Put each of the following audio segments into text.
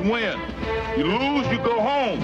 win. You lose, you go home.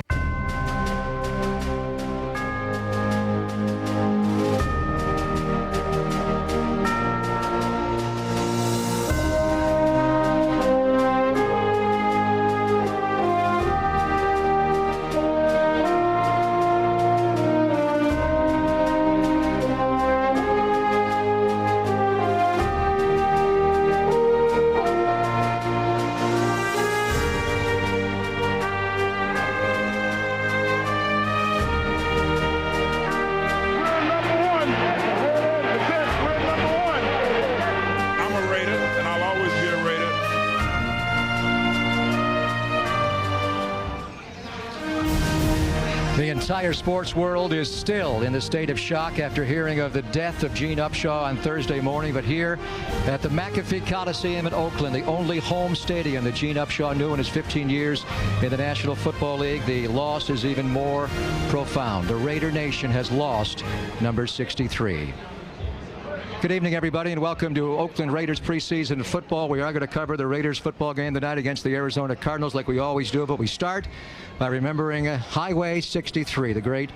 The entire sports world is still in the state of shock after hearing of the death of Gene Upshaw on Thursday morning. But here at the McAfee Coliseum in Oakland, the only home stadium that Gene Upshaw knew in his 15 years in the National Football League, the loss is even more profound. The Raider Nation has lost number 63. Good evening, everybody, and welcome to Oakland Raiders preseason football. We are going to cover the Raiders football game tonight against the Arizona Cardinals like we always do, but we start by remembering Highway 63, the great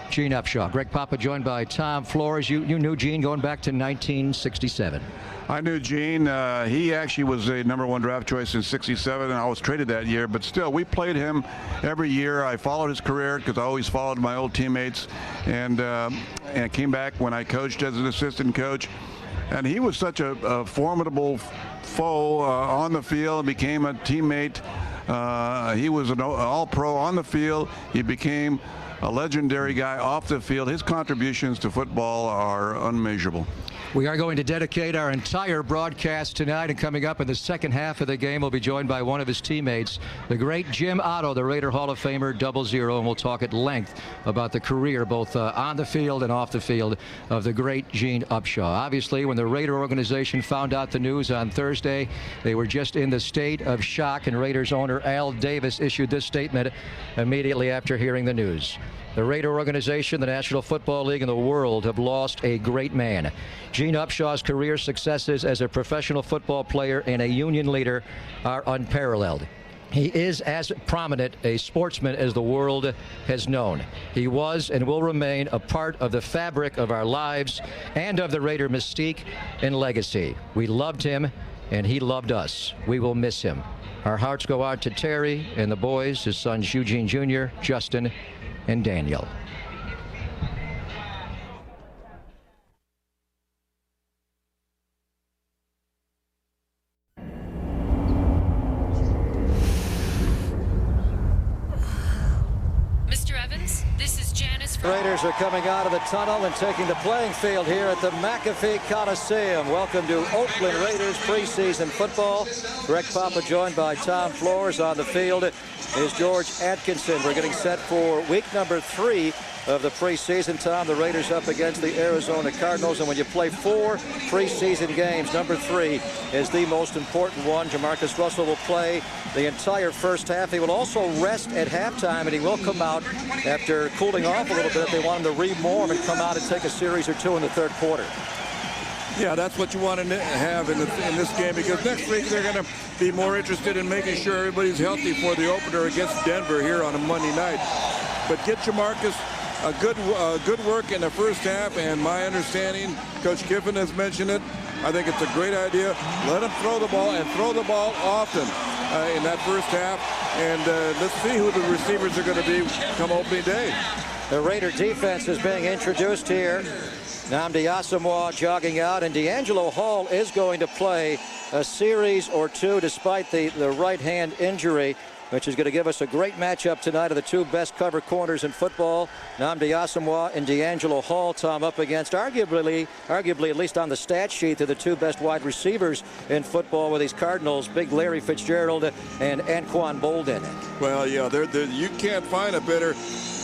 Gene Upshaw. Greg Papa joined by Tom Flores. You knew Gene going back to 1967. I knew Gene. He actually was a #1 draft choice in '67, and I was traded that year. But still, we played him every year. I followed his career because I always followed my old teammates, and came back when I coached as an assistant coach. And he was such a formidable foe on the field. Became a teammate. He was an All-Pro on the field. He became a legendary guy off the field. His contributions to football are unmeasurable. We are going to dedicate our entire broadcast tonight, and coming up in the second half of the game, we'll be joined by one of his teammates, the great Jim Otto, the Raider Hall of Famer, 00, and we'll talk at length about the career, both on the field and off the field, of the great Gene Upshaw. Obviously, when the Raider organization found out the news on Thursday, they were just in the state of shock, and Raiders owner Al Davis issued this statement immediately after hearing the news. The Raider organization, the National Football League, and the world have lost a great man. Gene Upshaw's career successes as a professional football player and a union leader are unparalleled. He is as prominent a sportsman as the world has known. He was and will remain a part of the fabric of our lives and of the Raider mystique and legacy. We loved him, and he loved us. We will miss him. Our hearts go out to Terry and the boys, his sons Eugene Jr., Justin, and Daniel. Mr. Evans, this is Janice from... Raiders are coming out of the tunnel and taking the playing field here at the McAfee Coliseum. Welcome to Oakland Raiders preseason football. Greg Papa joined by Tom Flores. On the field is George Atkinson. We're getting set for week number 3 of the preseason. Tom, the Raiders up against the Arizona Cardinals, and when you play 4 preseason games, number 3 is the most important one. Jamarcus Russell will play the entire first half. He will also rest at halftime, and he will come out after cooling off a little bit if they want him to re-warm and come out and take a series or 2 in the third quarter. Yeah, that's what you want to have in this game, because next week they're going to be more interested in making sure everybody's healthy for the opener against Denver here on a Monday night. But get Jamarcus a good work in the first half, and my understanding, Coach Kiffin has mentioned it, I think it's a great idea. Let him throw the ball, and throw the ball often in that first half, and let's see who the receivers are going to be come opening day. The Raider defense is being introduced here. Nnamdi Asomugha jogging out, and D'Angelo Hall is going to play a series or 2 despite the right hand injury, which is going to give us a great matchup tonight of the 2 best cover corners in football. Nnamdi Asomugha and D'Angelo Hall, Tom, up against arguably at least on the stat sheet, they're the 2 best wide receivers in football with these Cardinals, big Larry Fitzgerald and Anquan Boldin. Well, yeah, you can't find a better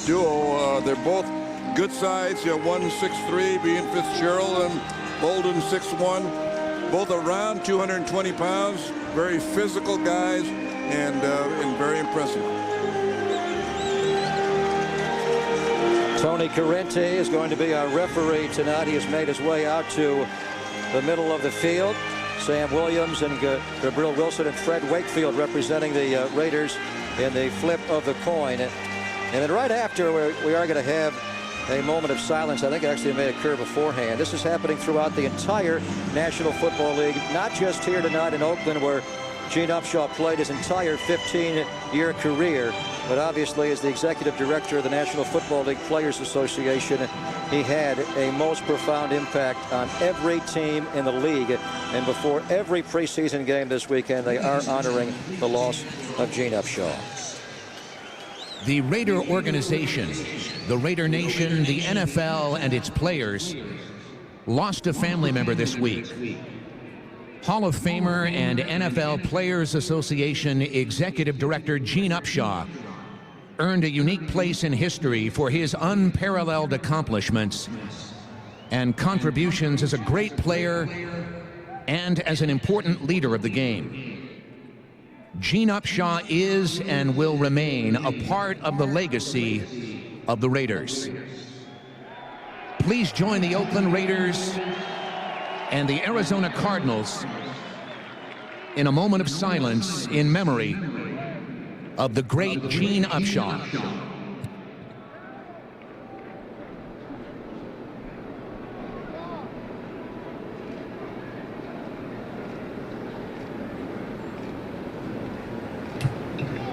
duo. They're both good size. You know, 1 6'3", being Fitzgerald, and Bolden 6'1", both around 220 pounds. Very physical guys, and very impressive. Tony Corrente is going to be our referee tonight. He has made his way out to the middle of the field. Sam Williams and Gabriel Wilson and Fred Wakefield representing the Raiders in the flip of the coin. And then right after, we are going to have a moment of silence. I think it actually may occur beforehand. This is happening throughout the entire National Football League, not just here tonight in Oakland, where Gene Upshaw played his entire 15-year career, but obviously as the executive director of the National Football League Players Association, he had a most profound impact on every team in the league. And before every preseason game this weekend, they are honoring the loss of Gene Upshaw. The Raider organization, the Raider Nation, the NFL, and its players lost a family member this week. Hall of Famer and NFL Players Association Executive Director Gene Upshaw earned a unique place in history for his unparalleled accomplishments and contributions as a great player and as an important leader of the game. Gene Upshaw is and will remain a part of the legacy of the Raiders. Please join the Oakland Raiders and the Arizona Cardinals in a moment of silence in memory of the great Gene Upshaw.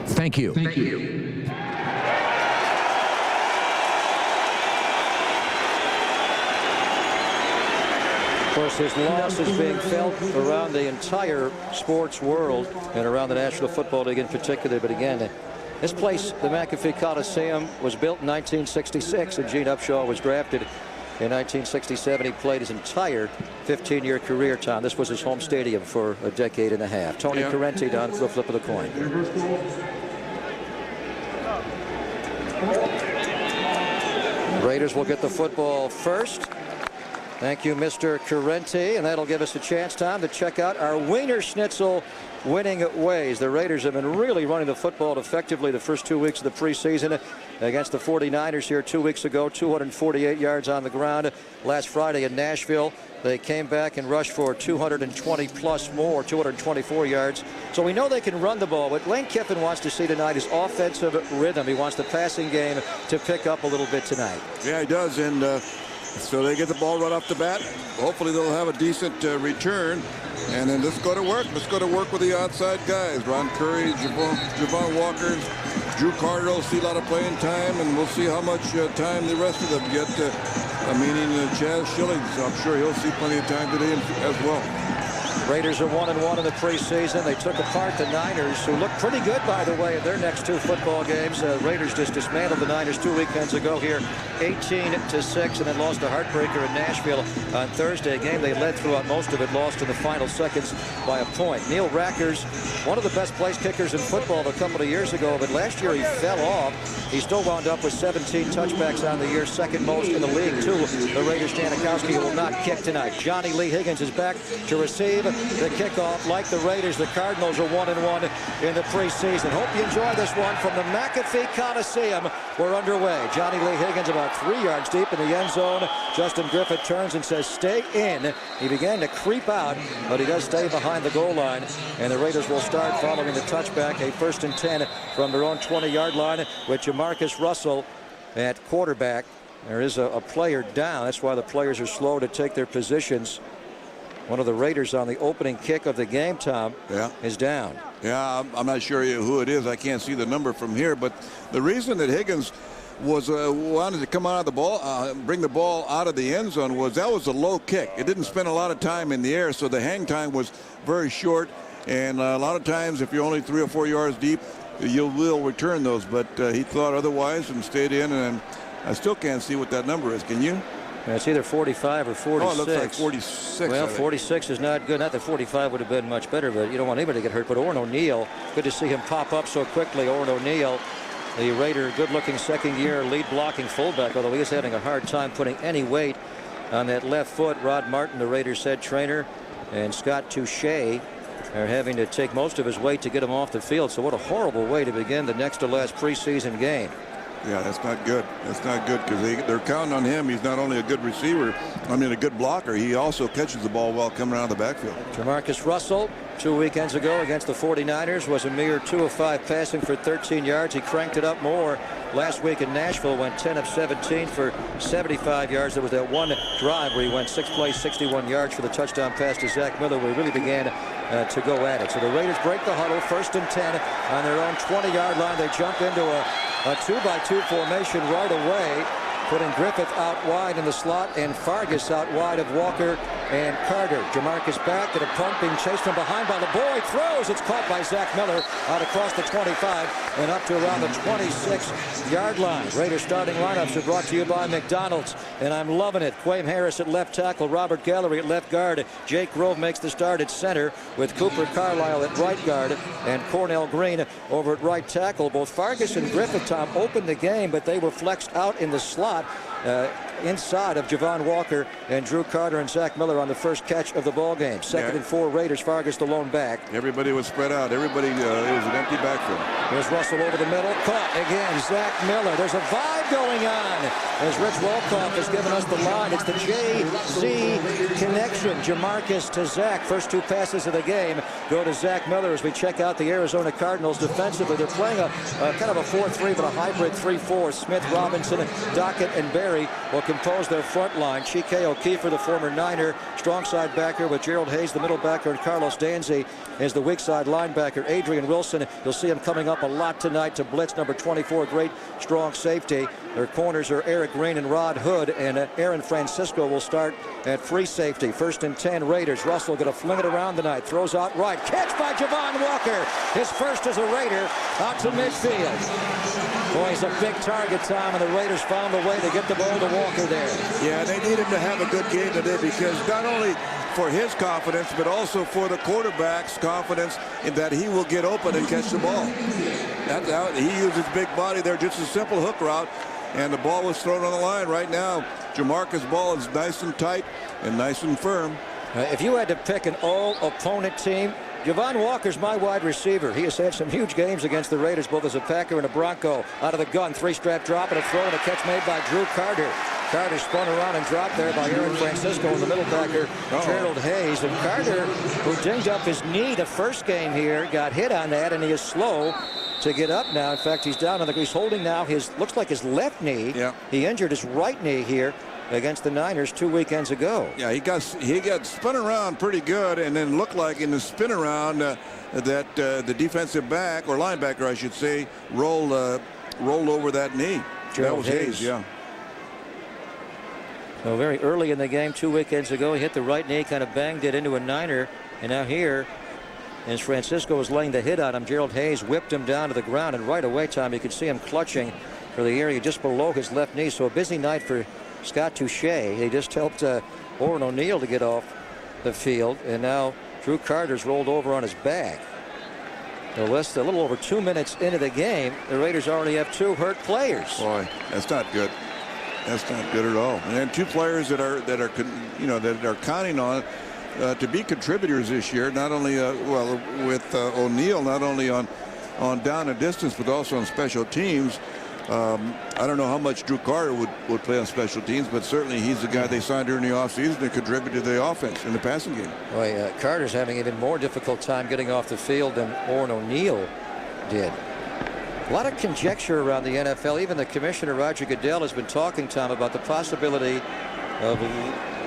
Thank you. Thank you. Of course, his loss is being felt around the entire sports world and around the National Football League in particular. But again, this place, the McAfee Coliseum, was built in 1966, and Gene Upshaw was drafted in 1967. He played his entire 15-year career, Tom. This was his home stadium for a decade and a half. Tony Correnti down for the flip of the coin. Raiders will get the football first. Thank you, Mr. Correnti, and that'll give us a chance, Tom, to check out our Wiener Schnitzel winning ways. The Raiders have been really running the football effectively the first 2 weeks of the preseason against the 49ers here 2 weeks ago. 248 yards on the ground. Last Friday in Nashville, they came back and rushed for 220 plus more, 224 yards. So we know they can run the ball. What Lane Kiffin wants to see tonight is offensive rhythm. He wants the passing game to pick up a little bit tonight. Yeah, he does, and so they get the ball right off the bat. Hopefully they'll have a decent return. And then let's go to work. Let's go to work with the outside guys. Ron Curry, Javon Walker, Drew Carter will see a lot of playing time, and we'll see how much time the rest of them get. Meaning Chaz Schillings, I'm sure he'll see plenty of time today as well. Raiders are 1-1 in the preseason. They took apart the Niners, who look pretty good, by the way, in their next two football games. Raiders just dismantled the Niners 2 weekends ago here, 18-6, and then lost a heartbreaker in Nashville on Thursday. A game they led throughout most of it, lost in the final seconds by a point. Neil Rackers, one of the best place kickers in football a couple of years ago, but last year he fell off. He still wound up with 17 touchbacks on the year, second most in the league, too. The Raiders, Janikowski, will not kick tonight. Johnny Lee Higgins is back to receive the kickoff. Like the Raiders, the Cardinals are 1-1 in the preseason. Hope you enjoy this one from the McAfee Coliseum. We're underway. Johnny Lee Higgins about 3 yards deep in the end zone. Justin Griffith turns and says, stay in. He began to creep out, but he does stay behind the goal line. And the Raiders will start following the touchback, a 1st and 10 from their own 20-yard line with Jamarcus Russell at quarterback. There is a player down. That's why the players are slow to take their positions. One of the Raiders on the opening kick of the game, Tom, is down. Yeah, I'm not sure who it is. I can't see the number from here. But the reason that Higgins was wanted to come out of the ball, bring the ball out of the end zone, was that was a low kick. It didn't spend a lot of time in the air, so the hang time was very short. And a lot of times, if you're only 3 or 4 yards deep, you will return those. But he thought otherwise and stayed in. And I still can't see what that number is. Can you? It's either 45 or 46. Oh, it looks like 46. Well, 46 is not good. Not that 45 would have been much better, but you don't want anybody to get hurt. But Orrin O'Neal, good to see him pop up so quickly. Orrin O'Neal, the Raider, good-looking second-year lead blocking fullback, although he is having a hard time putting any weight on that left foot. Rod Martin, the Raiders' head trainer, and Scott Touche are having to take most of his weight to get him off the field. So what a horrible way to begin the next to last preseason game. Yeah, that's not good. That's not good because they're counting on him. He's not only a good receiver, I mean a good blocker, he also catches the ball well coming out of the backfield. Jamarcus Russell 2 weekends ago against the 49ers was a mere 2 of 5 passing for 13 yards. He cranked it up more last week in Nashville, went 10 of 17 for 75 yards. There was that one drive where he went 6 plays, 61 yards for the touchdown pass to Zach Miller, where he really began to go at it. So the Raiders break the huddle, 1st and 10 on their own 20-yard line. They jump into a 2-by-2 formation right away, putting Griffith out wide in the slot and Fargas out wide of Walker and Carter. Jamarcus back at a punt, being chased from behind by LeBoy. Throws. It's caught by Zach Miller out across the 25 and up to around the 26-yard line. Raiders starting lineups are brought to you by McDonald's, and I'm loving it. Quaim Harris at left tackle, Robert Gallery at left guard. Jake Grove makes the start at center with Cooper Carlisle at right guard and Cornell Green over at right tackle. Both Fargas and Griffith, Tom, opened the game, but they were flexed out in the slot inside of Javon Walker and Drew Carter and Zach Miller on the first catch of the ball game. 2nd and 4 Raiders. Fargas the lone back. Everybody was spread out. Everybody, it was an empty backfield. There's Russell over the middle. Caught again. Zach Miller. There's a vibe going on as Rich Wolkoff has given us the line. It's the J-Z connection. Jamarcus to Zach. First 2 passes of the game go to Zach Miller as we check out the Arizona Cardinals defensively. They're playing a kind of a 4-3, but a hybrid 3-4. Smith, Robinson, Dockett, and Berry will compose their front line. Chike O'Keefe, the former Niner, strong side backer with Gerald Hayes, the middle backer, and Carlos Danzy is the weak side linebacker. Adrian Wilson, you'll see him coming up a lot tonight to blitz. Number 24, great strong safety. Their corners are Eric Green and Rod Hood, and Aaron Francisco will start at free safety. 1st and 10 Raiders. Russell going to fling it around tonight. Throws out right. Catch by Javon Walker. His first as a Raider out to midfield. Boy, he's a big target, Tom, and the Raiders found a way to get the ball to Walker there. Yeah, they need him to have a good game today because not only for his confidence, but also for the quarterback's confidence in that he will get open and catch the ball. That's how he used his big body there, just a simple hook route, and the ball was thrown on the line. Right now, Jamarcus' ball is nice and tight and nice and firm. If you had to pick an all-opponent team, Javon Walker's my wide receiver. He has had some huge games against the Raiders, both as a Packer and a Bronco. Out of the gun, 3-strap drop and a throw and a catch made by Drew Carter. Carter spun around and dropped there by Aaron Francisco and the middle backer, Gerald Hayes. And Carter, who dinged up his knee the first game here, got hit on that, and he is slow to get up now. In fact, he's down on the, he's holding now his, looks like his left knee. Yeah. He injured his right knee here against the Niners 2 weekends ago. Yeah, he got spun around pretty good, and then looked like in the spin around that the defensive back, or linebacker I should say, rolled over that knee. Gerald Hayes. Yeah. So very early in the game 2 weekends ago, he hit the right knee, kind of banged it into a Niner, and now here, as Francisco was laying the hit on him, Gerald Hayes whipped him down to the ground, and right away, Tom, you could see him clutching for the area just below his left knee. So a busy night for Scott Touche. He just helped Orrin O'Neal to get off the field, and now Drew Carter's rolled over on his back. A little over 2 minutes into the game, the Raiders already have 2 hurt players. Boy, that's not good. That's not good at all. And then 2 players that are counting on to be contributors this year. Not only with O'Neal, not only on down and distance, but also on special teams. I don't know how much Drew Carter would play on special teams, but certainly he's the guy they signed during the offseason to contribute to the offense in the passing game. Boy, Carter's having even more difficult time getting off the field than Orrin O'Neal did. A lot of conjecture around the NFL. Even the commissioner, Roger Goodell, has been talking, Tom, about the possibility of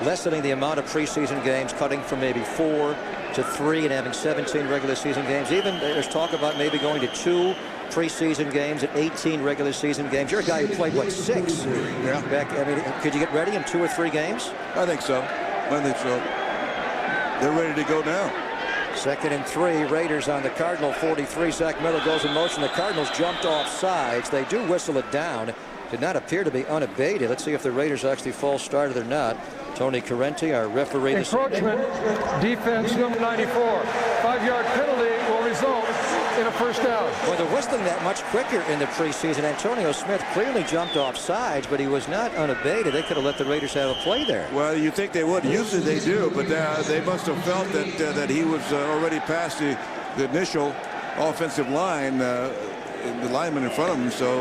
lessening the amount of preseason games, cutting from maybe 4 to 3 and having 17 regular season games. Even there's talk about maybe going to 2 preseason games and 18 regular season games. You're a guy who played, what, 6? Yeah. Back, I mean, could you get ready in 2 or 3 games? I think so. They're ready to go now. 2nd and 3, Raiders on the Cardinal 43. Zach Miller goes in motion. The Cardinals jumped off sides. They do whistle it down. Did not appear to be unabated. Let's see if the Raiders actually false started or not. Tony Correnti, our referee. Encroachment, defense number 94. 5-yard penalty will result in a first down. Well, they're whistling that much quicker in the preseason. Antonio Smith clearly jumped off sides, but he was not unabated. They could have let the Raiders have a play there. Well, you think they would. Usually they do, but they must have felt that he was already past the initial offensive line, the lineman in front of him. So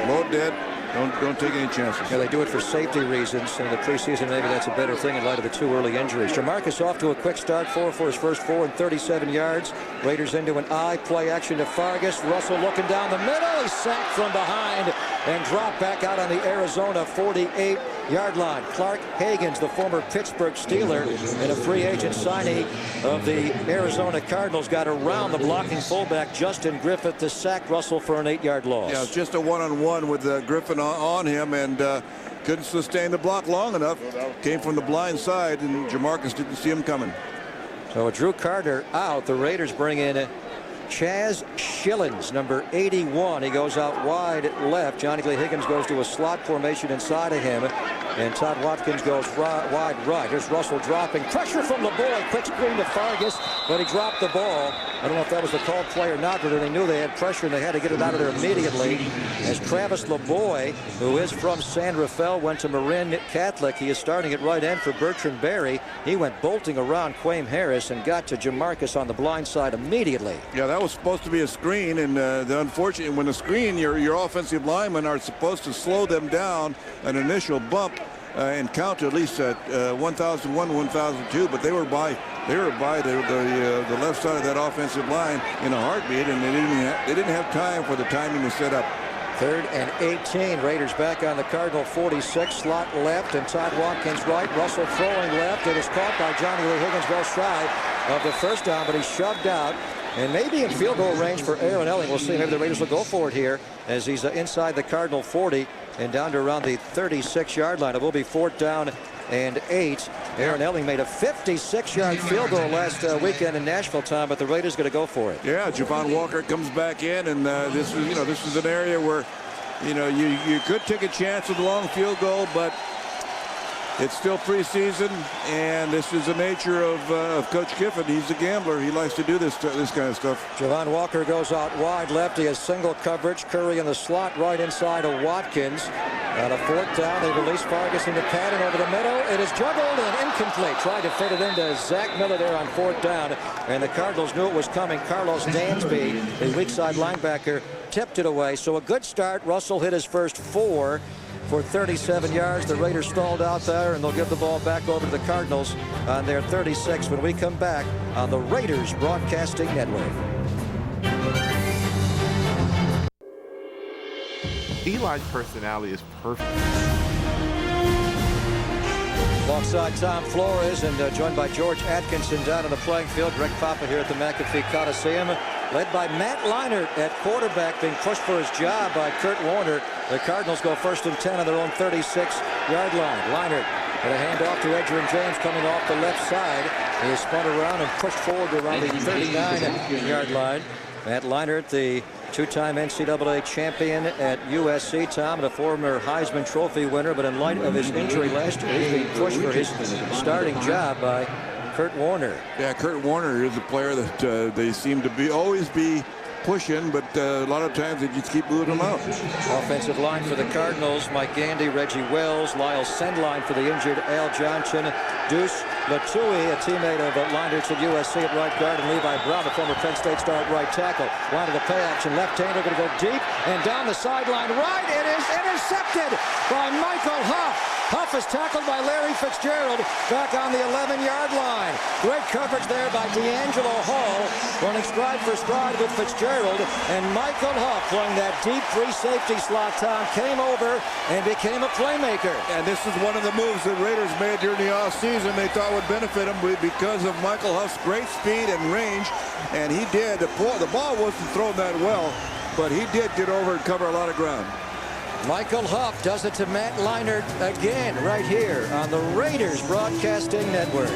Load dead. Don't take any chances. Yeah, they do it for safety reasons. In the preseason, maybe that's a better thing in light of the 2 early injuries. Jamarcus off to a quick start, 4 for his first 4 and 37 yards. Raiders into an eye play action to Fargas. Russell looking down the middle. He's sacked from behind and dropped back out on the Arizona 48-yard line. Clark Hagens, the former Pittsburgh Steeler and a free agent signee of the Arizona Cardinals, got around the blocking fullback Justin Griffith to sack Russell for an 8-yard loss. Yeah, it's just a one-on-one with Griffin on him, and couldn't sustain the block long enough. Came from the blind side, and Jamarcus didn't see him coming. So with Drew Carter out, the Raiders bring in Chaz Schillens, number 81. He goes out wide left. Johnny Lee Higgins goes to a slot formation inside of him. And Todd Watkins goes wide right. Here's Russell dropping. Pressure from LeBoy. Quick screen to Fargas, but he dropped the ball. I don't know if that was the called play or not, but they knew they had pressure and they had to get it out of there immediately. As Travis LeBoy, who is from San Rafael, went to Marin Catholic. He is starting at right end for Bertrand Berry. He went bolting around Quaim Harris and got to Jamarcus on the blind side immediately. Yeah, that was supposed to be a screen, and the unfortunate, when the screen, your offensive linemen are supposed to slow them down an initial bump and count to at least 1,001, 1,002, but they were by the left side of that offensive line in a heartbeat, and they didn't have time for the timing to set up. 3rd and 18. Raiders back on the Cardinal 46. Slot left and Todd Watkins right. Russell throwing left. It is caught by Johnny Lee Higgins, well shy of the first down, but he's shoved out. And maybe in field goal range for Aaron Elling. We'll see. Maybe the Raiders will go for it here as he's inside the Cardinal 40 and down to around the 36-yard line. It will be 4th down and 8. Aaron Elling made a 56-yard field goal last weekend in Nashville, Tom, but the Raiders going to go for it. Yeah, Javon Walker comes back in, and this is an area where you could take a chance with a long field goal, but it's still preseason, and this is the nature of Coach Kiffin. He's a gambler. He likes to do this kind of stuff. Javon Walker goes out wide left. He has single coverage. Curry in the slot right inside of Watkins. On a 4th down, they release Fargas into pattern over the middle. It is juggled and incomplete. Tried to fit it into Zach Miller there on 4th down, and the Cardinals knew it was coming. Carlos Dansby, the weak side linebacker, tipped it away. So a good start. Russell hit his first 4 for 37 yards. The Raiders stalled out there, and they'll give the ball back over to the Cardinals on their 36 when we come back on the Raiders Broadcasting Network. Eli's personality is perfect. Alongside Tom Flores and joined by George Atkinson down on the playing field. Greg Papa here at the McAfee Coliseum. Led by Matt Leinart at quarterback, being pushed for his job by Kurt Warner. The Cardinals go 1st and 10 on their own 36-yard line. Leinart with a handoff to Adrian James coming off the left side. He is spun around and pushed forward to around the 39-yard line. Matt Leinart, the 2-time NCAA champion at USC, Tom, and a former Heisman Trophy winner, but in light of his injury last year, he's being pushed for his starting job by Kurt Warner. Yeah, Kurt Warner is a player that they seem to always be pushing, but a lot of times they just keep moving him out. Offensive line for the Cardinals: Mike Gandy, Reggie Wells, Lyle Sendline for the injured Al Johnson, Deuce Latui, a teammate of Leinart's at USC at right guard, and Levi Brown, the former Penn State star at right tackle. Line of the play action, left-hander going to go deep and down the sideline right. It is intercepted by Michael Huff. Huff is tackled by Larry Fitzgerald back on the 11-yard line. Great coverage there by D'Angelo Hall, running stride for stride with Fitzgerald, and Michael Huff playing that deep free safety slot. Tom came over and became a playmaker. And this is one of the moves that Raiders made during the offseason they thought would benefit them because of Michael Huff's great speed and range, and he did. The ball wasn't thrown that well, but he did get over and cover a lot of ground. Michael Huff does it to Matt Leinart again right here on the Raiders Broadcasting Network.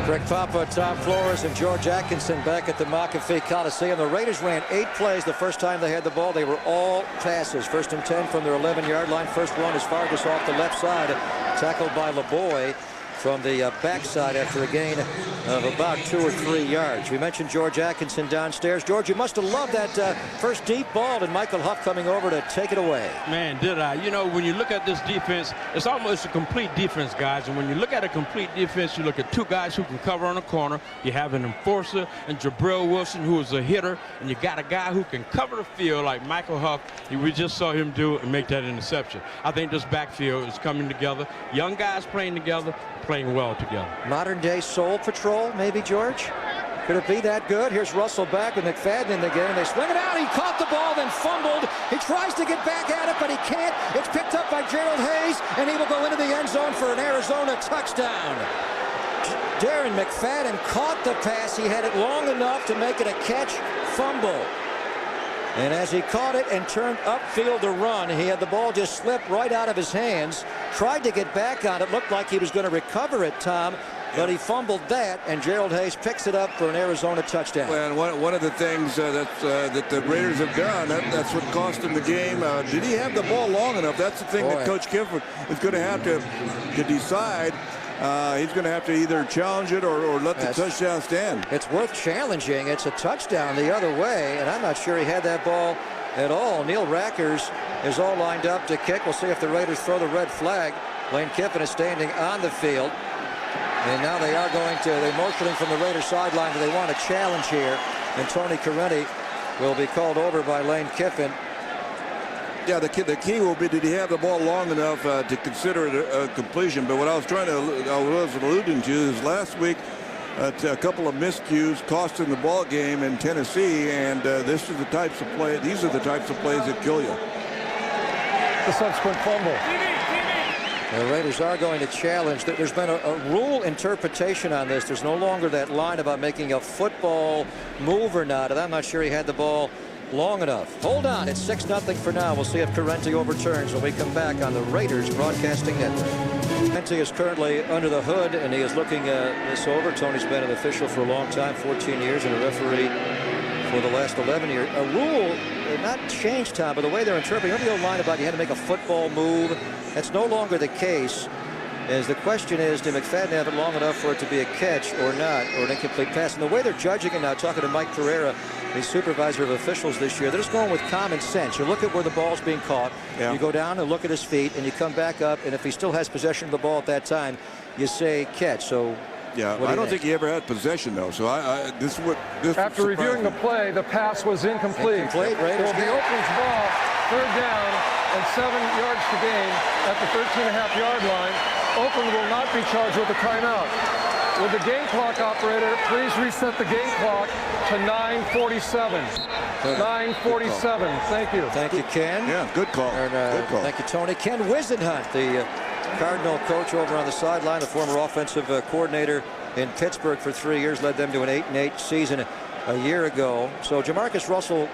Greg Papa, Tom Flores, and George Atkinson back at the McAfee Coliseum. The Raiders ran 8 plays the first time they had the ball. They were all passes. 1st and 10 from their 11-yard line. First one is Fargas off the left side, tackled by LeBoy. from the backside after a gain of about 2 or 3 yards. We mentioned George Atkinson downstairs. George, you must have loved that first deep ball and Michael Huff coming over to take it away. Man, did I. You know, when you look at this defense, it's almost a complete defense, guys. And when you look at a complete defense, you look at 2 guys who can cover on the corner. You have an enforcer and Jabril Wilson, who is a hitter. And you got a guy who can cover the field like Michael Huff. We just saw him do and make that interception. I think this backfield is coming together. Young guys playing together, playing well together. Modern day Soul Patrol, maybe, George? Could it be that good? Here's Russell back with McFadden in the game. They swing it out. He caught the ball, then fumbled. He tries to get back at it, but he can't. It's picked up by Gerald Hayes, and he will go into the end zone for an Arizona touchdown. Darren McFadden caught the pass. He had it long enough to make it a catch, fumble. And as he caught it and turned upfield to run, he had the ball just slip right out of his hands. Tried to get back on it. Looked like he was going to recover it, Tom. But he fumbled that, and Gerald Hayes picks it up for an Arizona touchdown. Well, and one of the things that the Raiders have done, that's what cost him the game. Did he have the ball long enough? That's the thing that Coach Kiffin is going to have to decide. He's going to have to either challenge it or let the touchdown stand. It's worth challenging. It's a touchdown the other way, and I'm not sure he had that ball at all. Neil Rackers is all lined up to kick. We'll see if the Raiders throw the red flag. Lane Kiffin is standing on the field. And now they are going to, they're motioning from the Raiders sideline. Do they want a challenge here? And Tony Correnti will be called over by Lane Kiffin. Yeah, the key will be, did he have the ball long enough to consider it a completion? But what I was alluding to is last week, a couple of miscues cost him the ball game in Tennessee, and these are the types of plays that kill you. The subsequent fumble. The Raiders are going to challenge. There's been a rule interpretation on this. There's no longer that line about making a football move or not, and I'm not sure he had the ball long enough. Hold on, it's 6-0 for now. We'll see if Correnti overturns when we come back on the Raiders Broadcasting Network. Correnti is currently under the hood, and he is looking this over. Tony's been an official for a long time, 14 years, and a referee for the last 11 years. A rule, not changed, Tom, but the way they're interpreting. Remember the old line about you had to make a football move? That's no longer the case. As the question is, did McFadden have it long enough for it to be a catch or not, or an incomplete pass? And the way they're judging it now, talking to Mike Pereira, the supervisor of officials this year, they're just going with common sense. You look at where the ball's being caught, you go down and look at his feet, and you come back up, and if he still has possession of the ball at that time, you say catch. So yeah, I don't think he ever had possession, though. So after reviewing the play, the pass was incomplete. It will be Oakland's ball, 3rd down and 7 yards to gain at the 13.5-yard line. Oakland will not be charged with a timeout. Will the game clock operator please reset the game clock to 9:47? 9:47. Thank you. Thank you, Ken. Yeah, good call. And, good call. Thank you, Tony. Ken Wisenhunt, the Cardinal coach over on the sideline, the former offensive coordinator in Pittsburgh for 3 years, led them to an 8-8 season a year ago. So Jamarcus Russell,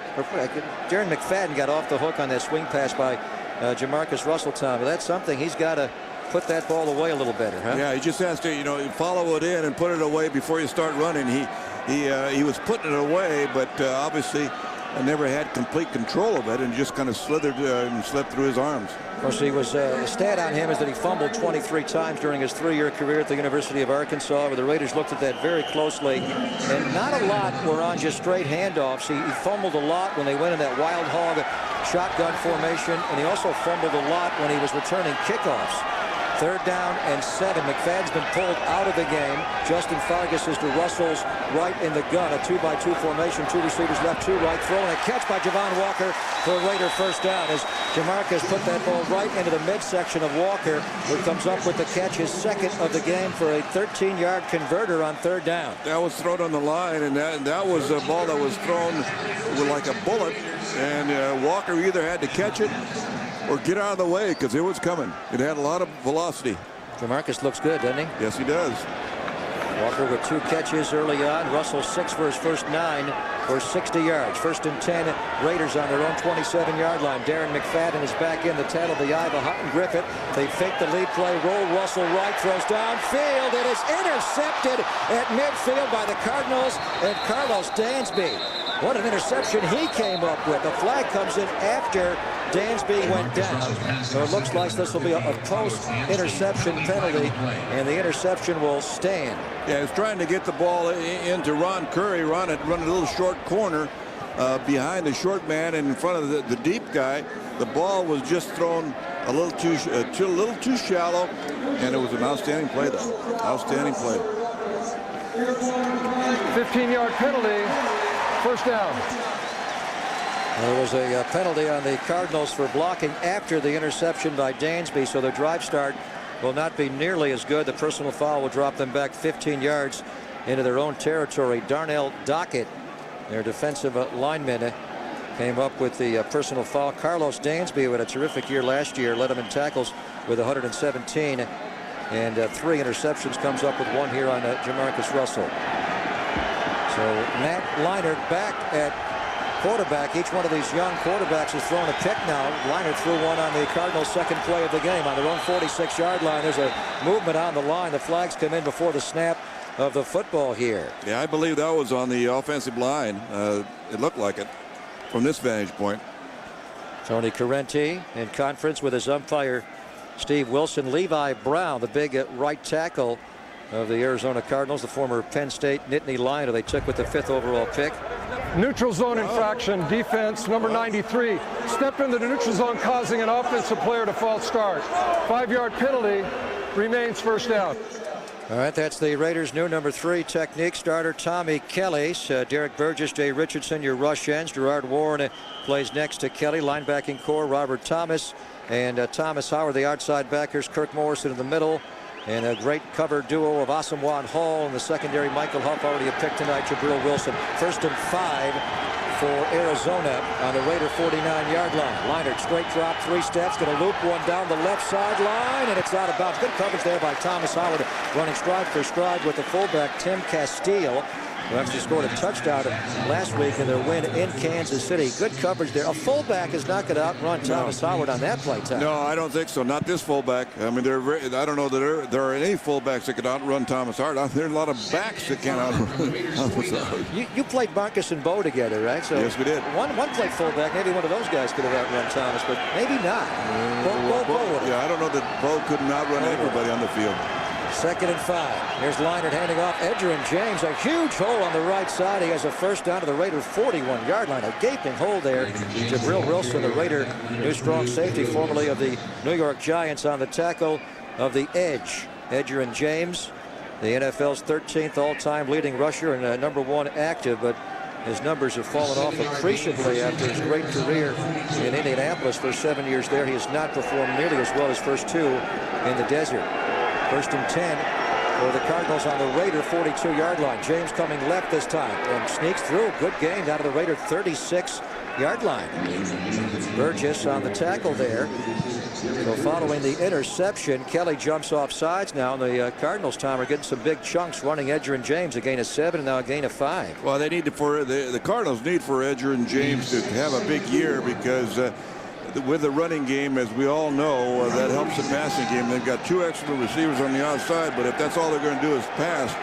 Darren McFadden got off the hook on that swing pass by Jamarcus Russell, Tom. But that's something he's got to put that ball away a little better, huh? Yeah, he just has to, follow it in and put it away before you start running. He was putting it away, but obviously never had complete control of it and just kind of slithered and slipped through his arms. Of course, he was the stat on him is that he fumbled 23 times during his 3-year career at the University of Arkansas, where the Raiders looked at that very closely, and not a lot were on just straight handoffs. He fumbled a lot when they went in that wild hog shotgun formation, and he also fumbled a lot when he was returning kickoffs. 3rd down and 7. McFadden's been pulled out of the game. Justin Fargas is to Russell's right in the gun. A 2-by-2 formation. 2 receivers left, 2 right. Throwing a catch by Javon Walker for a Raider 1st down as Jamarcus put that ball right into the midsection of Walker, who comes up with the catch, his 2nd of the game for a 13-yard converter on 3rd down. That was thrown on the line, and that was a ball that was thrown like a bullet, and Walker either had to catch it or get out of the way because it was coming. It had a lot of velocity. Jamarcus looks good, doesn't he? Yes, he does. Walker with 2 catches early on. Russell 6 for his first 9 for 60 yards. 1st and 10, Raiders on their own 27-yard line. Darren McFadden is back in the tail of the eye of Hutton Griffith. They fake the lead play, roll Russell right, throws downfield. It is intercepted at midfield by the Cardinals and Carlos Dansby. What an interception he came up with. The flag comes in after Dansby went down. So it looks like this will be a post-interception penalty, and the interception will stand. Yeah, he's trying to get the ball into Ron Curry. Ron had run a little short corner behind the short man and in front of the deep guy. The ball was just thrown a little too shallow, and it was an outstanding play, though. Outstanding play. 15-yard penalty, first down. There was a penalty on the Cardinals for blocking after the interception by Dansby, so their drive start will not be nearly as good. The personal foul will drop them back 15 yards into their own territory. Darnell Dockett, their defensive lineman, came up with the personal foul. Carlos Dansby, who had a terrific year last year, led them in tackles with 117, and 3 interceptions, comes up with 1 here on Jamarcus Russell. So Matt Leinart back at quarterback. Each one of these young quarterbacks has thrown a pick now. Leinart threw one on the Cardinals' second play of the game on their own 46-yard line. There's a movement on the line. The flags come in before the snap of the football here. Yeah, I believe that was on the offensive line. It looked like it from this vantage point. Tony Correnti in conference with his umpire Steve Wilson. Levi Brown, the big right tackle of the Arizona Cardinals, the former Penn State Nittany Lion, who they took with the 5th overall pick. Neutral zone infraction, defense, number 93. Stepped into the neutral zone, causing an offensive player to false start. 5-yard penalty, remains first down. All right, that's the Raiders' new number 3 technique starter, Tommy Kelly. Derek Burgess, Jay Richardson, your rush ends. Gerard Warren plays next to Kelly. Linebacking core, Robert Thomas and Thomas Howard, the outside backers. Kirk Morrison in the middle. And a great cover duo of Asamoah Hall in the secondary. Michael Huff already a pick tonight. Jabril Wilson. 1st and 5 for Arizona on the Raider 49-yard line. Leinart straight drop, 3 steps, going to loop one down the left sideline, and it's out of bounds. Good coverage there by Thomas Howard, running stride for stride with the fullback Tim Castile, who actually scored a touchdown last week in their win in Kansas City. Good coverage there. A fullback is not going to outrun Thomas Howard on that play time. No, I don't think so. Not this fullback. I mean, I don't know that there are any fullbacks that could outrun Thomas Howard. There are a lot of backs that can't outrun Thomas Howard. You played Marcus and Bo together, right? So yes, we did. One played fullback. Maybe one of those guys could have outrun Thomas, but maybe not. Bo yeah, I don't know that Bo couldn't outrun everybody on the field. 2nd and 5. Here's Leinart handing off Edgerrin James. A huge hole on the right side. He has a first down to the Raider 41-yard line. A gaping hole there. Jabril Wilson, the Raider new strong safety, formerly of the New York Giants, on the tackle of the edge. Edgerrin James, the NFL's 13th all-time leading rusher and number 1 active, but his numbers have fallen off appreciably after his great career in Indianapolis for 7 years there. He has not performed nearly as well as first 2 in the desert. 1st and 10 for the Cardinals on the Raider 42-yard line. James coming left this time and sneaks through. Good gain down to the Raider 36-yard line. Burgess on the tackle there. So following the interception, Kelly jumps off sides now, and the Cardinals, Tom, are getting some big chunks running Edgerrin James. A gain of 7 and now a gain of 5. Well, they need the Cardinals need for Edgerrin James to have a big year, because with the running game, as we all know, that helps the passing game. They've got 2 excellent receivers on the outside, but if that's all they're going to do is pass,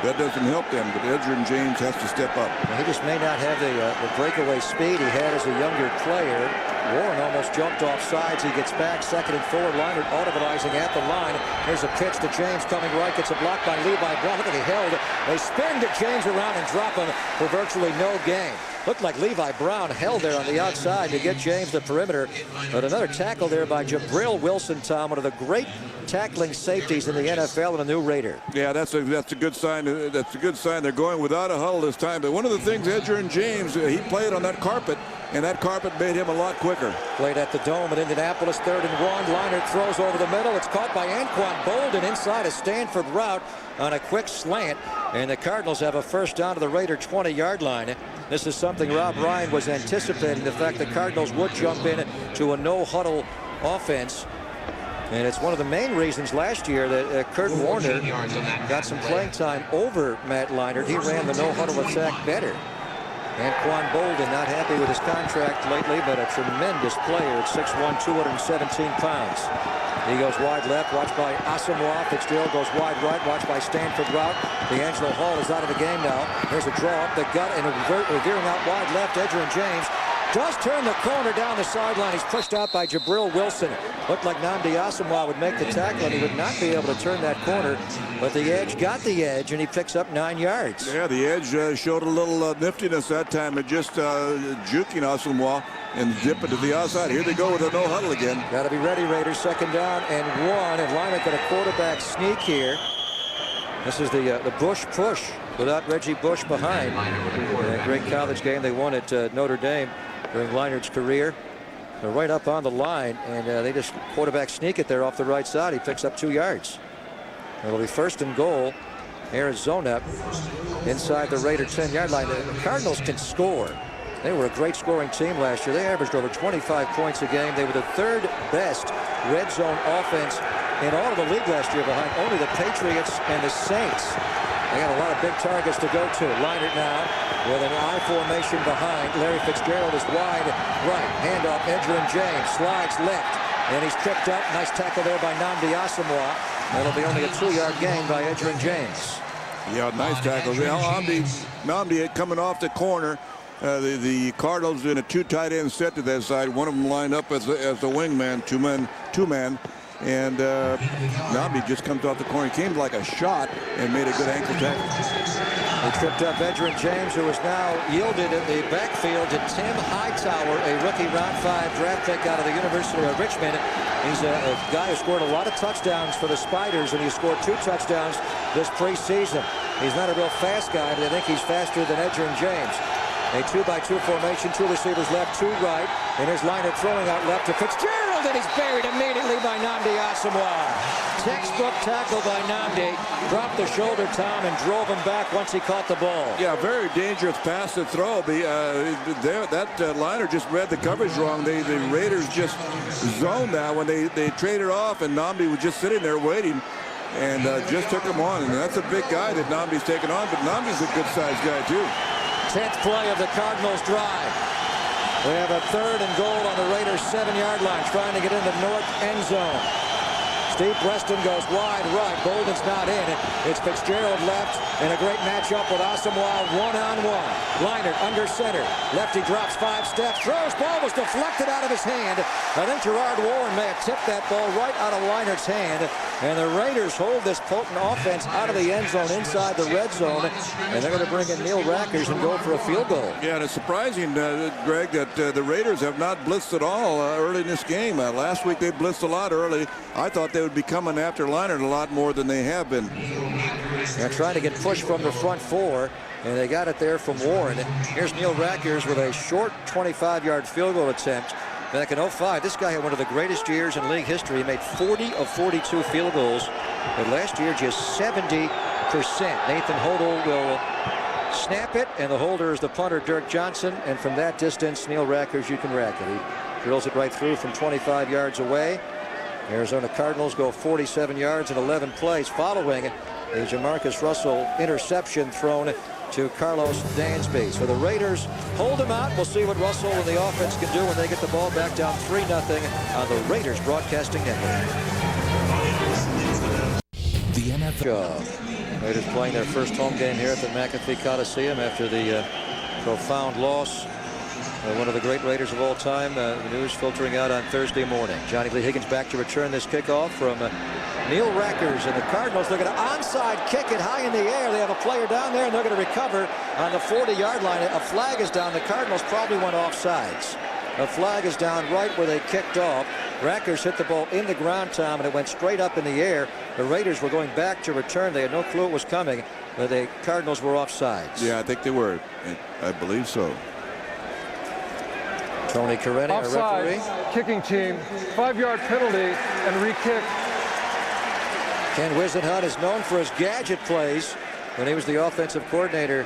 that doesn't help them. But Edgerrin James has to step up. Well, he just may not have the breakaway speed he had as a younger player. Warren almost jumped off sides. He gets back, 2nd and 4. Leinart audibilizing at the line. Here's a pitch to James coming right. Gets a block by Levi Brown. Look at he held. They spin to James around and drop him for virtually no gain. Looked like Levi Brown held there on the outside to get James the perimeter. But another tackle there by Jabril Wilson, Tom, one of the great tackling safeties in the NFL and a new Raider. Yeah, that's a good sign. That's a good sign. They're going without a huddle this time. But one of the things, Edgerrin James, he played on that carpet, and that carpet made him a lot quicker. Played at the Dome in Indianapolis, 3rd and 1. Leinart throws over the middle. It's caught by Anquan Bolden inside a Stanford route on a quick slant. And the Cardinals have a first down to the Raider 20-yard line. This is something Rob Ryan was anticipating, the fact the Cardinals would jump in to a no-huddle offense. And it's one of the main reasons last year that Kurt Warner got some playing time over Matt Leinart. He ran the no-huddle attack better. Anquan Bolden not happy with his contract lately, but a tremendous player at 6'1", 217 pounds. He goes wide left, watched by Asamoah. Fitzgerald goes wide right, watched by Stanford route. D'Angelo Hall is out of the game now. There's a draw up the gut and a veering out wide left. Edgerrin James Does turn the corner down the sideline. He's pushed out by Jabril Wilson. Looked like Nnamdi Asomugha would make the tackle, and he would not be able to turn that corner. But the edge got the edge, and he picks up 9 yards. Yeah, the edge showed a little niftiness that time, and just juking Asomugha and dip it to the outside. Here they go with a no huddle again. Got to be ready, Raiders. 2nd down and 1. And Leinart got a quarterback sneak here. This is the Bush push without Reggie Bush behind. A great college game they won at Notre Dame during Leinart's career. They're right up on the line, and they just quarterback sneak it there off the right side. He picks up 2 yards. It'll be 1st and goal. Arizona inside the Raider 10-yard line. The Cardinals can score. They were a great scoring team last year. They averaged over 25 points a game. They were the 3rd best red zone offense in all of the league last year, behind only the Patriots and the Saints. They got a lot of big targets to go to. Leinart now with an I formation behind. Larry Fitzgerald is wide right. Handoff, Edgerrin James slides left, and he's tripped up. Nice tackle there by Nnamdi Asomugha. That'll be only a 2-yard gain by Edgerrin James. Yeah, nice tackle. Nnamdi coming off the corner. The Cardinals in a 2 tight end set to that side. One of them lined up as the wingman, two man. And Nnamdi just comes off the corner. He came like a shot and made a good ankle tackle. He tripped up Edgerrin James, who is now yielded in the backfield to Tim Hightower, a rookie round 5 draft pick out of the University of Richmond. He's a guy who scored a lot of touchdowns for the Spiders, and he scored 2 touchdowns this preseason. He's not a real fast guy, but I think he's faster than Edgerrin James. A 2-by-2 formation, 2 receivers left, 2 right, and here's Leinart throwing out left to Fitzgerald, and he's buried immediately by Nnamdi Asomugha. Textbook tackle by Nnamdi. Dropped the shoulder, Tom, and drove him back once he caught the ball. Yeah, very dangerous pass to throw. That Leinart just read the coverage wrong. The Raiders just zoned that when they traded off, and Nnamdi was just sitting there waiting. And just took him on. And that's a big guy that Nnamdi's taken on, but Nnamdi's a good-sized guy, too. 10th play of the Cardinals drive. We have a 3rd and goal on the Raiders' 7-yard line, trying to get in the north end zone. Steve Preston goes wide right. Bolden's not in. It's Fitzgerald left, and a great matchup with Asomugha one-on-one. Leinart under center. Lefty drops 5 steps. Throws. Ball was deflected out of his hand. I think Gerard Warren may have tipped that ball right out of Leinart's hand. And the Raiders hold this potent offense out of the end zone inside the red zone. And they're going to bring in Neil Rackers and go for a field goal. Yeah, and it's surprising, Greg, that the Raiders have not blitzed at all early in this game. Last week they blitzed a lot early. I thought they would be coming after Leinart a lot more than they have been. They're trying to get pushed from the front 4, and they got it there from Warren. Here's Neil Rackers with a short 25-yard field goal attempt back in 05. This guy had one of the greatest years in league history. He made 40 of 42 field goals, but last year just 70%. Nathan Hodel will snap it, and the holder is the punter, Dirk Johnson, and from that distance, Neil Rackers, you can rack it. He drills it right through from 25 yards away. Arizona Cardinals go 47 yards in 11 plays following a Jamarcus Russell interception thrown to Carlos Dansby. So the Raiders hold him out. We'll see what Russell and the offense can do when they get the ball back down 3-0 on the Raiders Broadcasting Network. The NFL. Raiders playing their first home game here at the McAfee Coliseum after the profound loss. One of the great Raiders of all time. The news filtering out on Thursday morning. Johnny Lee Higgins back to return this kickoff from Neil Rackers, and the Cardinals. They're going to onside kick it high in the air. They have a player down there, and they're going to recover on the 40-yard line. A flag is down. The Cardinals probably went offsides. A flag is down right where they kicked off. Rackers hit the ball in the ground, Tom, and it went straight up in the air. The Raiders were going back to return. They had no clue it was coming. But the Cardinals were offsides. Yeah, I think they were. I believe so. Tony Corretti, our referee. Kicking team, 5-yard penalty and re-kick. Ken Whisenhunt is known for his gadget plays. When he was the offensive coordinator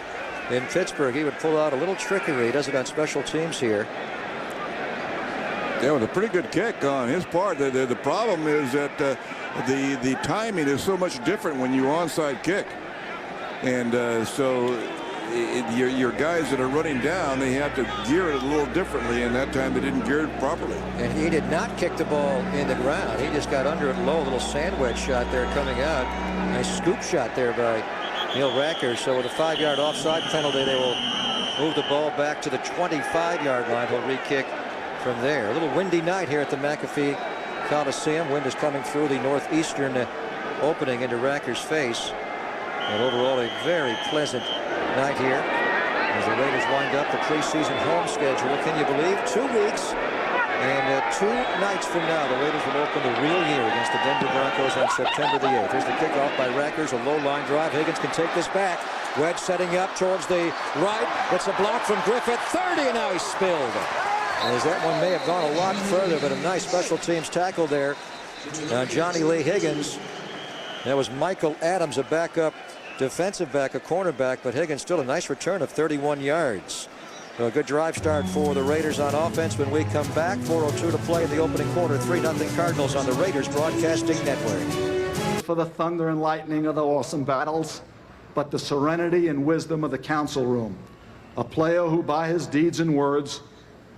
in Pittsburgh, he would pull out a little trickery. He does it on special teams here. Yeah, it was a pretty good kick on his part. The problem is that the timing is so much different when you onside kick. And so your guys that are running down, they have to gear it a little differently, and that time they didn't gear it properly. And he did not kick the ball in the ground. He just got under it low, a little sandwich shot there coming out. Nice scoop shot there by Neil Rackers. So with a 5-yard offside penalty, they will move the ball back to the 25-yard line. He'll re-kick from there. A little windy night here at the McAfee Coliseum. Wind is coming through the northeastern opening into Racker's face. And overall, a very pleasant night here as the Raiders wind up the preseason home schedule. Can you believe? 2 weeks and 2 nights from now, the Raiders will open the real year against the Denver Broncos on September the 8th. Here's the kickoff by Rackers, a low line drive. Higgins can take this back. Wedge setting up towards the right. It's a block from Griffith. 30, and now he's spilled. As that one may have gone a lot further, but a nice special teams tackle there. Johnny Lee Higgins. That was Michael Adams, a backup defensive back, a cornerback, but Higgins still a nice return of 31 yards. So a good drive start for the Raiders on offense. When we come back, 4:02 to play in the opening quarter. 3-0 Cardinals on the Raiders Broadcasting Network. For the thunder and lightning of the awesome battles, but the serenity and wisdom of the council room. A player who, by his deeds and words,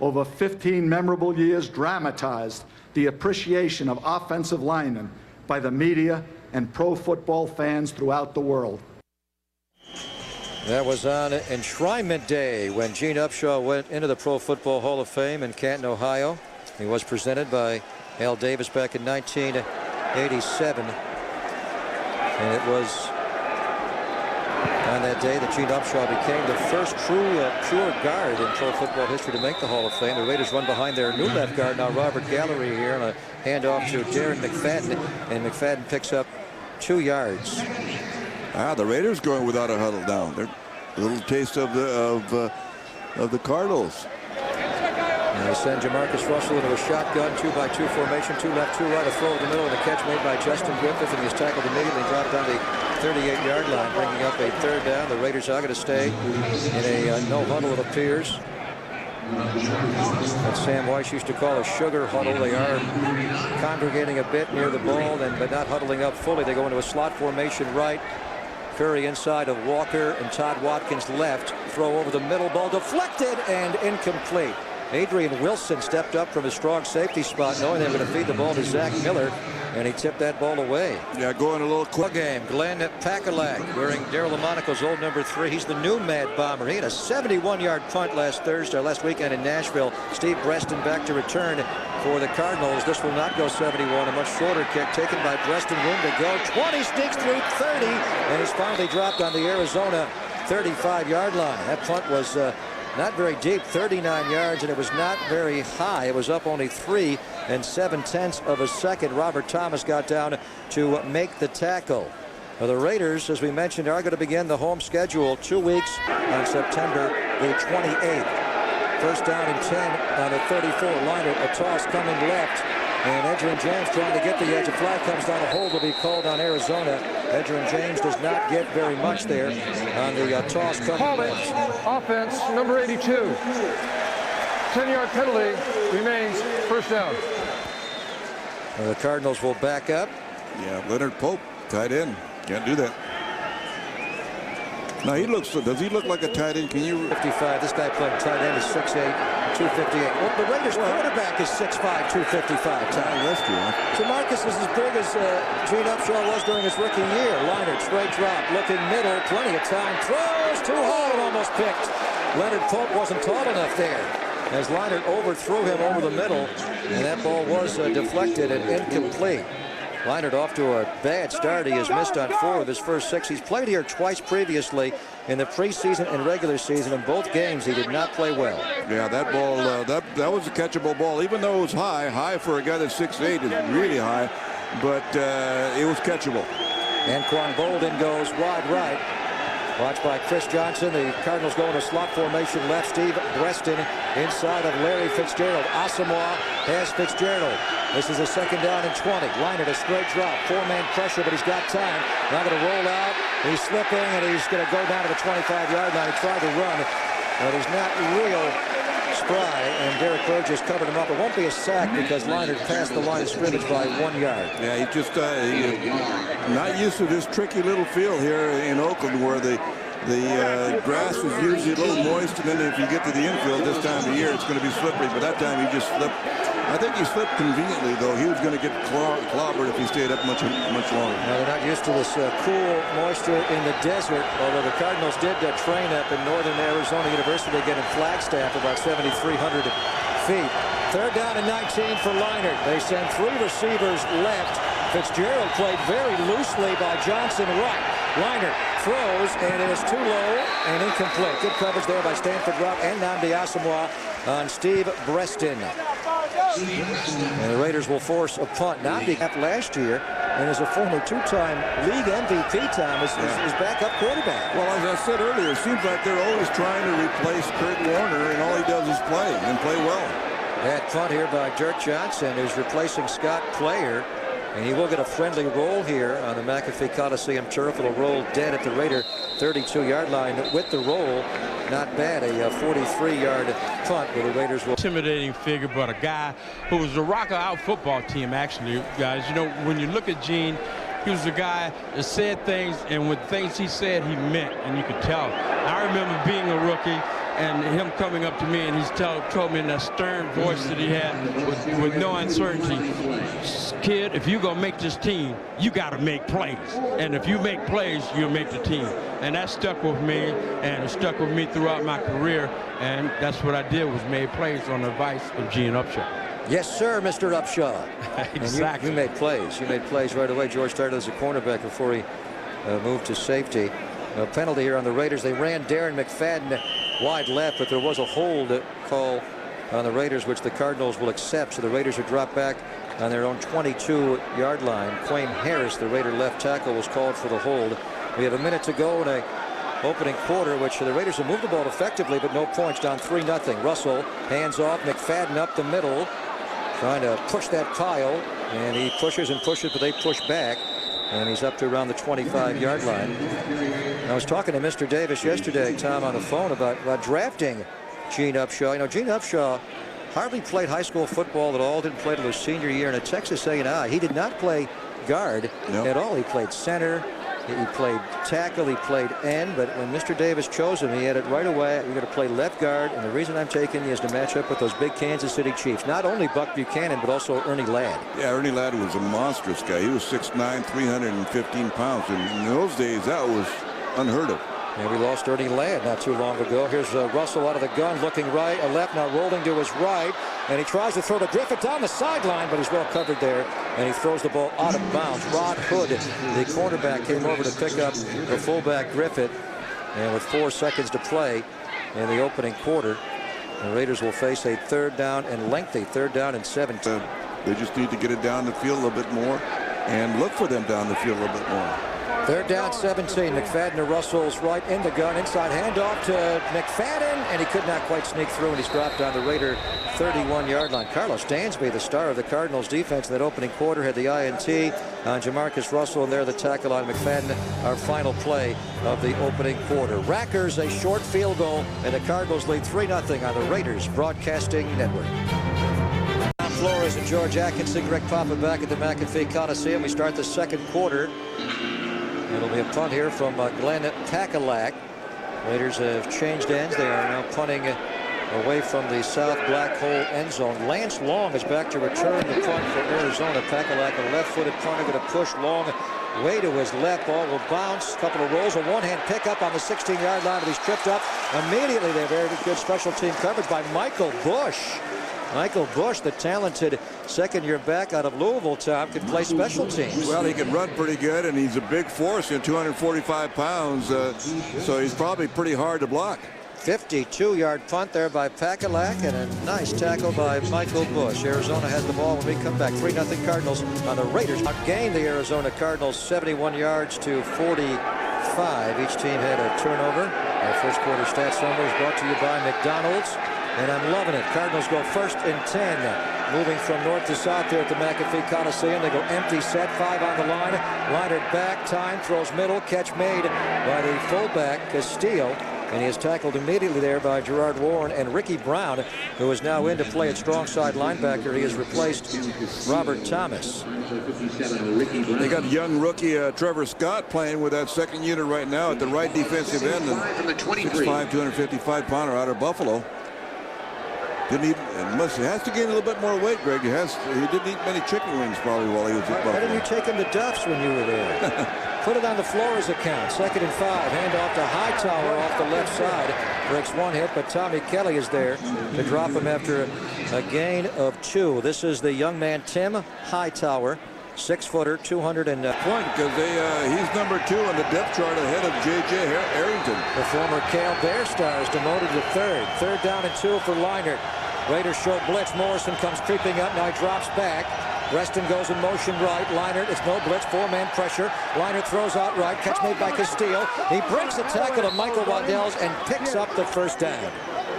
over 15 memorable years, dramatized the appreciation of offensive linemen by the media and pro football fans throughout the world. That was on Enshrinement Day when Gene Upshaw went into the Pro Football Hall of Fame in Canton, Ohio. He was presented by Al Davis back in 1987. And it was on that day that Gene Upshaw became the first true pure guard in pro football history to make the Hall of Fame. The Raiders run behind their new left guard, now Robert Gallery here, on a handoff to Darren McFadden, and McFadden picks up 2 yards. The Raiders going without a huddle down. They're a little taste of the Cardinals. And they send Jamarcus Russell into a shotgun 2-by-2 formation, 2 left, 2 right, a throw in the middle, and a catch made by Justin Griffith, and he's tackled immediately, dropped on the 38-yard line, bringing up a 3rd down. The Raiders are going to stay in a no huddle, it appears. What Sam Weiss used to call a sugar huddle. They are congregating a bit near the ball, but not huddling up fully. They go into a slot formation right. Curry inside of Walker and Todd Watkins left. Throw over the middle, ball deflected and incomplete. Adrian Wilson stepped up from his strong safety spot, knowing they were going to feed the ball to Zach Miller, and he tipped that ball away. Yeah, going a little quick. Game. Glenn Pakalak wearing Daryl Lamonaco's old number 3. He's the new Mad Bomber. He had a 71-yard punt last weekend in Nashville. Steve Breston back to return for the Cardinals. This will not go 71. A much shorter kick taken by Breston. Room to go. 20, sneaks through 30, and he's finally dropped on the Arizona 35-yard line. That punt was not very deep, 39 yards, and it was not very high. It was up only 3 7/10 of a second. Robert Thomas got down to make the tackle. Now, the Raiders, as we mentioned, are going to begin the home schedule 2 weeks on September the 28th. First down and 10 on the 34. Liner, a toss coming left. And Edgerrin James trying to get the edge. A flag comes down. A hold will be called on Arizona. Edgerrin James does not get very much there on the toss coming left. Offense, number 82. 10-yard penalty remains first down. The Cardinals will back up. Yeah, Leonard Pope, tight end. Can't do that. Now does he look like a tight end? Can you? 55. This guy playing tight end is 6'8", 258. Well, the Raiders quarterback is 6'5", 255. Jamarcus is as big as Gene Upshaw was during his rookie year. Leinart, straight drop, looking middle, plenty of time. Throws too hard and almost picked. Leonard Pope wasn't tall enough there, as Leinart overthrew him over the middle, and that ball was deflected and incomplete. Leinart off to a bad start. He has missed on 4 of his first 6. He's played here twice previously in the preseason and regular season. In both games, he did not play well. Yeah, that ball, that was a catchable ball, even though it was high for a guy that's 6'8" is really high, but it was catchable. Anquan Bolden goes wide right. Watched by Chris Johnson. The Cardinals go in a slot formation left. Steve Breston inside of Larry Fitzgerald. Asamoah has Fitzgerald. This is a second down and 20. Leinart, a straight drop. 4-man pressure, but he's got time. Now going to roll out. He's slipping, and he's going to go down to the 25-yard line. He tried to run, but he's not real spry, and Derek Burgess covered him up. It won't be a sack because Leinart passed the line of scrimmage by 1 yard. Yeah, he just not used to this tricky little field here in Oakland where the grass is usually a little moist, and then if you get to the infield this time of year, it's going to be slippery. But that time he just slipped I think he slipped conveniently, though. He was going to get clobbered if he stayed up much longer. Now, they're not used to this cool moisture in the desert, although the Cardinals did train up in northern Arizona University again in Flagstaff, about 7,300 feet. Third down and 19 for Leinart. They send 3 receivers left. Fitzgerald played very loosely by Johnson right. Leinart throws, and it is too low and incomplete. Good coverage there by Stanford Route and Nnamdi Asamoah on Steve Breston. And the Raiders will force a punt. Nnamdi last year, and as a former 2-time league MVP, Tom, is backup quarterback. Well, as I said earlier, it seems like they're always trying to replace Kurt Warner, and all he does is play, and play well. That punt here by Dirk Johnson, who's replacing Scott Player. And he will get a friendly roll here on the McAfee Coliseum turf. It'll roll dead at the Raider 32-yard line with the roll. Not bad, a 43-yard punt where the Raiders will. Intimidating figure, but a guy who was the rock of our football team, actually, guys. You know, when you look at Gene, he was a guy that said things, and with things he said, he meant, and you could tell. I remember being a rookie and him coming up to me, and he's told me in that stern voice that he had with no uncertainty, kid, if you're going to make this team, you got to make plays. And if you make plays, you'll make the team. And that stuck with me, and it stuck with me throughout my career. And that's what I did, was made plays on the advice of Gene Upshaw. Yes, sir, Mr. Upshaw. Exactly. You made plays. You made plays right away. George started as a cornerback before he moved to safety. A penalty here on the Raiders. They ran Darren McFadden wide left, but there was a hold call on the Raiders, which the Cardinals will accept. So the Raiders are dropped back on their own 22-yard line. Quayne Harris, the Raider left tackle, was called for the hold. We have a minute to go in a opening quarter, which the Raiders have moved the ball effectively, but no points, down 3-0. Russell hands off, McFadden up the middle, trying to push that pile, and he pushes and pushes, but they push back, and he's up to around the 25-yard line. I was talking to Mr. Davis yesterday, Tom, on the phone about drafting Gene Upshaw. You know, Gene Upshaw hardly played high school football at all, didn't play till his senior year in a Texas A&I. He did not play guard at all. He played center, he played tackle, he played end, but when Mr. Davis chose him, he had it right away. You're going to play left guard, and the reason I'm taking you is to match up with those big Kansas City Chiefs. Not only Buck Buchanan, but also Ernie Ladd. Yeah, Ernie Ladd was a monstrous guy. He was 6'9", 315 pounds, and in those days, that was unheard of. And we lost Ernie Ladd not too long ago. Here's Russell out of the gun, looking right, a left, now rolling to his right, and he tries to throw to Griffith down the sideline, but he's well covered there, and he throws the ball out of bounds. Rod Hood, the cornerback, came over to pick up the fullback Griffith, and with 4 seconds to play in the opening quarter, the Raiders will face a third down and lengthy, 3rd down and 17. They just need to get it down the field a little bit more and look for them down the field a little bit more. 3rd down, 17. McFadden to Russell's right in the gun. Inside handoff to McFadden, and he could not quite sneak through, and he's dropped on the Raider 31-yard line. Carlos Dansby, the star of the Cardinals defense in that opening quarter, had the INT on Jamarcus Russell, and there the tackle on McFadden, our final play of the opening quarter. Rackers a short field goal, and the Cardinals lead 3-0 on the Raiders Broadcasting Network. FLORES and George Atkinson, Greg Papa back at the McAfee Coliseum. We start the second quarter. It'll be a punt here from Glenn Pakalak. Raiders have changed ends. They are now punting away from the south black hole end zone. Lance Long is back to return the punt for Arizona. Pakalak, a left-footed punter, going to push Long way to his left. Ball will bounce. A couple of rolls. A one-hand pickup on the 16-yard line, but he's tripped up immediately. They have very good special team coverage by Michael Bush. Michael Bush, the talented second-year back out of Louisville, Tom, can play special teams. Well, he can run pretty good, and he's a big force, 245 pounds, so he's probably pretty hard to block. 52-yard punt there by Pakalak, and a nice tackle by Michael Bush. Arizona has the ball when we come back. 3-0 Cardinals on the Raiders. Outgained the Arizona Cardinals 71 yards to 45. Each team had a turnover. Our first quarter stats summary is brought to you by McDonald's. And I'm loving it. Cardinals go 1st and 10. Moving from north to south there at the McAfee Coliseum. They go empty set, 5 on the line. Leinart back, time, throws middle, catch made by the fullback, Castillo. And he is tackled immediately there by Gerard Warren and Ricky Brown, who is now in to play at strong side linebacker. He has replaced Robert Thomas. They got young rookie Trevor Scott playing with that second unit right now at the right defensive end. 6'5", 255-pounder out of Buffalo. has to gain a little bit more weight, Greg. He didn't eat many chicken wings probably while he was at Buffalo. Why didn't you take him to Duff's when you were there? Put it on the FLORES account. 2nd and 5. Handoff to Hightower off the left side. Breaks one hit, but Tommy Kelly is there to drop him after a gain of 2. This is the young man, Tim Hightower. 6-footer, 200 and point because he's number 2 on the depth chart ahead of J.J. Arrington. The former Cale Bear Star is demoted to 3rd. 3rd down and 2 for Leinart. Raiders show blitz. Morrison comes creeping up. Now he drops back. Reston goes in motion right. Leinart, it's no blitz. 4-man pressure. Leinart throws out right. Catch made by Castile. He breaks the tackle of Michael Waddell's and picks up the first down.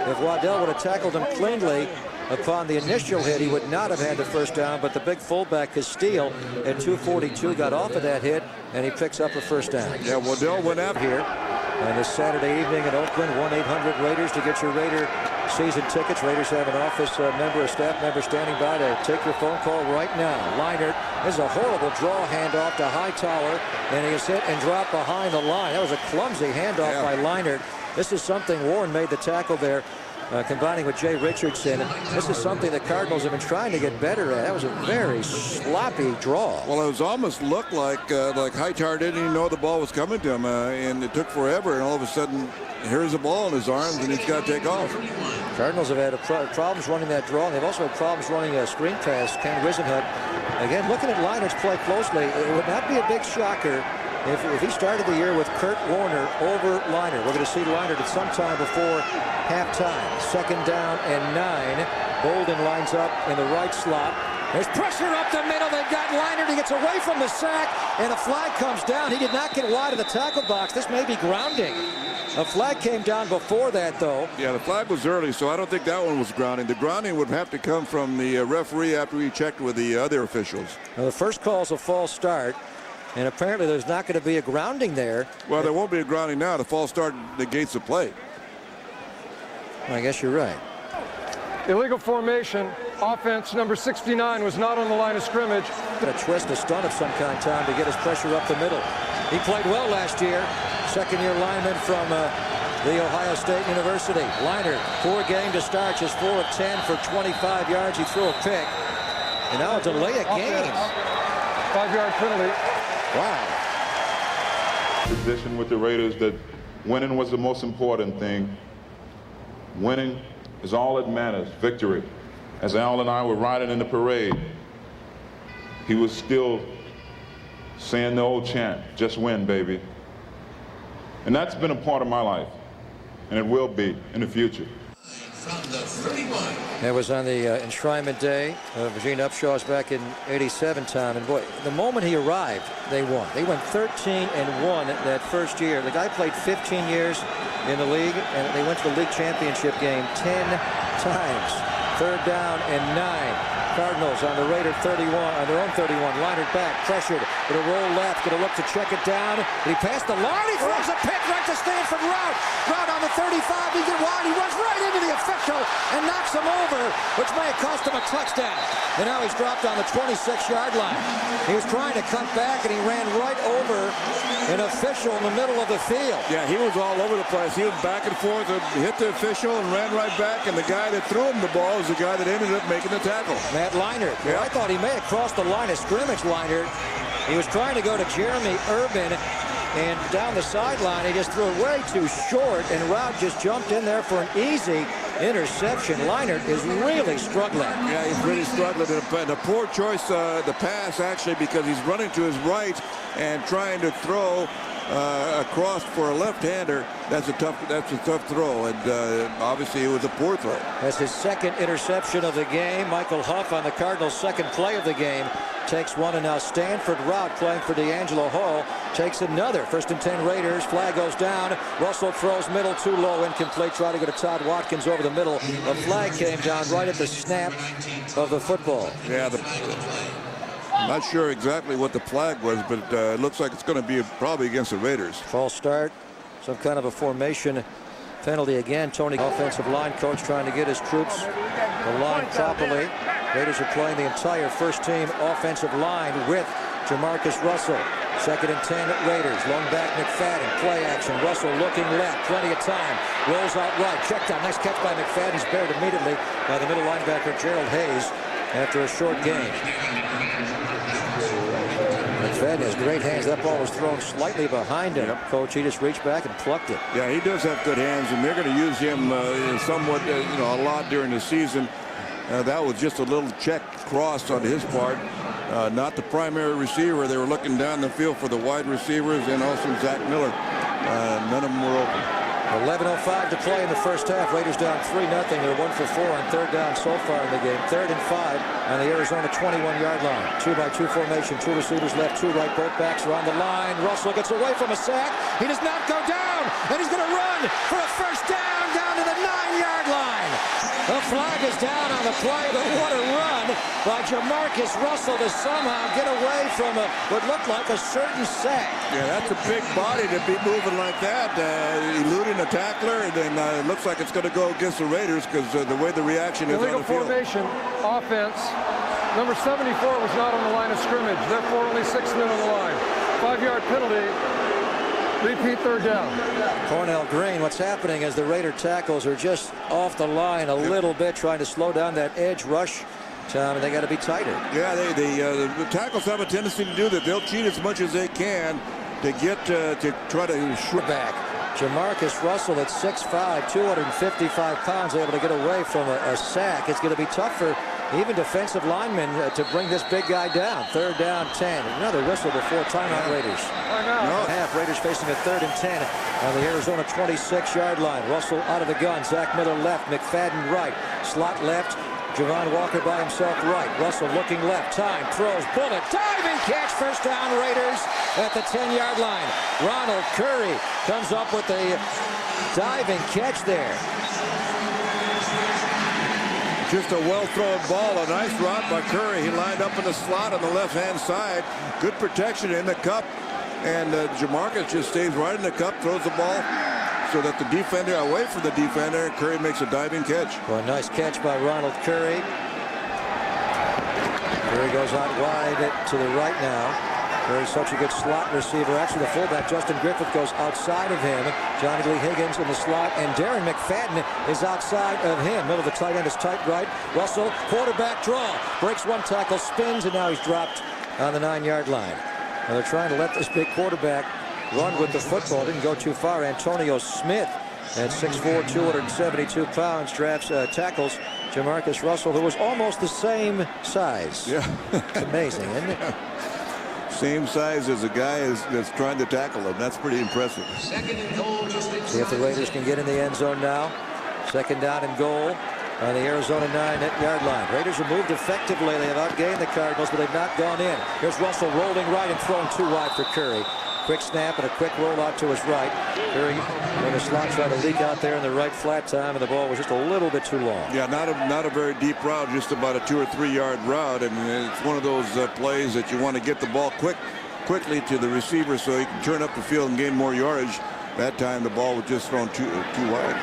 If Waddell would have tackled him cleanly upon the initial hit, he would not have had the first down, but the big fullback Castile at 2:42 got off of that hit, and he picks up a first down. Yeah, Waddell went out here. And this Saturday evening in Oakland, 1-800-RAIDERS to get your Raider season tickets. Raiders have an office member, a staff member standing by to take your phone call right now. Leinart is a horrible draw handoff to Hightower, and he is hit and dropped behind the line. That was a clumsy handoff by Leinart. This is something Warren made the tackle there. Combining with Jay Richardson. This is something the Cardinals have been trying to get better at. That was a very sloppy draw. Well, it was almost looked like Hightower didn't even know the ball was coming to him, and it took forever, and all of a sudden, here's the ball in his arms, and he's got to take off. Cardinals have had problems running that draw, and they've also had problems running a screen pass. Ken Wisenhut, again, looking at Leinart's play closely, it would not be a big shocker if he started the year with Kurt Warner over Leinart. We're going to see Leinart at some time before halftime. 2nd down and 9. Bolden lines up in the right slot. There's pressure up the middle. They've got Leinart. He gets away from the sack, and a flag comes down. He did not get wide of the tackle box. This may be grounding. A flag came down before that, though. Yeah, the flag was early, so I don't think that one was grounding. The grounding would have to come from the referee after he checked with the other officials. Now, the first call is a false start. And apparently there's not going to be a grounding there. Well, there won't be a grounding now. The false start negates the play. I guess you're right. Illegal formation. Offense number 69 was not on the line of scrimmage. A twist, a stunt of some kind, Tom, to get his pressure up the middle. He played well last year. 2nd-year lineman from the Ohio State University. Leinart, 4 game to start, just 4 of 10 for 25 yards. He threw a pick. And now a delay of game. 5-yard penalty. Wow. Position with the Raiders that winning was the most important thing. Winning is all that matters, victory. As Al and I were riding in the parade, he was still saying the old chant, just win, baby. And that's been a part of my life, and it will be in the future. That was on the enshrinement day of Virginia Upshaw's back in '87, Tom. And boy, the moment he arrived, they won. They went 13-1 that first year. The guy played 15 years in the league, and they went to the league championship game 10 times. 3rd down and 9. Cardinals on the Raider 31, on their own 31. Leinart back, pressured. Gonna roll left, gonna look to check it down. He passed the line, he throws a pick right to Stanford Route. Route on the 35, he gets wide, he runs right into the official and knocks him over, which may have cost him a touchdown. And now he's dropped on the 26-yard line. He was trying to cut back, and he ran right over an official in the middle of the field. Yeah, he was all over the place. He was back and forth, and hit the official and ran right back, and the guy that threw him the ball is the guy that ended up making the tackle. Matt Leinart. Well, I thought he may have crossed the line of scrimmage, Leinart. He was trying to go to Jeremy Urban, and down the sideline, he just threw it way too short, and Route just jumped in there for an easy interception. Leinart is really struggling. Yeah, he's really struggling. And a poor choice, the pass, actually, because he's running to his right and trying to throw across for a left-hander. That's a tough throw, and obviously it was a poor throw. That's his 2nd interception of the game. Michael Huff on the Cardinals' 2nd play of the game takes one, and now Stanford Route, playing for D'Angelo Hall, takes another. 1st and 10 Raiders. Flag goes down. Russell throws middle, too low, incomplete. Try to go to Todd Watkins over the middle. The flag came down right at the snap of the football. Yeah, I'm not sure exactly what the flag was, but it looks like it's going to be probably against the Raiders. False start, some kind of a formation penalty again. Tony, offensive line coach, trying to get his troops aligned properly. Raiders are playing the entire first-team offensive line with Jamarcus Russell. Second and 10 Raiders. Long back McFadden. Play action. Russell looking left. Plenty of time. Rolls out right. Check down. Nice catch by McFadden. He's buried immediately by the middle linebacker Gerald Hayes after a short gain. McFadden has great hands. That ball was thrown slightly behind him. Yep. Coach, he just reached back and plucked it. Yeah, he does have good hands, and they're going to use him somewhat, a lot during the season. That was just a little check cross on his part. Not the primary receiver. They were looking down the field for the wide receivers and also Zach Miller. None of them were open. 11:05 to play in the first half. Raiders down 3-0. They're 1 for 4 on third down so far in the game. 3rd and 5 on the Arizona 21-yard line. 2-by-2 formation. 2 receivers left, 2 right. Both backs are on the line. Russell gets away from a sack. He does not go down, and he's going to run for a first down to the 9-yard line. The flag is down on the play, but what a run by Jamarcus Russell to somehow get away from what looked like a certain sack. Yeah, that's a big body to be moving like that, eluding a tackler, and then it looks like it's going to go against the Raiders because the way the reaction is on the field. Illegal formation, offense. Number 74 was not on the line of scrimmage, therefore only 6 men on the line. 5-yard penalty. Repeat third down. Cornell Green, what's happening is the Raider tackles are just off the line a little bit, trying to slow down that edge rush time, and they got to be tighter. Yeah, the tackles have a tendency to do that. They'll cheat as much as they can to get to try to shoot back. Jamarcus Russell at 6'5", 255 pounds, able to get away from a sack. It's going to be tough for even defensive linemen to bring this big guy down. 3rd down, 10. Another whistle before timeout. Raiders. Half. Raiders facing a 3rd and 10 on the Arizona 26-yard line. Russell out of the gun. Zach Miller left. McFadden right. Slot left. Javon Walker by himself right. Russell looking left. Time. Throws. Bullet. Diving catch. First down Raiders at the 10-yard line. Ronald Curry comes up with a diving catch there. Just a well-thrown ball. A nice route by Curry. He lined up in the slot on the left-hand side. Good protection in the cup. And Jamarcus just stays right in the cup, throws the ball so that the defender, away from the defender, Curry makes a diving catch. Well, a nice catch by Ronald Curry. Curry goes out wide to the right now. Curry's such a good slot receiver. Actually, the fullback, Justin Griffith, goes outside of him. Johnny Lee Higgins in the slot, and Darren McFadden is outside of him. Middle of the tight end is tight right. Russell, quarterback draw. Breaks one tackle, spins, and now he's dropped on the 9-yard line. Now they're trying to let this big quarterback run with the football. Didn't go too far. Antonio Smith at 6'4", 272 pounds, tackles Jamarcus Russell, who was almost the same size. Yeah. It's amazing, isn't it? Same size as the guy that's trying to tackle him. That's pretty impressive. See if the Raiders can get in the end zone now. 2nd down and goal on the Arizona 9-yard line. Raiders have moved effectively. They have outgained the Cardinals, but they've not gone in. Here's Russell rolling right and throwing too wide for Curry. Quick snap and a quick roll out to his right. Curry in the slot tried to leak out there in the right flat time, and the ball was just a little bit too long. Yeah, not a very deep route, just about a 2 or 3 yard route, and it's one of those plays that you want to get the ball quickly to the receiver so he can turn up the field and gain more yardage. That time the ball was just thrown too wide.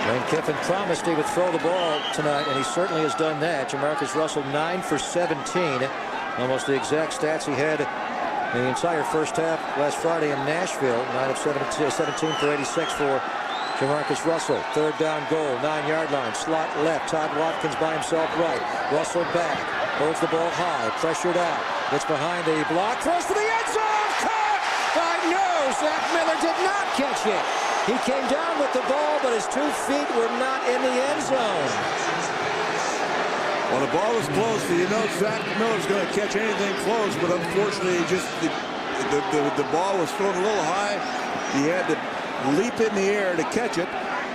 Lane Kiffin promised he would throw the ball tonight, and he certainly has done that. Jamarcus Russell 9 for 17, almost the exact stats he had the entire first half last Friday in Nashville. 9 of 17 for 86 for Jamarcus Russell. 3rd down goal, 9-yard line, slot left. Todd Watkins by himself right. Russell back, holds the ball high, pressured out. Gets behind the block, throws for the end zone. Caught by Zach Miller did not catch it. He came down with the ball, but his 2 feet were not in the end zone. Well, the ball was close, so you know Zach Miller's going to catch anything close, but unfortunately, just the ball was thrown a little high. He had to leap in the air to catch it,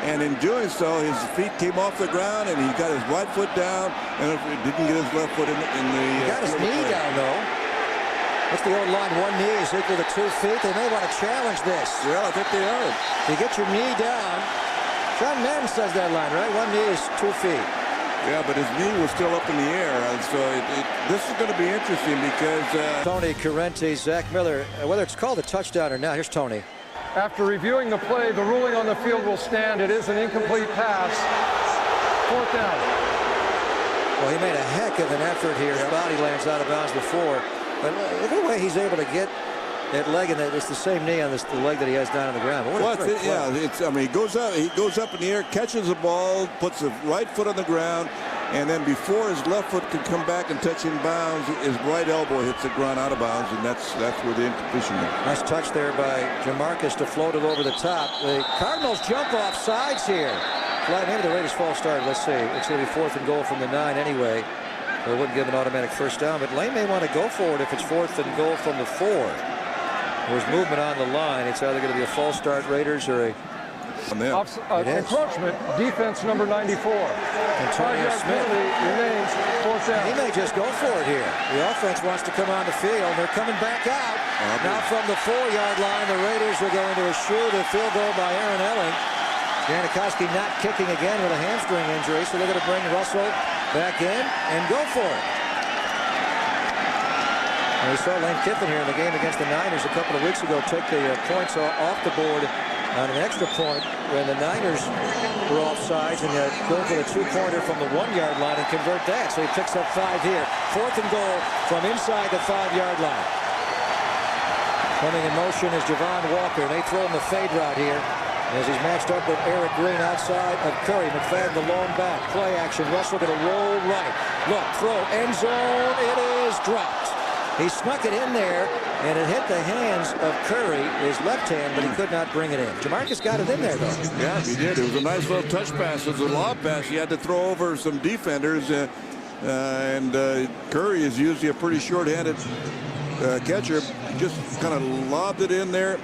and in doing so, his feet came off the ground, and he got his right foot down, and didn't get his left foot in the. He got his knee down, though. What's the old line? 1 knee is equal to 2 feet. They may want to challenge this. Well, I think they are. You get your knee down. John Madden says that line, right? 1 knee is 2 feet. Yeah, but his knee was still up in the air, and so this is going to be interesting because Tony Corrente, Zach Miller, whether it's called a touchdown or not, here's Tony. After reviewing the play, the ruling on the field will stand. It is an incomplete pass. 4th down. Well, he made a heck of an effort here. His body lands out of bounds before. But look at the way he's able to get that leg, and it's the same knee on the leg that he has down on the ground. I mean, he goes up in the air, catches the ball, puts the right foot on the ground, and then before his left foot can come back and touch in bounds, his right elbow hits the ground out of bounds, and that's where the incompletion is. Nice touch there by Jamarcus to float it over the top. The Cardinals jump off sides here. Flag, maybe the Raiders false start. Let's see. It's going to be 4th and goal from the 9 anyway. They wouldn't give an automatic first down, but Lane may want to go for it if it's 4th and goal from the 4. There's movement on the line. It's either going to be a false start Raiders or a encroachment, defense number 94. Antonio Smith remains 4th down. He may just go for it here. The offense wants to come on the field. They're coming back out. Now from the 4-yard line, the Raiders are going to eschew the field goal by Aaron Elling. Janikowski not kicking again with a hamstring injury, so they're going to bring Russell back in and go for it. And we saw Lane Kiffin here in the game against the Niners a couple of weeks ago take the points off the board on an extra point when the Niners were off sides, and go for the 2-pointer from the 1-yard line and convert that. So he picks up 5 here. 4th and goal from inside the 5-yard line. Coming in motion is Javon Walker, and they throw him the fade route here as he's matched up with Eric Green outside of Curry. McFadden the long back. Play action. Russell going to roll right. Look, throw, end zone. It is dropped. He snuck it in there, and it hit the hands of Curry, his left hand, but he could not bring it in. Jamarcus got it in there, though. Yeah, he did. It was a nice little touch pass. It was a lob pass. He had to throw over some defenders, and Curry is usually a pretty short-handed catcher. Just kind of lobbed it in there.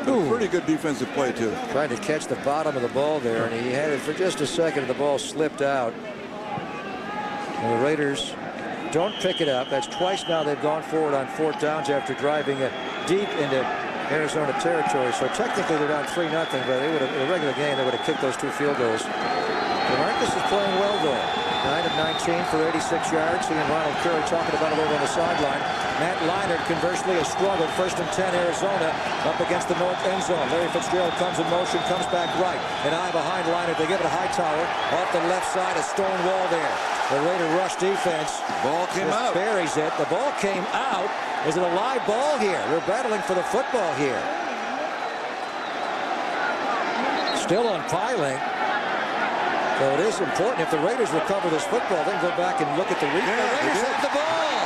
Pretty good defensive play, too. Trying to catch the bottom of the ball there, and he had it for just a second, and the ball slipped out. And the Raiders don't pick it up. That's twice now they've gone forward on 4th downs after driving it deep into Arizona territory. So technically they're down 3-0, but they would have, in a regular game, they would have kicked those 2 field goals. Marcus is playing well, though. 9 of 19 for 86 yards. He and Ronald Curry talking about it over on the sideline. Matt Leinart, conversely, has struggled. 1st and 10, Arizona up against the north end zone. Larry Fitzgerald comes in motion, comes back right. An eye behind Leinart. They give it a Hightower off the left side, a stone wall there. The Raider rush defense. Ball came out. Buries it. The ball came out. Is it a live ball here? We're battling for the football here. Still on piling. So it is important if the Raiders recover this football, then go back and look at the replay. The Raiders have the ball.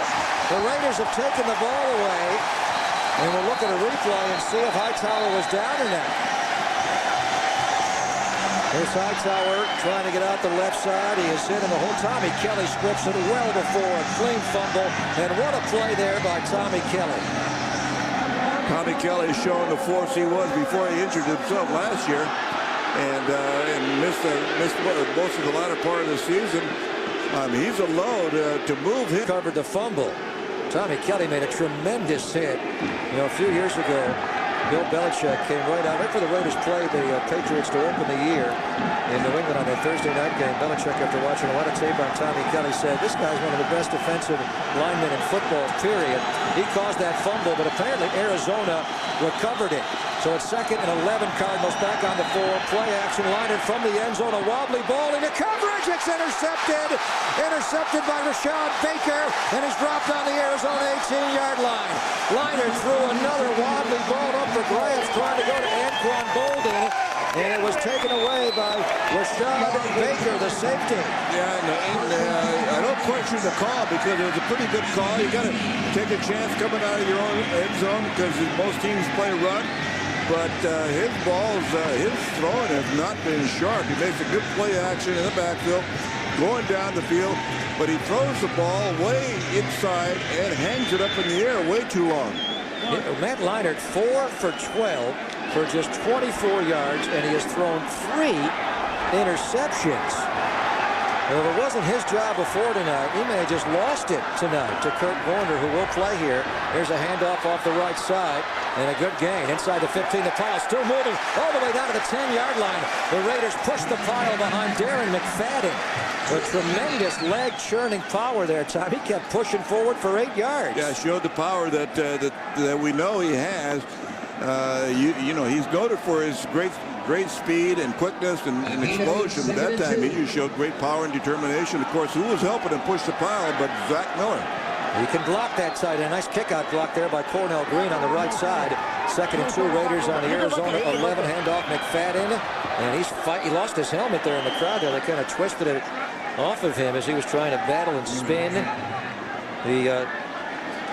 The Raiders have taken the ball away, and we'll look at a replay and see if Hightower was down or not. Here's Hightower trying to get out the left side. He is hit in the hole. Tommy Kelly strips it well before a clean fumble, and what a play there by Tommy Kelly. Tommy Kelly is showing the force he was before he injured himself last year. And missed most of the latter part of the season. He's a load to move him. Covered the fumble. Tommy Kelly made a tremendous hit. You know, a few years ago, Bill Belichick came right out. Right before the Raiders played the Patriots to open the year in New England on their Thursday night game. Belichick, after watching a lot of tape on Tommy Kelly, said, this guy's one of the best defensive linemen in football, period. He caused that fumble, but apparently Arizona recovered it. So it's 2nd and 11, Cardinals back on the 4. Play action, Leinart from the end zone, a wobbly ball into coverage. It's intercepted. Intercepted by Rashad Baker, and is dropped on the Arizona 18-yard line. Leinart threw another wobbly ball up for grabs, trying to go to Anquan Bolden, and it was taken away by Rashad Baker, the safety. Yeah, and I don't question the call because it was a pretty good call. You got to take a chance coming out of your own end zone because most teams play run. But his balls, his throwing has not been sharp. He makes a good play action in the backfield, going down the field, but he throws the ball way inside and hangs it up in the air way too long. Matt Leinart 4 for 12 for just 24 yards, and he has thrown 3 interceptions. Well, if it wasn't his job before tonight, he may have just lost it tonight to Kurt Warner, who will play here. Here's a handoff off the right side, and a good gain inside the 15. The pile still moving all the way down to the 10-yard line. The Raiders push the pile behind Darren McFadden. A tremendous leg-churning power there, Tom. He kept pushing forward for 8 yards. Yeah, showed the power that we know he has. You know, he's noted for his great speed and quickness and explosion. But that time he just showed great power and determination. Of course, who was helping him push the pile but Zach Miller. He can block that tight end. Nice kick-out block there by Cornell Green on the right side. 2nd and 2, Raiders on the Arizona 11. Handoff McFadden. And he lost his helmet there in the crowd there. They kind of twisted it off of him as he was trying to battle and spin. The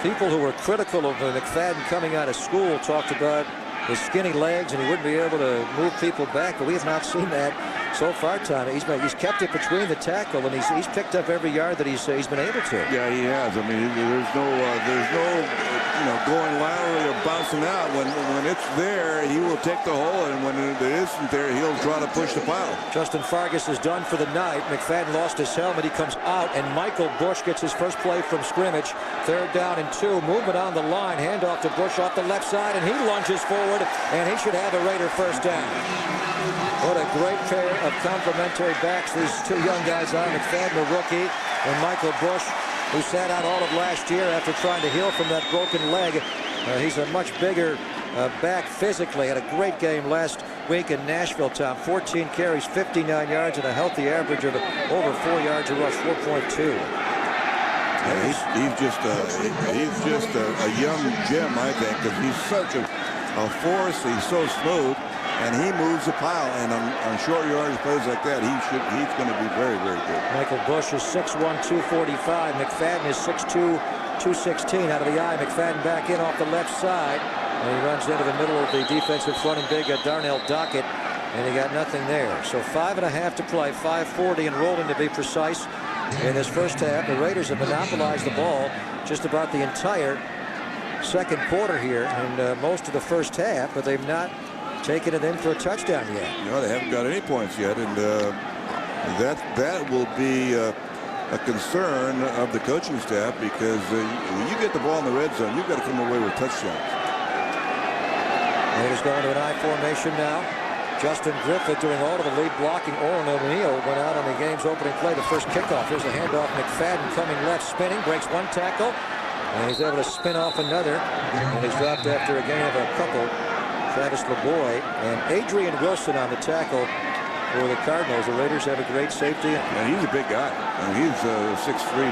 people who were critical of McFadden coming out of school talked about his skinny legs and he wouldn't be able to move people back, but we have not seen that so far, Tom. He's kept it between the tackle, and he's picked up every yard that he's been able to. Yeah, he has. I mean, there's no going laterally or bouncing out. When it's there, he will take the hole, and when it isn't there, he'll try to push the pile. Justin Fargas is done for the night. McFadden lost his helmet. He comes out, and Michael Bush gets his first play from scrimmage. 3rd down and 2. Movement on the line. Handoff to Bush off the left side, and he lunges forward, and he should have a Raider first down. What a great pair of complementary backs these two young guys are. McFadden, a rookie, and Michael Bush, who sat out all of last year after trying to heal from that broken leg. He's a much bigger back physically. Had a great game last week in Nashville, Tom. 14 carries, 59 yards, and a healthy average of over 4 yards a rush, 4.2. Yeah, he's just a young gem, I think, because he's such a force. He's so smooth. And he moves the pile, and on short yardage plays like that, he's going to be very, very good. Michael Bush is 6'1", 245. McFadden is 6'2", 216 out of the eye. McFadden back in off the left side, and he runs into the middle of the defensive front and big Darnell Dockett, and he got nothing there. So 5.5 to play, 5:40 and rolling to be precise in this first half. The Raiders have monopolized the ball just about the entire second quarter here and most of the first half, but they've not taking it in for a touchdown yet. No, they haven't got any points yet, and that will be a concern of the coaching staff, because when you get the ball in the red zone, you've got to come away with touchdowns. Raiders going to an I formation now. Justin Griffith doing all of the lead blocking. Oren O'Neill went out on the game's opening play, the first kickoff. Here's the handoff. McFadden coming left, spinning, breaks one tackle, and he's able to spin off another, and he's dropped after a gain of a couple. Travis LeBoy and Adrian Wilson on the tackle for the Cardinals. The Raiders have a great safety. And he's a big guy. I mean, he's 6'3",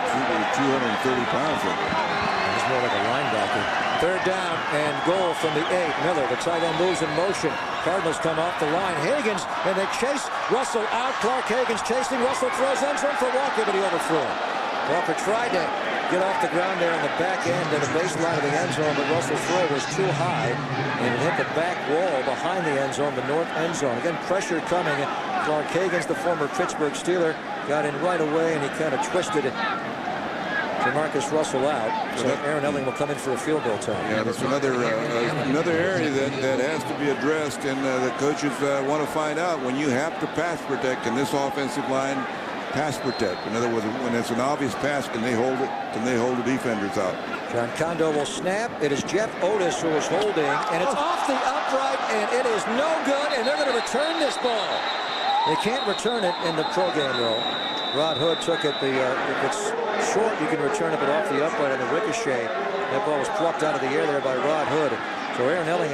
230 pounds. He's more like a linebacker. 3rd down and goal from the 8. Miller, the tight end, moves in motion. Cardinals come off the line. Higgins, and they chase Russell out. Clark Higgins chasing. Russell throws end zone for Walker, but he overthrew him. Walker tried to get off the ground there in the back end of the baseline of the end zone, but Russell's throw was too high, and it hit the back wall behind the end zone, the north end zone. Again, pressure coming. Clark Higgins, the former Pittsburgh Steeler, got in right away, and he kind of twisted Jamarcus Russell out. So Aaron Elling will come in for a field goal time. Yeah, that's another area that has to be addressed, and the coaches want to find out when you have to pass protect in this offensive line. Pass protect. In other words, when it's an obvious pass, can they hold it? Can they hold the defenders out? John Kondo will snap. It is Jeff Otis who is holding, and it's off the upright, and it is no good, and they're going to return this ball. They can't return it in the pro game, though. Rod Hood took it. If it's short, you can return it, but off the upright on the ricochet. That ball was plucked out of the air there by Rod Hood. So Aaron Elling.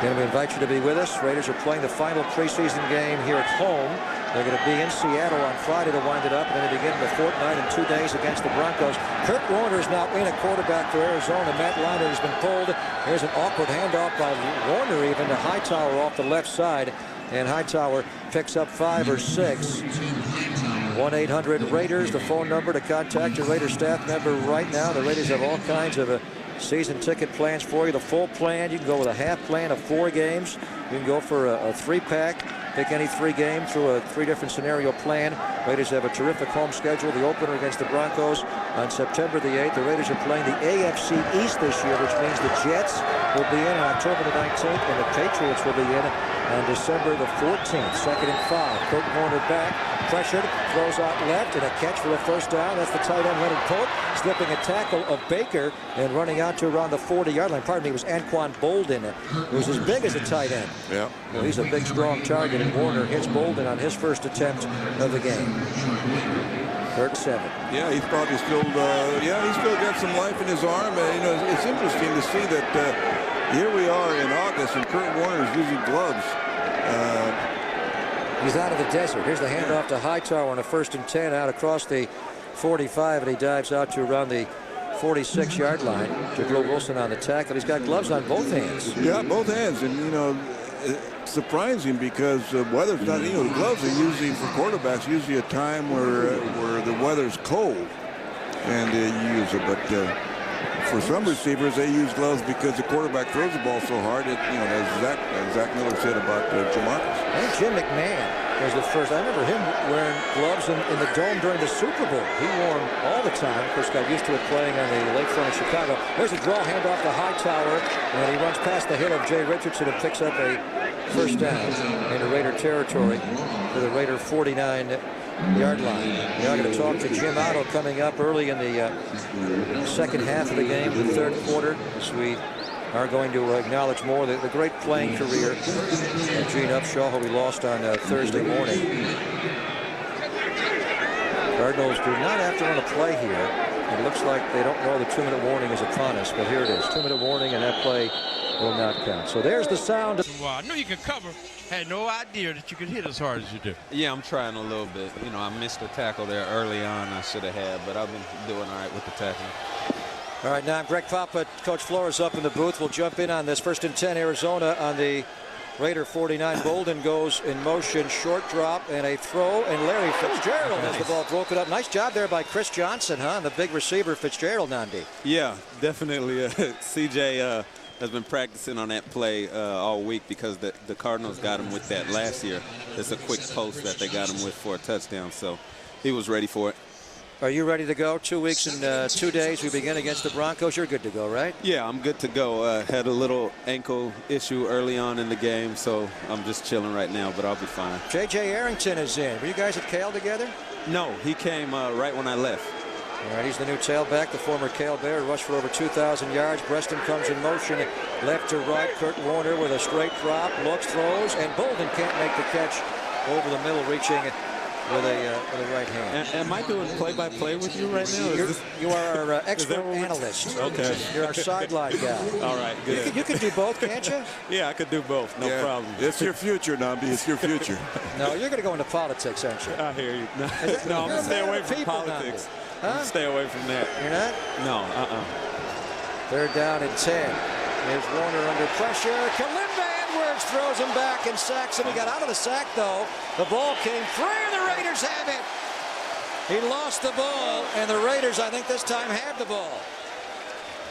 Can we invite you to be with us? Raiders are playing the final preseason game here at home. They're going to be in Seattle on Friday to wind it up, and then they begin the fortnight in 2 days against the Broncos. Kurt Warner is now in at quarterback for Arizona. Matt Leinart has been pulled. Here's an awkward handoff by Warner even to Hightower off the left side, and Hightower picks up 5 or 6. 1-800-RAIDERS, the phone number to contact your Raider staff member right now. The Raiders have all kinds of season ticket plans for you. The full plan, you can go with a half plan of 4 games. You can go for a 3-pack. Pick any 3 games through a 3 different scenario plan. Raiders have a terrific home schedule. The opener against the Broncos on September the 8th. The Raiders are playing the AFC East this year, which means the Jets will be in on October the 19th, and the Patriots will be in on December the 14th. 2nd and 5. Kurt Warner back, pressured, throws out left, and a catch for a first down. That's the tight end Leonard Pope, slipping a tackle of Baker and running out to around the 40-yard line. Pardon me, it was Anquan Bolden, who was as big as a tight end. Yeah. Well, he's a big, strong target, and Warner hits Bolden on his first attempt of the game. 37. Yeah, he's probably still. He's still got some life in his arm. And, it's interesting to see that here we are in August, and Kurt Warner is using gloves. He's out of the desert. Here's the handoff to Hightower on a 1st and 10 out across the 45, and he dives out to around the 46-yard line. Jabril Wilson on the tackle. He's got gloves on both hands. Yeah, both hands. And, you know, it's surprising because weather's not, you know, the gloves are usually for quarterbacks, usually a time where the weather's cold and you use it. But for some receivers, they use gloves because the quarterback throws the ball so hard. You know, as Zach Miller said about Jamarcus. And Jim McMahon was the first. I remember him wearing gloves in the dome during the Super Bowl. He wore them all the time. Of course, got used to it playing on the lakefront of Chicago. There's a draw handoff to Hightower, and he runs past the hit of Jay Richardson and picks up a first down into Raider territory for the Raider 49-yard line. We are going to talk to Jim Otto coming up early in the second half of the game, the third quarter, as we are going to acknowledge more the great playing career of Gene Upshaw, who we lost on Thursday morning. Cardinals do not have to run a play here. It looks like they don't know the 2-minute warning is upon us, but here it is. 2-minute warning, and that play will not count. So there's the sound. Well, I knew you could cover. Had no idea that you could hit as hard as you do. Yeah, I'm trying a little bit. You know, I missed a tackle there early on. I should have had, but I've been doing all right with the tackling. All right, now Greg Papa, Coach Flores up in the booth. We'll jump in on this. 1st and 10, Arizona on the Raider 49. Bolden goes in motion, short drop, and a throw, and Larry Fitzgerald has the ball broken up. Nice job there by Chris Johnson, huh? And the big receiver, Fitzgerald, Nandi. Yeah, definitely. CJ has been practicing on that play all week because the Cardinals got him with that last year. It's a quick post that they got him with for a touchdown, so he was ready for it. Are you ready to go? 2 weeks and 2 days. We begin against the Broncos. You're good to go, right? Yeah, I'm good to go. Had a little ankle issue early on in the game, so I'm just chilling right now, but I'll be fine. J.J. Arrington is in. Were you guys at Cale together? No, he came right when I left. All right, he's the new tailback, the former Cale Bear, rushed for over 2,000 yards. Preston comes in motion, left to right. Kurt Warner with a straight drop, looks, throws, and Bolden can't make the catch over the middle, reaching with a right hand. Am I doing play-by-play with you right now? You are our expert analyst. Okay. You're our sideline guy. All right, good. You can do both, can't you? Yeah, I could do both. No problem. It's your future, Nambi. It's your future. No, you're going to go into politics, aren't you? I hear you. No, I'm going to stay away from politics. Huh? Stay away from that. You're not? No, Third down and 10. Here's Warner under pressure. Kalimba Edwards throws him back and sacks him. He got out of the sack, though. The ball came free, and the Raiders have it. He lost the ball, and the Raiders, I think, this time have the ball.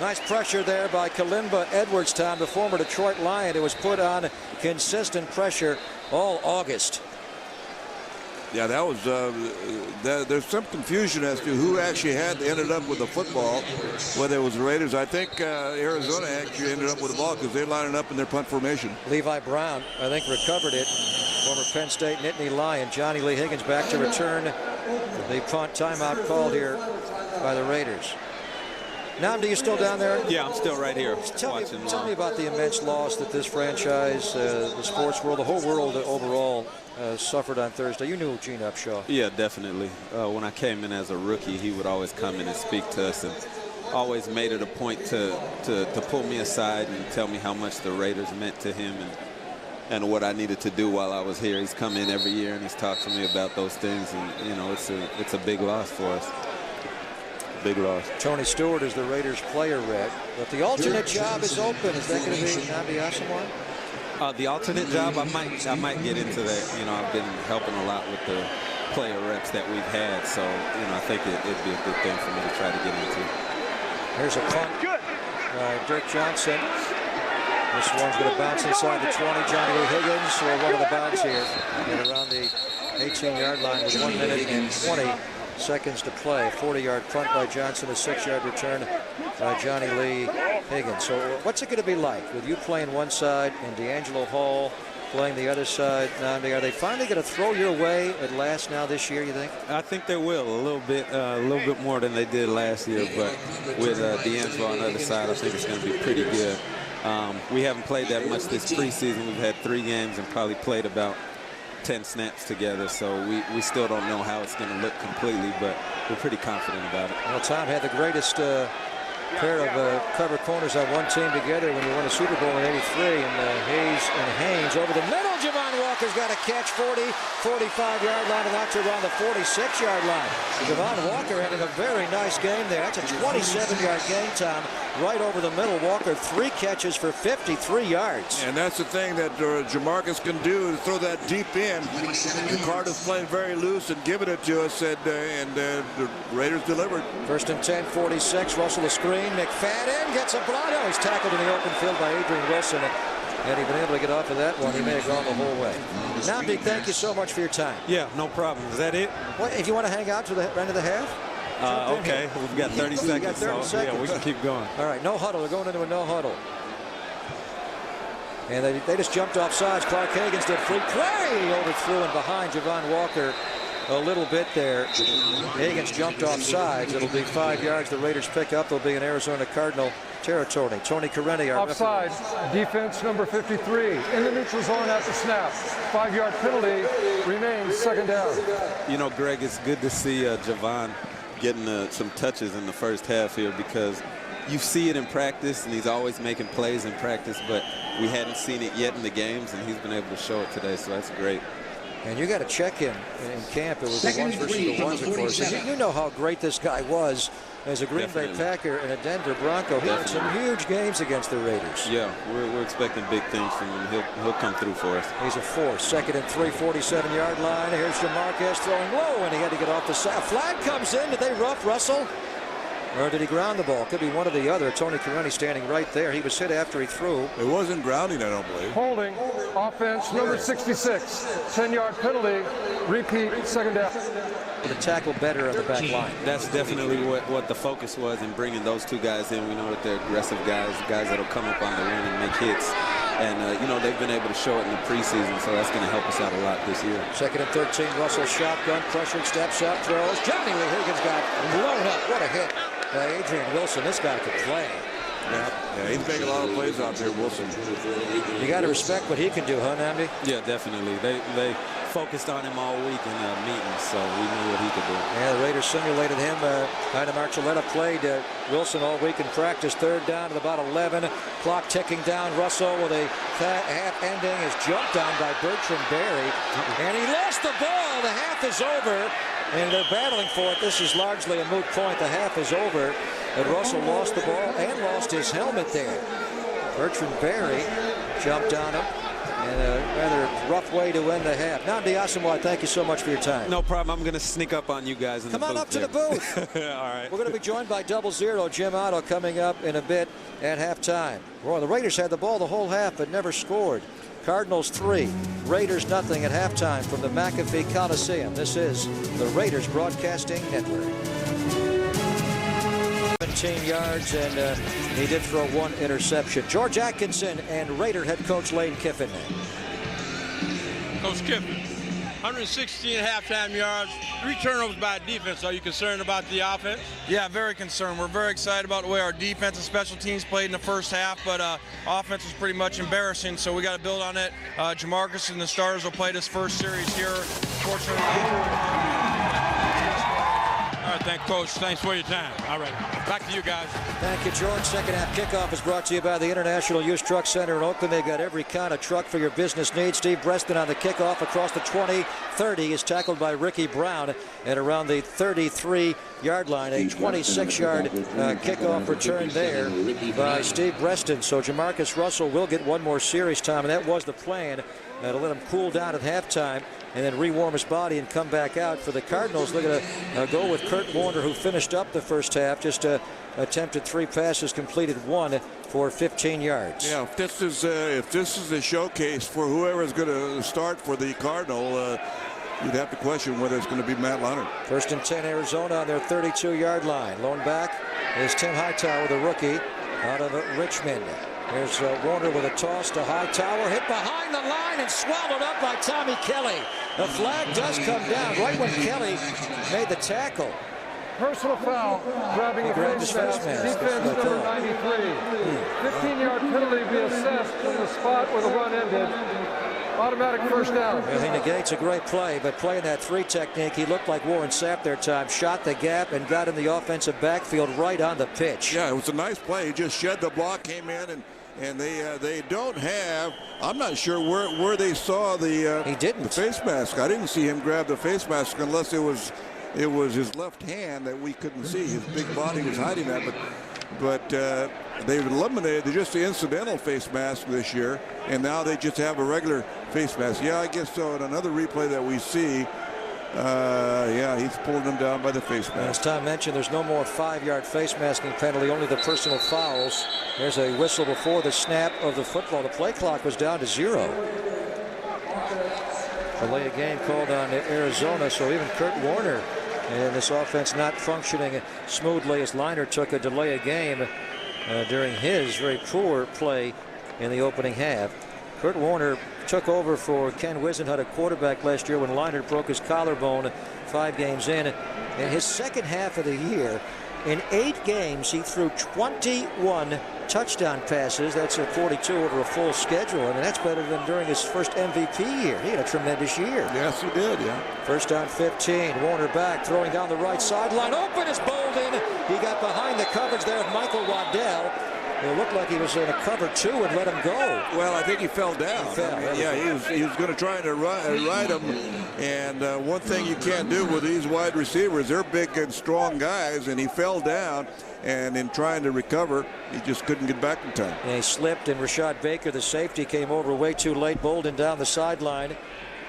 Nice pressure there by Kalimba Edwards, Tom, the former Detroit Lion, who was put on consistent pressure all August. Yeah, that was. There's some confusion as to who actually ended up with the football, whether it was the Raiders. I think Arizona actually ended up with the ball because they're lining up in their punt formation. Levi Brown, I think, recovered it. Former Penn State Nittany Lion. Johnny Lee Higgins back to return the punt. Timeout called here by the Raiders. Namdi, you still down there? Yeah, I'm still right here. Tell me about the immense loss that this franchise, the sports world, the whole world overall suffered on Thursday. You knew Gene Upshaw. Yeah, definitely. When I came in as a rookie, he would always come in and speak to us, and always made it a point to pull me aside and tell me how much the Raiders meant to him and what I needed to do while I was here. He's come in every year and he's talked to me about those things, and you know, it's a big loss for us. Big loss. Tony Stewart is the Raiders player rep, but the alternate job is open. Is that going to be Namdi Asamoah? The alternate job, I might get into that. You know, I've been helping a lot with the player reps that we've had, so you know, I think it'd be a good thing for me to try to get into. Here's a punt by Dirk Johnson. This one's going to bounce inside the 20. Johnny Lee Higgins will run the bounce here and around the 18-yard line with 1 minute and 20 seconds to play. 40-yard punt by Johnson, a 6-yard return by Johnny Lee Higgins. So what's it going to be like with you playing one side and D'Angelo Hall playing the other side? Namdi, are they finally going to throw your way at last now this year, you think? I think they will a little bit more than they did last year, but with D'Angelo on the other side, I think it's going to be pretty good. We haven't played that much this preseason. We've had 3 games and probably played about 10 snaps together, so we still don't know how it's going to look completely, but we're pretty confident about it. Well, Tom had the greatest pair of cover corners on one team together when you won a Super Bowl in '83, and Hayes and Haynes over the middle. Javon Walker's got a catch, 45-yard line, and out to around the 46-yard line. Javon Walker having a very nice game there. That's a 27-yard gain time right over the middle. Walker 3 catches for 53 yards. And that's the thing that Jamarcus can do, is throw that deep in. The Cardinals playing very loose and giving it to us, and the Raiders delivered. First and 10, 46. Russell the screen. McFadden gets a block. Oh, he's tackled in the open field by Adrian Wilson. Had he been able to get off of that one, he may have gone the whole way. Namdi, thank you so much for your time. Yeah, no problem. Is that it? Well, if you want to hang out to the end of the half. Okay, we've got 30 seconds. 30 seconds. Yeah, we can keep going. All right, no huddle. They're going into a no huddle. And they just jumped off sides. Clark Hagan's did free play. Overthrew and behind Javon Walker a little bit there. Hagan's jumped off sides. It'll be 5 yards. The Raiders pick up. They'll be in Arizona Cardinal territory. Tony Correni, our offside. Defense number 53 in the neutral zone at the snap. 5-yard penalty remains second down. You know, Greg, it's good to see Javon getting some touches in the first half here, because you see it in practice, and he's always making plays in practice, but we hadn't seen it yet in the games, and he's been able to show it today, so that's great. And you got to check him in camp. It was the ones versus the ones, of course. And you know how great this guy was as a Green Bay Packer and a Denver Bronco. He had some huge games against the Raiders. Yeah, we're expecting big things from him. He'll come through for us. He's a force. Second and 3, 47-yard line. Here's Jamarcus throwing low, and he had to get off the side. Flag comes in. Did they rough Russell? Or did he ground the ball? Could be one or the other. Tony Coreni standing right there. He was hit after he threw. It wasn't grounding, I don't believe. Holding. Offense number 66. 10-yard penalty. Repeat. Second down. The tackle better on the back line. That's definitely what the focus was in bringing those 2 guys in. We know that they're aggressive guys that'll come up on the wing and make hits. And, you know, they've been able to show it in the preseason, so that's going to help us out a lot this year. Second and 13, Russell shotgun, pressured, steps up, throws. Johnny Lee Higgins got blown up. What a hit by Adrian Wilson. This guy could play. Yeah, he's making a lot of plays out there, Wilson. You got to respect what he can do, huh, Namdi? Yeah, definitely. They focused on him all week in meetings, so we knew what he could do. Yeah, the Raiders simulated him. Ida Marcelletta played Wilson all week in practice. Third down to about 11. Clock ticking down. Russell with a half ending is jumped down by Bertrand Berry. And he lost the ball. The half is over. And they're battling for it. This is largely a moot point. The half is over. And Russell lost the ball and lost his helmet there. Bertrand Berry jumped on him. And a rather rough way to end the half. Namdi Asamoah, thank you so much for your time. No problem. I'm going to sneak up on you guys in the booth. Come on up to the booth. All right. We're going to be joined by 00 Jim Otto coming up in a bit at halftime. Well, the Raiders had the ball the whole half but never scored. Cardinals 3, Raiders nothing at halftime from the McAfee Coliseum. This is the Raiders Broadcasting Network. 17 yards, and he did throw 1 interception. George Atkinson and Raider head coach Lane Kiffin. Coach Kiffin, 116 halftime yards, 3 turnovers by defense. Are you concerned about the offense? Yeah, very concerned. We're very excited about the way our defense and special teams played in the first half, but offense was pretty much embarrassing, so we got to build on it. Jamarcus and the starters will play this first series here. Fortunately. All right, thank Coach. Thanks for your time. All right, back to you guys. Thank you, George. Second half kickoff is brought to you by the International Used Truck Center in Oakland. They got every kind of truck for your business needs. Steve Breston on the kickoff across the 20-30 is tackled by Ricky Brown at around the 33-yard line. A 26-yard kickoff return there by Steve Breston. So Jamarcus Russell will get 1 more series time, and that was the plan, to let him cool down at halftime and then rewarm his body and come back out. For the Cardinals, they're going to go with Kurt Warner, who finished up the first half. Just attempted 3 passes, completed 1 for 15 yards. Yeah, if this is a showcase for whoever is going to start for the Cardinal, you'd have to question whether it's going to be Matt Leonard. First and 10, Arizona on their 32-yard line. Lone back is Tim Hightower, the rookie out of Richmond. Here's Warner with a toss to Hightower, hit behind the line and swallowed up by Tommy Kelly. The flag does come down right when Kelly made the tackle. Personal foul, grabbing a face mask. Defense number 93. 15-yard penalty be assessed from the spot where the run ended. Automatic first down. Well, he negates a great play, but playing that 3 technique, he looked like Warren Sapp their time. Shot the gap and got in the offensive backfield right on the pitch. Yeah, it was a nice play. He just shed the block, came in, and they don't have. I'm not sure where they saw the the face mask. I didn't see him grab the face mask unless it was his left hand that we couldn't see. His big body was hiding that, but they've eliminated just the incidental face mask this year, and now they just have a regular face mask. Yeah, I guess so. In another replay that we see, yeah, he's pulling them down by the face mask. As Tom mentioned, there's no more 5-yard face masking penalty, only the personal fouls. There's a whistle before the snap of the football. The play clock was down to 0. Delay of game called on Arizona, so even Kurt Warner and this offense not functioning smoothly as Liner took a delay of game during his very poor play in the opening half. Kurt Warner took over for Ken Wisenhunt at quarterback last year when Liner broke his collarbone 5 games in. In his second half of the year, in 8 games, he threw 21 touchdown passes. That's a 42 over a full schedule. I mean, that's better than during his first MVP year. He had a tremendous year. Yes, he did, yeah. First down 15. Warner back, throwing down the right sideline. Open is Bolden. He got behind the coverage there of Michael Waddell. It looked like he was in a cover 2 and let him go. Well, I think he fell down. He fell. I mean, yeah, he was going to try to ride him. And one thing you can't do with these wide receivers, they're big and strong guys, and he fell down. And in trying to recover, he just couldn't get back in time. And he slipped, and Rashad Baker, the safety, came over way too late. Bolden down the sideline.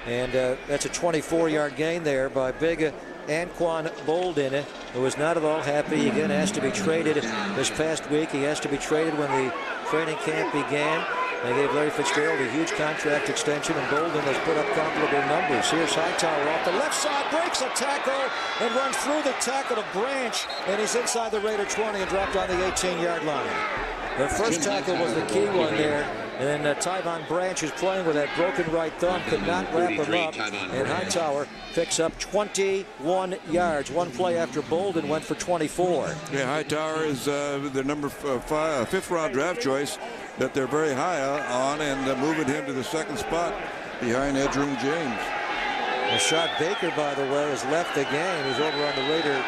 And that's a 24-yard gain there by big Anquan Bolden, who was not at all happy. Again, asked to be traded this past week. He asked to be traded when the training camp began. They gave Larry Fitzgerald a huge contract extension, and Bolden has put up comparable numbers. Here's Hightower off the left side, breaks a tackle, and runs through the tackle to Branch, and he's inside the Raider 20 and dropped on the 18-yard line. The first tackle was the key one there. And then Tyvon Branch is playing with that broken right thumb, could not wrap him up. And Hightower picks up 21 yards. One play after Bolden went for 24. Yeah, Hightower is the number 5th round draft choice that they're very high on, and moving him to the 2nd spot behind Edgerrin James. Rashad Baker, by the way, has left the game. He's over on the Raider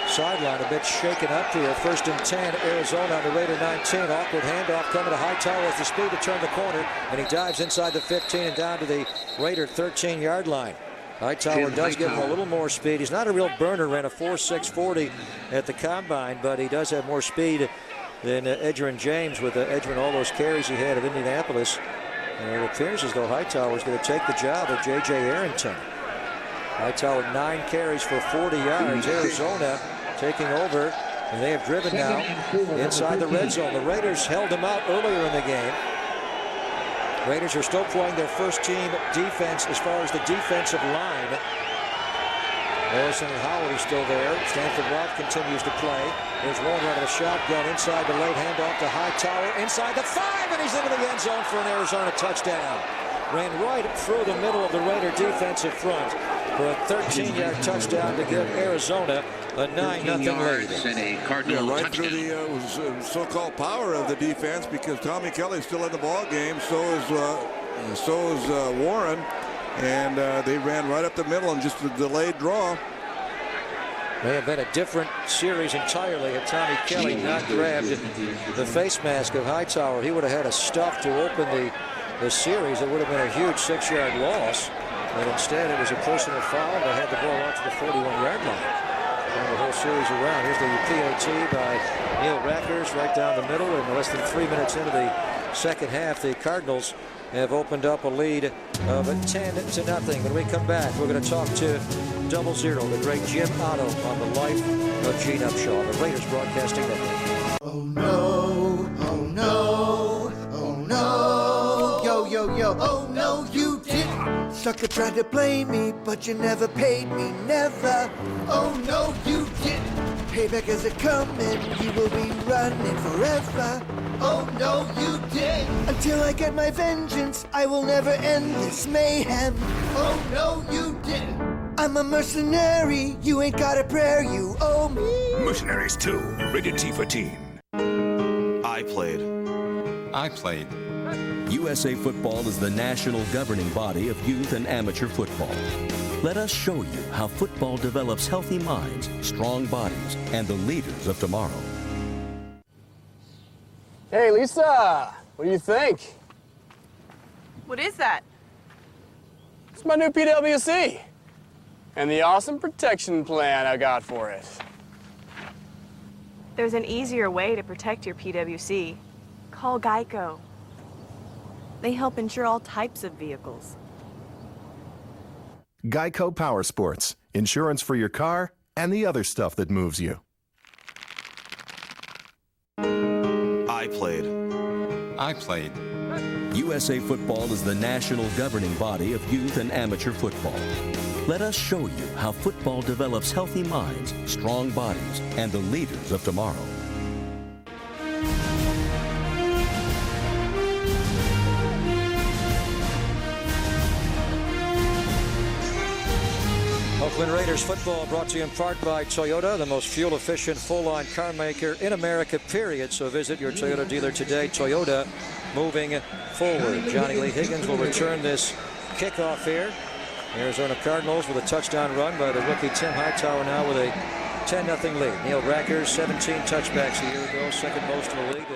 sideline, a bit shaken up here. 1st and 10, Arizona on the Raider 19. Awkward handoff coming to Hightower with the speed to turn the corner, and he dives inside the 15 and down to the Raider 13-yard line. Hightower does give him a little more speed. He's not a real burner, ran a 4.6 40 at the combine, but he does have more speed than Edgerrin James, with Edgerrin all those carries he had of Indianapolis. And it appears as though Hightower is going to take the job of J.J. Arrington. Hightower 9 carries for 40 yards. Arizona taking over, and they have driven now inside the red zone. The Raiders held them out earlier in the game. Raiders are still playing their first team defense as far as the defensive line. Harrison and Howard are still there. Stanford Ralph continues to play. There's Warner out of the shotgun inside the late handoff to Hightower inside the 5, and he's into the end zone for an Arizona touchdown. Ran right through the middle of the Raider defensive front for a 13-yard touchdown to give Arizona a 9-0 lead. Yeah, right through the so-called power of the defense, because Tommy Kelly's still in the ball game. So is Warren, and they ran right up the middle and just a delayed draw. May have been a different series entirely had Tommy Kelly not grabbed the face mask of Hightower. He would have had a stuff to open the series. It would have been a huge 6-yard loss. But instead, it was a personal foul. They had the ball out to the 41-yard line. Turn the whole series around. Here's the PAT by Neil Rackers right down the middle. And less than 3 minutes into the second half, the Cardinals have opened up a lead of 10-0. When we come back, we're going to talk to 00, the great Jim Otto, on the life of Gene Upshaw, the Raiders Broadcasting Network. Oh no, oh no, oh no, yo, yo, yo, oh no, you didn't. Sucker tried to play me, but you never paid me, never. Oh no, you didn't. Payback is a coming, you will be running forever. Oh no, you didn't. Until I get my vengeance, I will never end this mayhem. Oh no, you didn't. I'm a mercenary, you ain't got a prayer, you owe me. Mercenaries 2, rated T for teen. I played. USA Football is the national governing body of youth and amateur football. Let us show you how football develops healthy minds, strong bodies, and the leaders of tomorrow. Hey, Lisa. What do you think? What is that? It's my new PWC and the awesome protection plan I got for it. There's an easier way to protect your PWC. Call Geico. They help insure all types of vehicles. Geico Power Sports. Insurance for your car and the other stuff that moves you. I played. USA Football is the national governing body of youth and amateur football. Let us show you how football develops healthy minds, strong bodies, and the leaders of tomorrow. Oakland Raiders football brought to you in part by Toyota, the most fuel-efficient full-line car maker in America, period. So visit your Toyota dealer today. Toyota moving forward. Johnny Lee Higgins will return this kickoff here. Arizona Cardinals with a touchdown run by the rookie Tim Hightower now with a 10-0 lead. Neil Rackers, 17 touchbacks a year ago, second most in the league.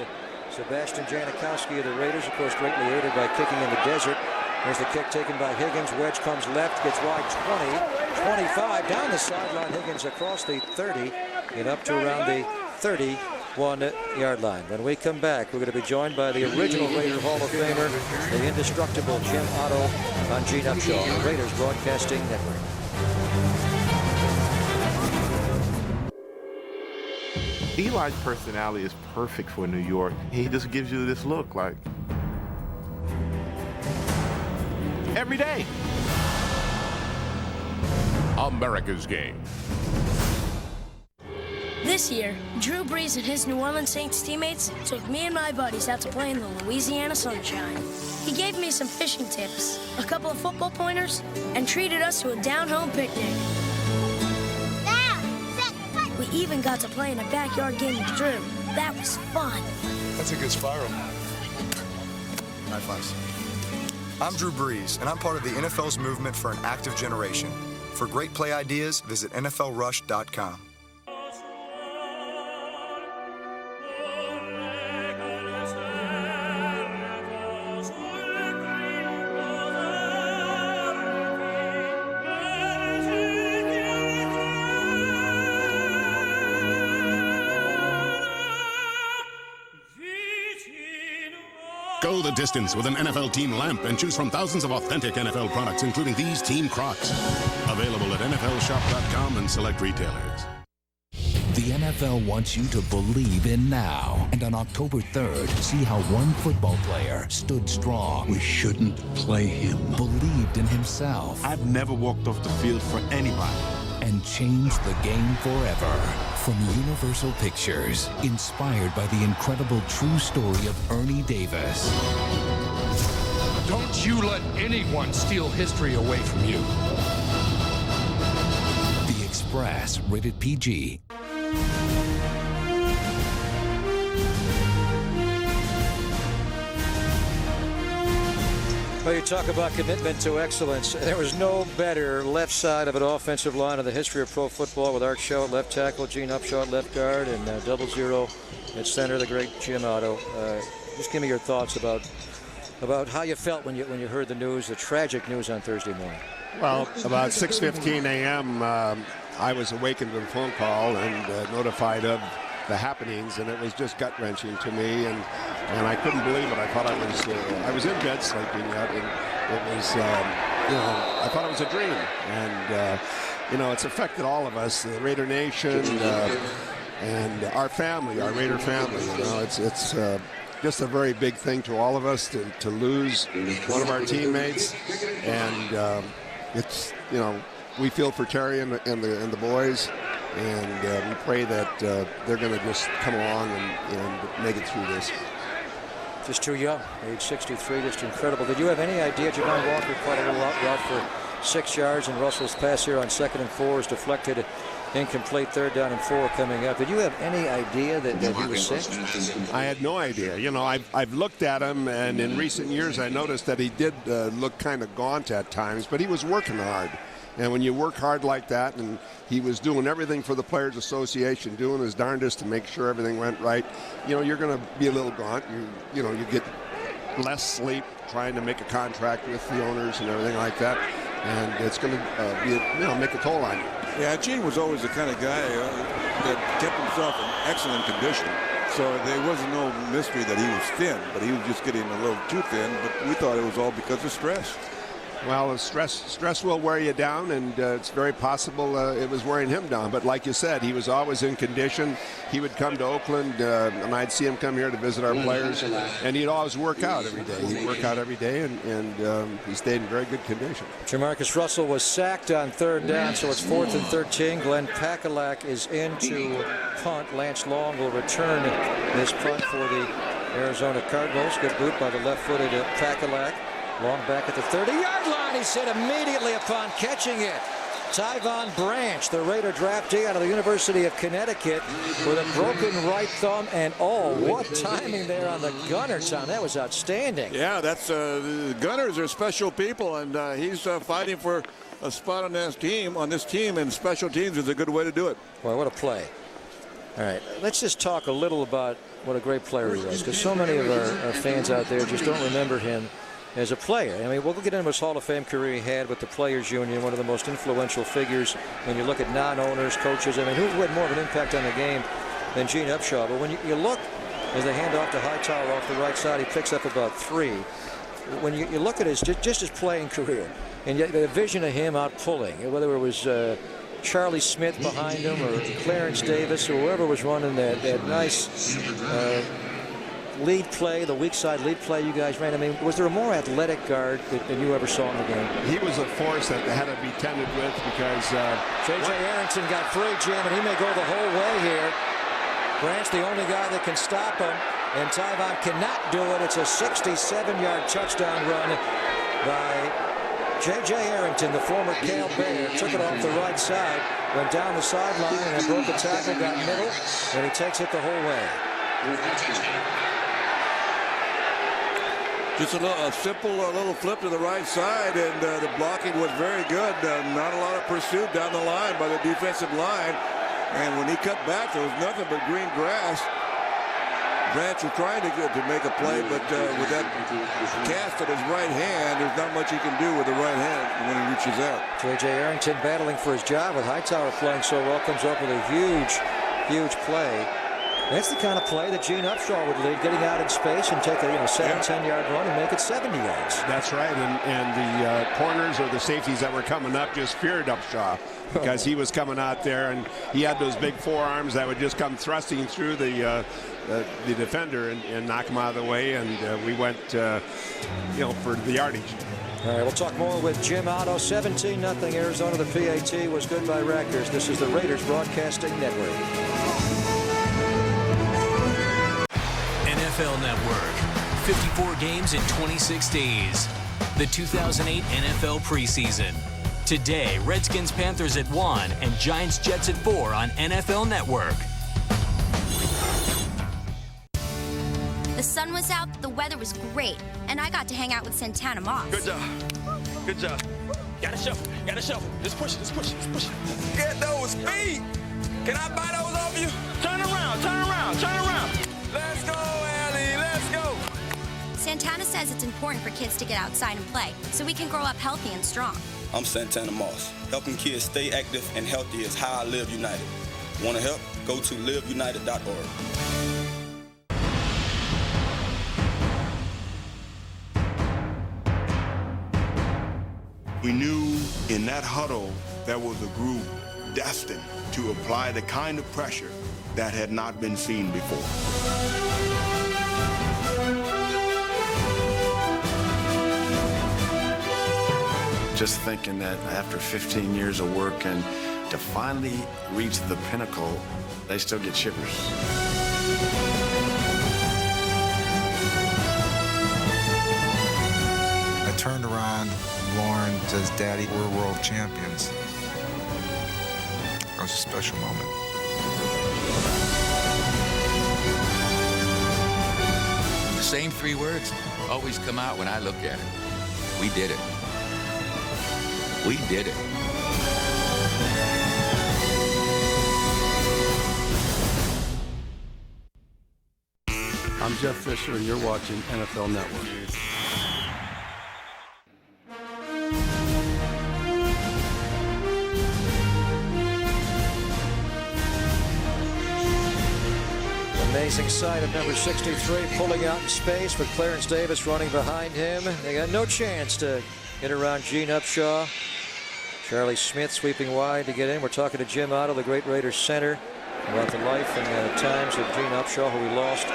Sebastian Janikowski of the Raiders, of course, greatly aided by kicking in the desert. There's the kick taken by Higgins. Wedge comes left, gets wide 20, 25, down the sideline. Higgins across the 30 and up to around the 31-yard line. When we come back, we're going to be joined by the original Raider Hall of Famer, the indestructible Jim Otto on Gene Upshaw, the Raiders Broadcasting Network. Eli's personality is perfect for New York. He just gives you this look like every day. America's game. This year, Drew Brees and his New Orleans Saints teammates took me and my buddies out to play in the Louisiana sunshine. He gave me some fishing tips, a couple of football pointers, and treated us to a down-home picnic. We even got to play in a backyard game with Drew. That was fun. That's a good spiral. High fives. I'm Drew Brees, and I'm part of the NFL's movement for an active generation. For great play ideas, visit NFLrush.com. Go the distance with an NFL team lamp and choose from thousands of authentic NFL products, including these Team Crocs. Available at NFLshop.com and select retailers. The NFL wants you to believe in now. And on October 3rd, see how one football player stood strong. We shouldn't play him. Believed in himself. I've never walked off the field for anybody. And changed the game forever. From Universal Pictures, inspired by the incredible true story of Ernie Davis. Don't you let anyone steal history away from you. The Express, rated PG. Well, you talk about commitment to excellence. There was no better left side of an offensive line in the history of pro football with Art Shell at left tackle, Gene Upshaw at left guard, and 00 at center, the great Jim Otto. Just give me your thoughts about how you felt when you heard the news, the tragic news on Thursday morning. Well, about 6:15 a.m., I was awakened with a phone call and notified of the happenings, and it was just gut-wrenching to me, and I couldn't believe it. I thought I was in bed sleeping yet, and it was, I thought it was a dream, and it's affected all of us, the Raider Nation, and our family, our Raider family. It's just a very big thing to all of us to lose one of our teammates, and it's we feel for Terry and the boys. And we pray that they're going to just come along and make it through this. Just too young, age 63, just incredible. Did you have any idea Javon Walker caught a little route for 6 yards, and Russell's pass here on 2nd and 4 is deflected, incomplete, 3rd down and 4 coming up. Did you have any idea that he was sick? I had no idea. I've looked at him, and in recent years I noticed that he did look kind of gaunt at times, but he was working hard. And when you work hard like that, and he was doing everything for the Players Association, doing his darndest to make sure everything went right, you're going to be a little gaunt. You get less sleep, trying to make a contract with the owners and everything like that. And it's going to make a toll on you. Yeah, Gene was always the kind of guy that kept himself in excellent condition. So there wasn't no mystery that he was thin, but he was just getting a little too thin. But we thought it was all because of stress. Well, stress will wear you down, and it's very possible it was wearing him down. But like you said, he was always in condition. He would come to Oakland, and I'd see him come here to visit our players, and he'd always work out every day. He'd work out every day, and he stayed in very good condition. Jamarcus Russell was sacked on 3rd down, so it's 4th and 13. Glenn Pakalak is in to punt. Lance Long will return this punt for the Arizona Cardinals. Good boot by the left-footed Pakalak. Long back at the 30-yard line. He's hit immediately upon catching it. Tyvon Branch, the Raider draftee out of the University of Connecticut, with a broken right thumb. And what timing there on the gunner, Tom. That was outstanding. Yeah, that's gunners are special people, and he's fighting for a spot on this team. And special teams is a good way to do it. Well, what a play. All right, let's just talk a little about what a great player he was, because so many of our fans out there just don't remember him as a player. I mean, we'll get into his Hall of Fame career he had with the Players Union, one of the most influential figures when you look at non-owners, coaches. I mean, who had more of an impact on the game than Gene Upshaw? But when you look, as they hand off to Hightower off the right side, he picks up about 3. When you look at his his playing career, and yet the vision of him out pulling, whether it was Charlie Smith behind him or Clarence Davis or whoever was running that nice lead play, the weak side lead play you guys ran. I mean, was there a more athletic guard than you ever saw in the game? He was a force that had to be tended with, because J.J. Arrington got free, Jim, and he may go the whole way here. Branch, the only guy that can stop him, and Tyvon cannot do it. It's a 67-yard touchdown run by J.J. Arrington, the former Cal Bear. Took it off the right side, went down the sideline, and broke a tackle, got middle, and he takes it the whole way. Just a simple little flip to the right side, and the blocking was very good. Not a lot of pursuit down the line by the defensive line. And when he cut back, there was nothing but green grass. Branch was trying to make a play, but with that cast at his right hand, there's not much he can do with the right hand when he reaches out. J.J. Arrington battling for his job with Hightower playing so well, comes up with a huge play. That's the kind of play that Gene Upshaw would lead, getting out in space and take a 7-10-yard run and make it 70 yards. That's right, and the corners or the safeties that were coming up just feared Upshaw, because he was coming out there and he had those big forearms that would just come thrusting through the defender and knock him out of the way, and we went for the yardage. All right, we'll talk more with Jim Otto. 17-0 Arizona. The PAT was good by Rutgers. This is the Raiders Broadcasting Network. NFL Network, 54 games in 26 days. The 2008 NFL preseason. Today, Redskins-Panthers at 1 and Giants-Jets at 4 on NFL Network. The sun was out, the weather was great, and I got to hang out with Santana Moss. Good job. Good job. Gotta shuffle. Gotta shuffle. Let's push it. Let's push it. Let's push it. Get those feet. Can I buy those off you? Turn around. Turn around. Turn around. Let's go, Allie. Let's go. Santana says it's important for kids to get outside and play so we can grow up healthy and strong. I'm Santana Moss. Helping kids stay active and healthy is how I live United. Want to help? Go to liveunited.org. We knew in that huddle there was a group destined to apply the kind of pressure that had not been seen before. Just thinking that after 15 years of work and to finally reach the pinnacle, they still get shivers. I turned around, Lauren says, "Daddy, we're world champions." That was a special moment. The same 3 words always come out when I look at it. We did it. We did it. I'm Jeff Fisher, and you're watching NFL Network. Amazing sight of number 63 pulling out in space with Clarence Davis running behind him. They got no chance to get around Gene Upshaw. Charlie Smith sweeping wide to get in. We're talking to Jim Otto, the great Raiders center, about the life and times of Gene Upshaw, who we lost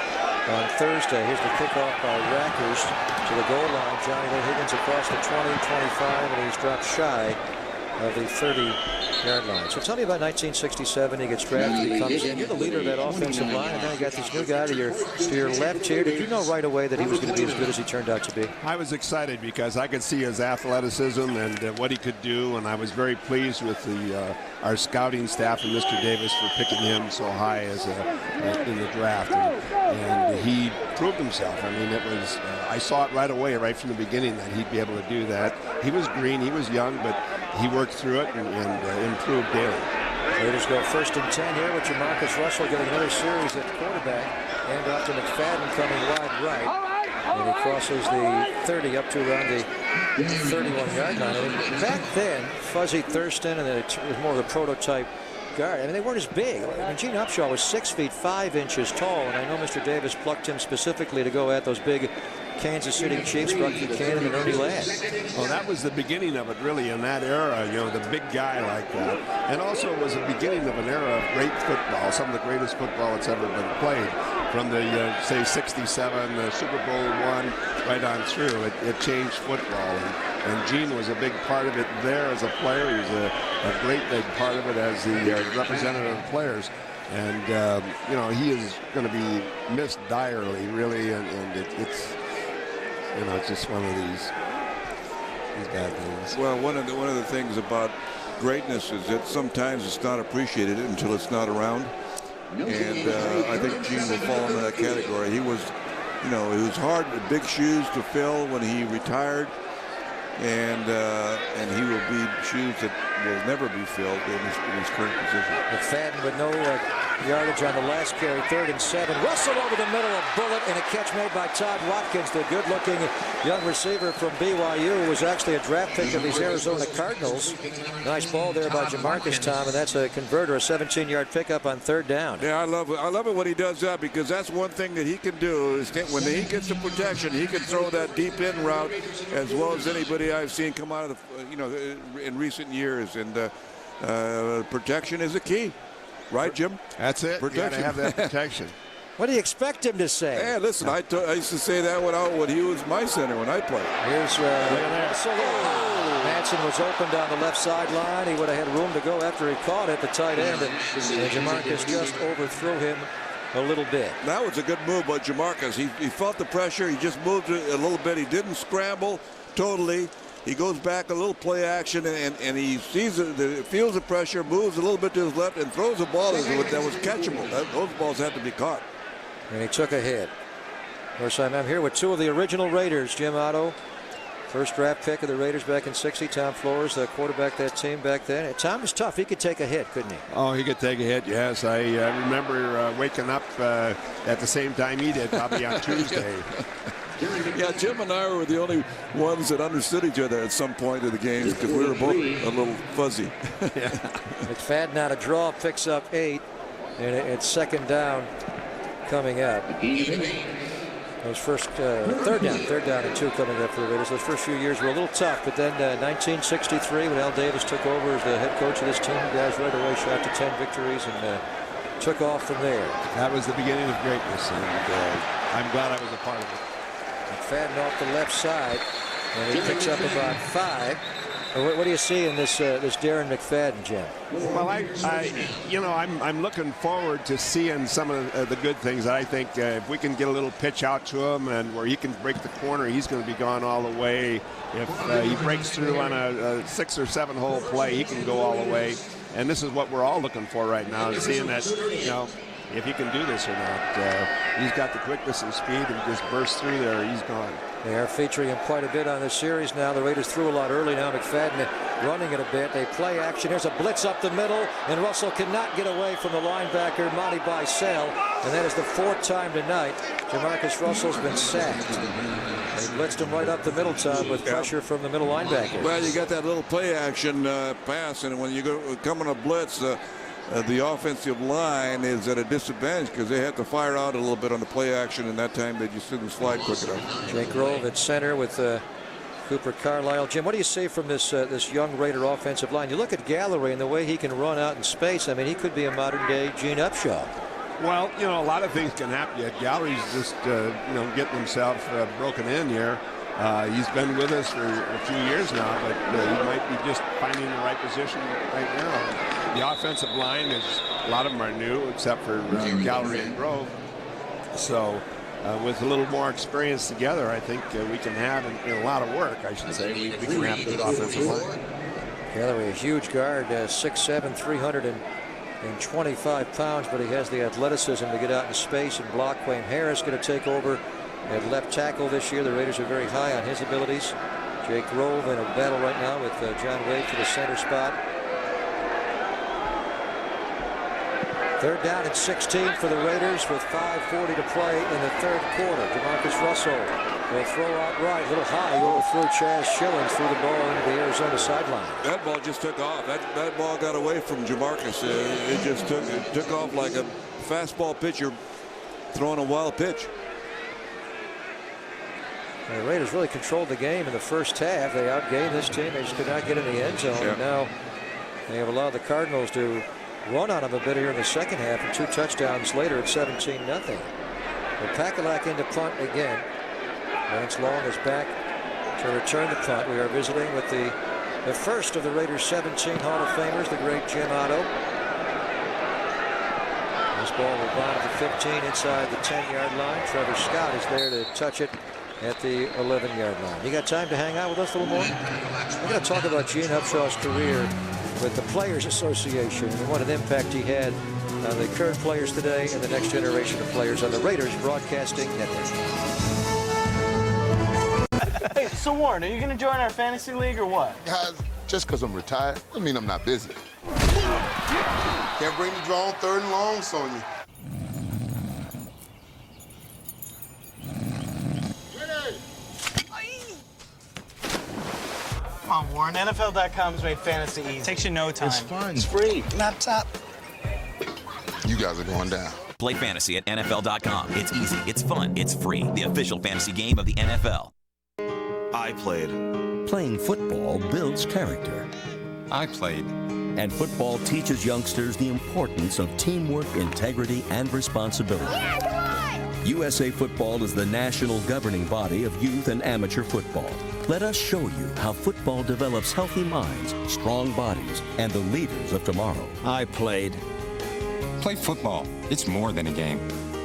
on Thursday. Here's the kickoff by Rackers to the goal line. Johnny Lee Higgins across the 20, 25, and he's dropped shy of the 30-yard line. So tell me about 1967. He gets drafted. He comes in. You're the leader of that offensive line, and now you got this new guy to your left here. Did you know right away that he was going to be as good as he turned out to be? I was excited because I could see his athleticism and what he could do, and I was very pleased with our scouting staff and Mr. Davis for picking him so high as in the draft, and he proved himself. I mean, it was I saw it right away, right from the beginning, that he'd be able to do that. He was green, he was young, but he worked through it and improved daily. Raiders go 1st and 10 here with Jamarcus Russell getting another series at quarterback. And off to McFadden coming wide right. And he crosses the 30 up to around the 31-yard line. And back then, Fuzzy Thurston, and then it was more of a prototype guard. I mean, they weren't as big. I mean, Gene Upshaw was 6 feet 5 inches tall, and I know Mr. Davis plucked him specifically to go at those big Kansas City Chiefs, Buck Buchanan and Ernie Ladd. Well, that was the beginning of it, really, in that era, you know, the big guy like that. And also it was the beginning of an era of great football, some of the greatest football that's ever been played. From the, say, 67, the Super Bowl I, right on through. It changed football, and Gene was a big part of it there as a player. He was a great big part of it as the representative of players. And, you know, he is going to be missed direly, really, and it's, you know, it's just one of these bad things. Well, one of the things about greatness is that sometimes it's not appreciated until it's not around. And I think Gene will fall into that category. He was, you know, it was hard, big shoes to fill when he retired, and he will be shoes that will never be filled in his current position. McFadden with no yardage on the last carry, 3rd and 7. Russell over the middle, a bullet, and a catch made by Todd Watkins, the good-looking young receiver from BYU, who was actually a draft pick of these Arizona Cardinals. Nice ball there by Jamarcus, Tom, and that's a converter, a 17-yard pickup on 3rd down. Yeah, I love it when he does that, because that's one thing that he can do is when he gets the protection, he can throw that deep in route as well as anybody I've seen come out of the, you know, in recent years. And protection is a key. Right, Jim? That's it. Protection. You got to have that protection. What do you expect him to say? Hey, listen, I used to say that when he was my center when I played. Here's Manson was opened on the left sideline. He would have had room to go after he caught it, the tight end, and Jamarcus just overthrew him a little bit. That was a good move by Jamarcus. He felt the pressure. He just moved it a little bit. He didn't scramble totally. He goes back a little play action, and he sees feels the pressure, moves a little bit to his left, and throws a ball that was catchable. Those balls had to be caught. And he took a hit. Of course, I'm here with 2 of the original Raiders. Jim Otto, first draft pick of the Raiders back in '60. Tom Flores, the quarterback that team back then. Tom was tough. He could take a hit, couldn't he? Oh, he could take a hit, yes. I remember waking up at the same time he did, probably on Tuesday. Yeah, Jim and I were the only ones that understood each other at some point in the games because we were both a little fuzzy. McFadden out of draw, picks up 8, and it's 2nd down coming up. Those first third down and 2 coming up for the Raiders. Those first few years were a little tough, but then 1963 when Al Davis took over as the head coach of this team, the guys right away shot to 10 victories and took off from there. That was the beginning of greatness, and I'm glad I was a part of it. McFadden off the left side, and he picks up about 5. What do you see in this Darren McFadden, Jim? Well, I'm looking forward to seeing some of the good things. I think if we can get a little pitch out to him and where he can break the corner, he's going to be gone all the way. If he breaks through on a 6 or 7 hole play, he can go all the way. And this is what we're all looking for right now, seeing that, you know, if he can do this or not. He's got the quickness and speed and just burst through there. He's gone. They are featuring him quite a bit on this series now. The Raiders threw a lot early. Now McFadden running it a bit. They play action. Here's a blitz up the middle, and Russell cannot get away from the linebacker, Monty Bicel, and that is the 4th time tonight Jamarcus Russell's been sacked. They blitzed him right up the middle, Tom, with pressure from the middle linebacker. Well, you got that little play action pass, and when you come on a blitz, the offensive line is at a disadvantage because they have to fire out a little bit on the play action, and that time they just didn't slide quick enough. Jake Grove at center with Cooper Carlisle. Jim, what do you say from this young Raider offensive line? You look at Gallery and the way he can run out in space. I mean, he could be a modern-day Gene Upshaw. Well, you know, a lot of things can happen yet. Gallery's just, getting himself broken in here. He's been with us for a few years now, but he might be just finding the right position right now. The offensive line a lot of them are new, except for Gallery and Grove. So with a little more experience together, I think we can have, in a lot of work, I should say, we can have a good offensive line. Gallery, a huge guard, 6'7", 325 pounds, but he has the athleticism to get out in space and block. Wayne Harris going to take over at left tackle this year. The Raiders are very high on his abilities. Jake Grove in a battle right now with John Wade for the center spot. 3rd down and 16 for the Raiders with 5:40 to play in the 3rd quarter. Jamarcus Russell will throw out right, a little high, overthrew Chaz Schilling, threw the ball into the Arizona sideline. That ball just took off. That ball got away from Jamarcus. It just took off like a fastball pitcher throwing a wild pitch. The Raiders really controlled the game in the first half. They outgained this team. They just could not get in the end zone. Yeah. And now they have allowed the Cardinals to run on them a bit here in the second half, and 2 touchdowns later at 17-0. But Pakalak into punt again. Lance Long is back to return the punt. We are visiting with the first of the Raiders' 17 Hall of Famers, the great Jim Otto. This ball will bound at the 15 inside the 10-yard line. Trevor Scott is there to touch it at the 11-yard line. You got time to hang out with us a little more? We're going to talk about Gene Upshaw's career with the Players Association and what an impact he had on the current players today and the next generation of players on the Raiders Broadcasting Network. Hey, so Warren, are you going to join our fantasy league or what? Guys, just because I'm retired, I mean I'm not busy. Can't bring the draw on 3rd and long, Sonya. Come on, Warren. NFL.com's made fantasy easy. Takes you no time. It's fun. It's free. Laptop. You guys are going down. Play fantasy at NFL.com. It's easy, it's fun, it's free. The official fantasy game of the NFL. I played. Playing football builds character. I played. And football teaches youngsters the importance of teamwork, integrity, and responsibility. Yeah, come on! USA Football is the national governing body of youth and amateur football. Let us show you how football develops healthy minds, strong bodies, and the leaders of tomorrow. I played. Play football. It's more than a game.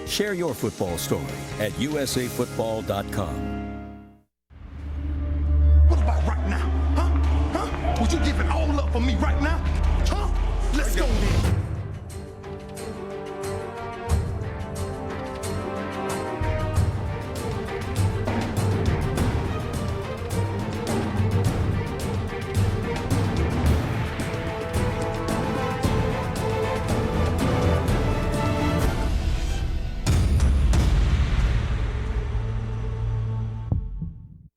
Share your football story at usafootball.com. What about right now? Huh? Would you give it all up for me right now? Huh? Let's go then.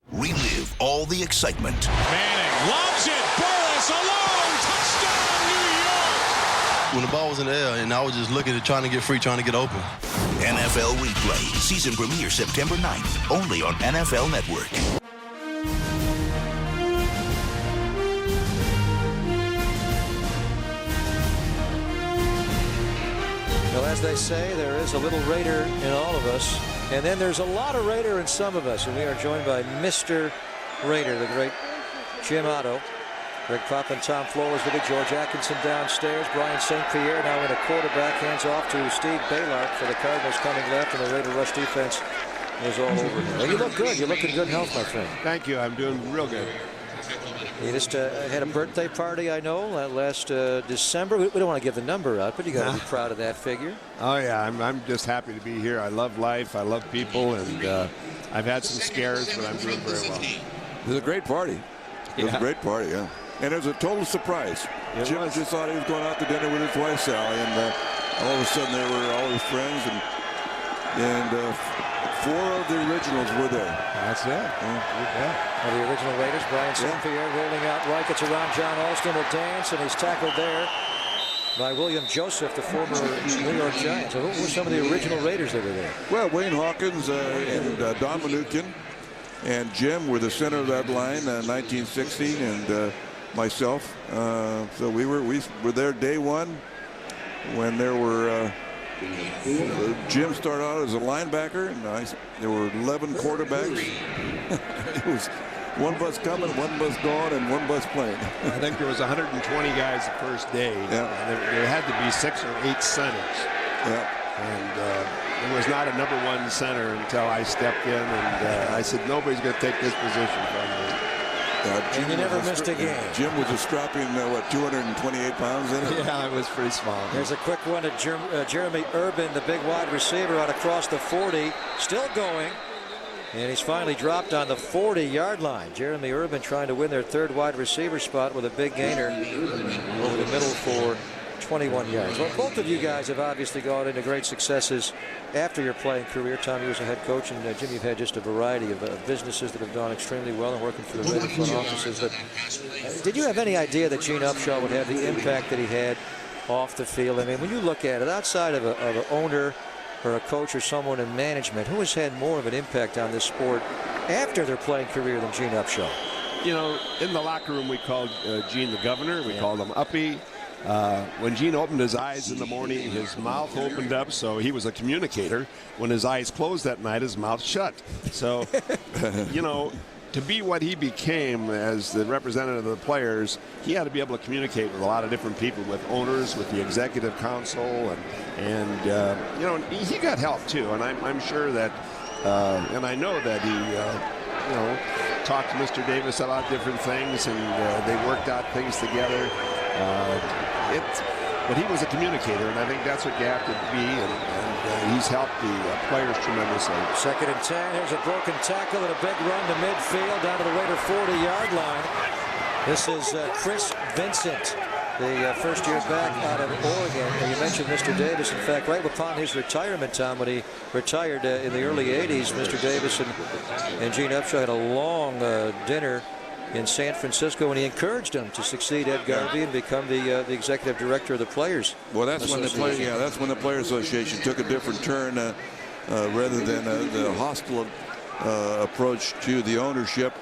Relive all the excitement. Manning lobs it. Burris alone. Touchdown, New York. When the ball was in the air, and I was just looking at it, trying to get free, trying to get open. NFL Replay. Season premiere September 9th. Only on NFL Network. Well, as they say, there is a little Raider in all of us, and then there's a lot of Raider in some of us, and we are joined by Mr. Raider, the great Jim Otto. Greg Pop and Tom Flores with it. George Atkinson downstairs. Brian St. Pierre now in a quarterback. Hands off to Steve Baylard for the Cardinals coming left, and the Raider rush defense is all over him. Well, you look good. You look in good health, my friend. Thank you. I'm doing real good. You just had a birthday party, I know, last December. We don't want to give the number out, but you got to be proud of that figure. Oh, yeah. I'm just happy to be here. I love life. I love people, and I've had some scares, but I'm doing very well. It was a great party. It was a great party, yeah. And it was a total surprise. Jim just thought he was going out to dinner with his wife, Sally, and all of a sudden they were all his friends, and 4 of the originals were there. That's it. Of the original Raiders, Brian St. Pierre rolling out right, gets around John Alston, will dance, and he's tackled there by William Joseph, the former New York Giants. So who were some of the original Raiders that were there? Well, Wayne Hawkins and Don Manukin and Jim were the center of that line, 1960, and myself. So we were there day one when there were Jim started out as a linebacker, and there were 11 quarterbacks. It was one bus coming, one bus going, and one bus playing. I think there was 120 guys the first day. Yeah. There had to be 6 or 8 centers. Yeah. And there was not a #1 center until I stepped in, and I said, nobody's going to take this position from me. And you never missed a game. Jim was a strapping, 228 pounds in it? Yeah, it was pretty small. There's a quick one to Jeremy Urban, the big wide receiver, out across the 40. Still going. And he's finally dropped on the 40-yard line. Jeremy Urban trying to win their 3rd wide receiver spot with a big gainer over the middle for 21 yards. Well, both of you guys have obviously gone into great successes after your playing career. Tom, you as a head coach, and Jim, you've had just a variety of businesses that have done extremely well and working for the Raider front offices. But did you have any idea that Gene Upshaw would have the impact that he had off the field? I mean, when you look at it, outside of an owner or a coach or someone in management, who has had more of an impact on this sport after their playing career than Gene Upshaw? You know, in the locker room, we called Gene the governor. We called him Uppy. When Gene opened his eyes in the morning, his mouth opened up, so he was a communicator. When his eyes closed that night, his mouth shut. So, you know, to be what he became as the representative of the players, he had to be able to communicate with a lot of different people, with owners, with the executive council, and you know, he got help too. And I'm sure that, and I know that he, you know, talked to Mr. Davis about different things, and they worked out things together. But he was a communicator, and I think that's what you have to be, and he's helped the players tremendously. 2nd and 10. Here's a broken tackle and a big run to midfield down to the Raider 40-yard line. This is Chris Vincent, the first-year back out of Oregon. And you mentioned Mr. Davis. In fact, right upon his retirement, Tom, when he retired in the early 80s, Mr. Davis and Gene Upshaw had a long dinner in San Francisco, and he encouraged him to succeed Ed Garvey and become the executive director of the Players. Well, that's when the Players Association took a different turn, rather than the hostile approach to the ownership.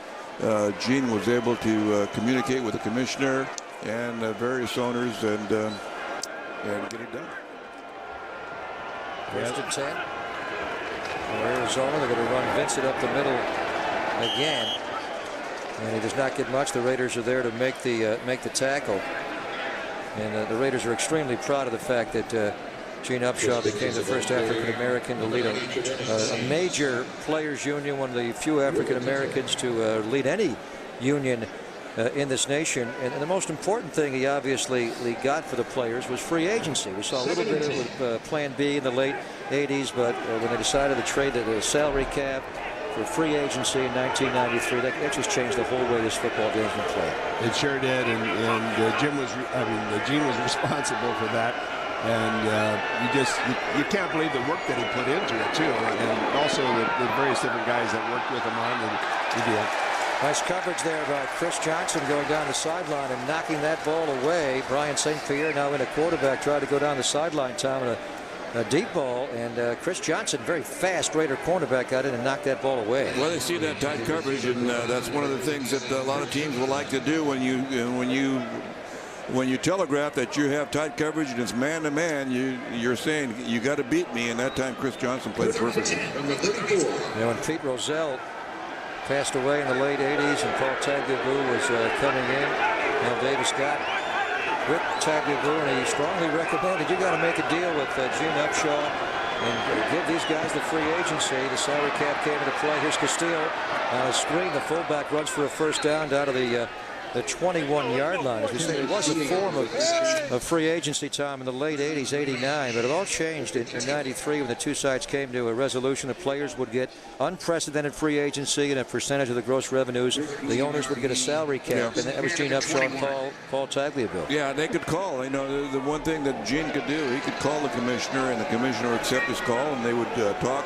Gene was able to communicate with the commissioner and various owners and get it done. 1st and 10. For Arizona, they're going to run Vincent up the middle again. And he does not get much. The Raiders are there to make the tackle. And the Raiders are extremely proud of the fact that Gene Upshaw became the first African-American to lead a major players union, one of the few African-Americans to lead any union in this nation. And the most important thing he obviously got for the players was free agency. We saw a little bit of Plan B in the late 80s, but when they decided to trade the salary cap for free agency in 1993, that just changed the whole way this football game's been played. It sure did, and Gene was responsible for that, and you can't believe the work that he put into it too, and also the various different guys that worked with him on, and he did. Nice coverage there by Chris Johnson going down the sideline and knocking that ball away. Brian St. Pierre now in a quarterback, tried to go down the sideline, Tom, and a deep ball, and Chris Johnson, very fast Raider cornerback, got in and knocked that ball away. Well, they see that tight coverage, and that's one of the things that a lot of teams will like to do when you telegraph that you have tight coverage and it's man to man. You're saying you got to beat me, and that time Chris Johnson played perfectly. When Pete Rozelle passed away in the late 80s and Paul Tagliabue was coming in, now Davis got with Tagliabue, and he strongly recommended you got to make a deal with Gene Upshaw and give these guys the free agency. The salary cap came into play. Here's Castillo on a screen. The fullback runs for a first down to the the 21-yard line. As we say, it was a form of free agency, Tom, in the late 80s, 89, but it all changed in 93 when the two sides came to a resolution. The players would get unprecedented free agency and a percentage of the gross revenues. The owners would get a salary cap, and that was Gene Upshaw and Paul Tagliabue. Yeah, they could call. You know, the one thing that Gene could do, he could call the commissioner, and the commissioner would accept his call, and they would talk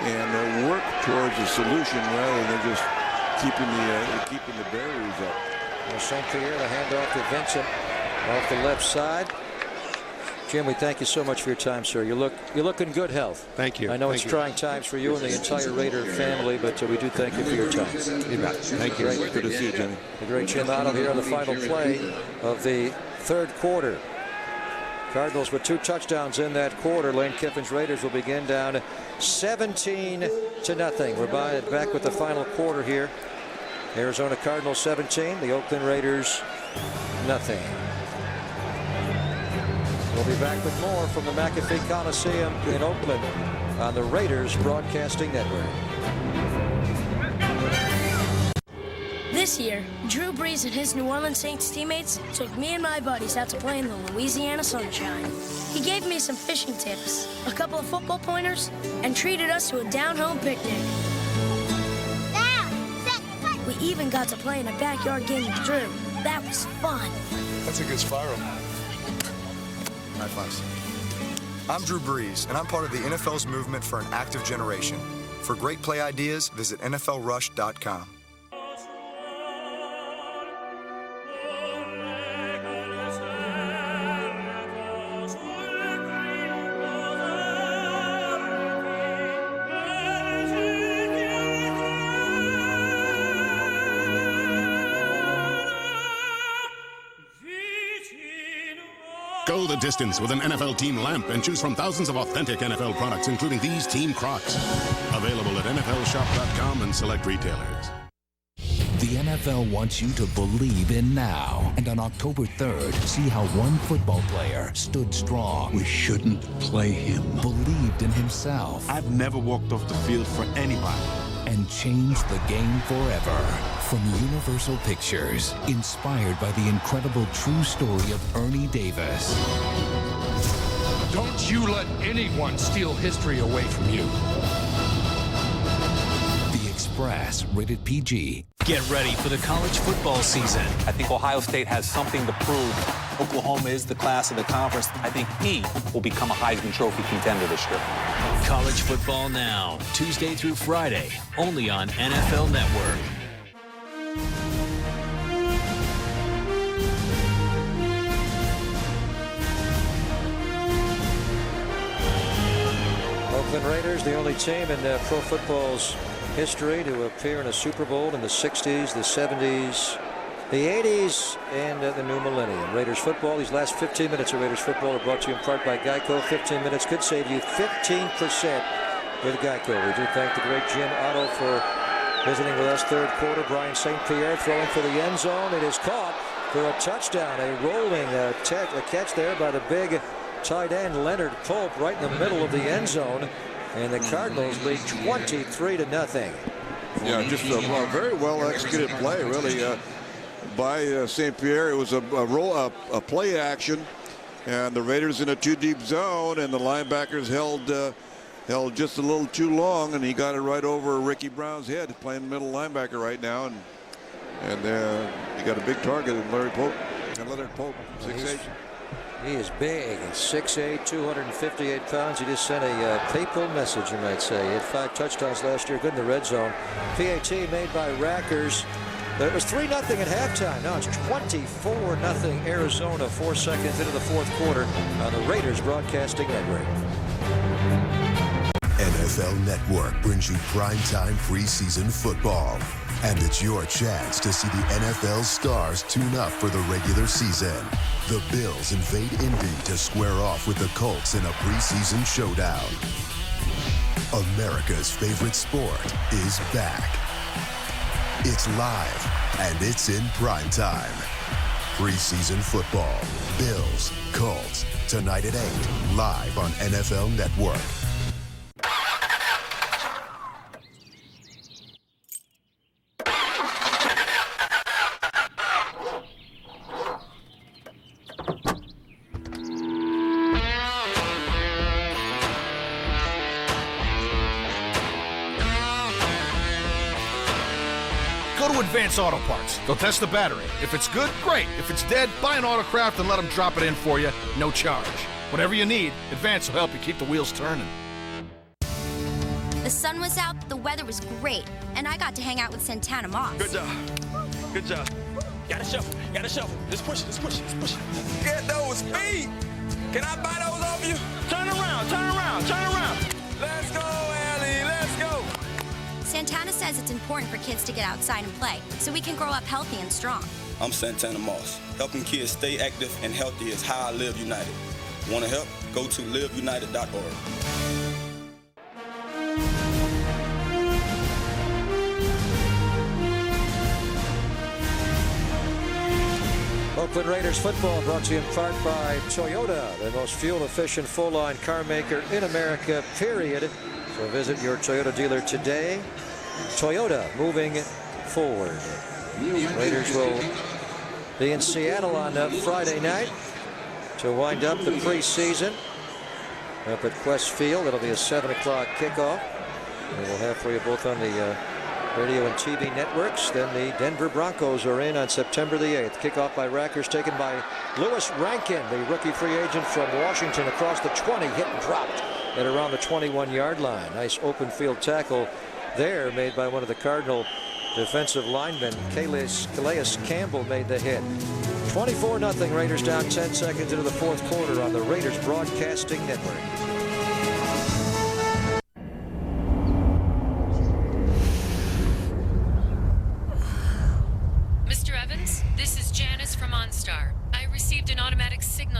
and work towards a solution rather than just keeping the barriers up. Well, St. Pierre, the handoff to Vincent off the left side. Jim, we thank you so much for your time, sir. You look in good health. Thank you. I know it's trying times for you and the entire Raider family, but we do thank you for your time. You bet. Thank you. Good to see you, Jimmy. The great Jim Otto here on the final play of the third quarter. Cardinals with 2 touchdowns in that quarter. Lane Kiffin's Raiders will begin down 17-0. We're back with the final quarter here. Arizona Cardinals 17, the Oakland Raiders nothing. We'll be back with more from the McAfee Coliseum in Oakland on the Raiders Broadcasting Network. This year, Drew Brees and his New Orleans Saints teammates took me and my buddies out to play in the Louisiana sunshine. He gave me some fishing tips, a couple of football pointers, and treated us to a down-home picnic. We even got to play in a backyard game with Drew. That was fun. That's a good spiral. High fives. I'm Drew Brees, and I'm part of the NFL's movement for an active generation. For great play ideas, visit NFLrush.com. Go the distance with an NFL team lamp and choose from thousands of authentic NFL products, including these team Crocs. Available at NFLshop.com and select retailers. The NFL wants you to believe in now. And on October 3rd, see how one football player stood strong. We shouldn't play him. Believed in himself. I've never walked off the field for anybody. And changed the game forever. From Universal Pictures, inspired by the incredible true story of Ernie Davis. Don't you let anyone steal history away from you. The Express, rated PG. Get ready for the college football season. I think Ohio State has something to prove. Oklahoma is the class of the conference. I think he will become a Heisman Trophy contender this year. College football now, Tuesday through Friday, only on NFL Network. Oakland Raiders, the only team in pro football's history to appear in a Super Bowl in the 60s, the 70s, the 80s, and the new millennium. Raiders football, these last 15 minutes of Raiders football are brought to you in part by Geico. 15 minutes could save you 15% with Geico. We do thank the great Jim Otto for visiting with us third quarter. Brian St. Pierre throwing for the end zone. It is caught for a touchdown. A rolling a catch there by the big tight end Leonard Pope right in the middle of the end zone. And the Cardinals lead 23-0. Yeah, just a very well executed play, really, by St. Pierre. It was a play action, and the Raiders in a 2-deep zone, and the linebackers held just a little too long, and he got it right over Ricky Brown's head, playing middle linebacker right now, and you got a big target in Leonard Pope, 6'8". He is big, 6'8", 258 pounds. He just sent a PayPal message, you might say. He had 5 touchdowns last year, good in the red zone. PAT made by Rackers. It was 3-0 at halftime. Now it's 24-0 Arizona, 4 seconds into the fourth quarter on the Raiders Broadcasting Network. NFL Network brings you primetime preseason football. And it's your chance to see the NFL stars tune up for the regular season. The Bills invade Indy to square off with the Colts in a preseason showdown. America's favorite sport is back. It's live, and it's in primetime. Preseason football, Bills, Colts, tonight at 8, live on NFL Network. Advance Auto Parts. They'll test the battery. If it's good, great. If it's dead, buy an Autocraft and let them drop it in for you, no charge. Whatever you need, Advance will help you keep the wheels turning. The sun was out, the weather was great, and I got to hang out with Santana Moss. Good job. Good job. Gotta shuffle. Gotta shuffle. Let's push it. Let's push it. Let's push it. Get those feet. Can I buy those off you? Turn around. Turn around. Turn around. Let's go, Ellie. Let's go. Santana says it's important for kids to get outside and play, so we can grow up healthy and strong. I'm Santana Moss. Helping kids stay active and healthy is how I live United. Want to help? Go to liveunited.org. Oakland Raiders football brought to you in part by Toyota, the most fuel-efficient full-line car maker in America, period. So visit your Toyota dealer today. Toyota, moving forward. Raiders will be in Seattle on Friday night to wind up the preseason. Up at Quest Field, it'll be a 7 o'clock kickoff. And we'll have for you both on the radio and TV networks. Then the Denver Broncos are in on September the 8th. Kickoff by Rackers, taken by Lewis Rankin, the rookie free agent from Washington, across the 20, hit and dropped at around the 21-yard line. Nice open field tackle there made by one of the Cardinal defensive linemen. Calais Campbell made the hit. 24-0, Raiders down 10 seconds into the fourth quarter on the Raiders Broadcasting Network.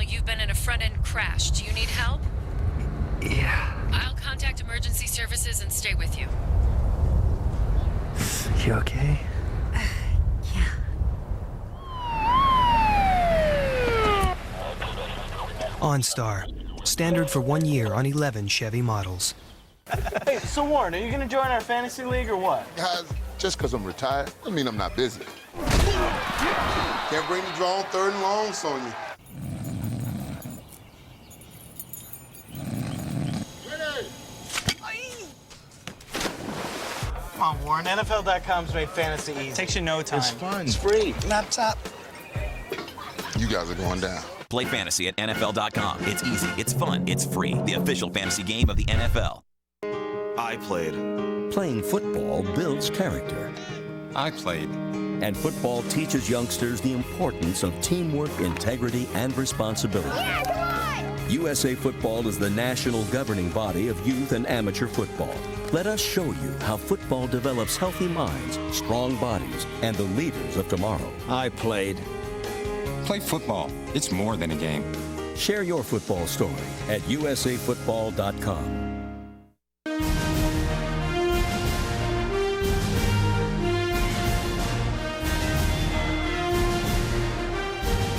You've been in a front-end crash. Do you need help? Yeah. I'll contact emergency services and stay with you. You okay? Yeah. OnStar. Standard for 1 year on 11 Chevy models. Hey, so Warren, are you going to join our fantasy league or what? Guys, just because I'm retired, doesn't mean I'm not busy. Can't bring the draw on 3rd and long, Sonya. Come on, Warren. NFL.com's made fantasy easy. Takes you no time. It's fun. It's free. Laptop. You guys are going down. Play fantasy at NFL.com. It's easy, it's fun, it's free. The official fantasy game of the NFL. I played. Playing football builds character. I played. And football teaches youngsters the importance of teamwork, integrity, and responsibility. Yeah, come on! USA Football is the national governing body of youth and amateur football. Let us show you how football develops healthy minds, strong bodies, and the leaders of tomorrow. I played. Play football. It's more than a game. Share your football story at usafootball.com.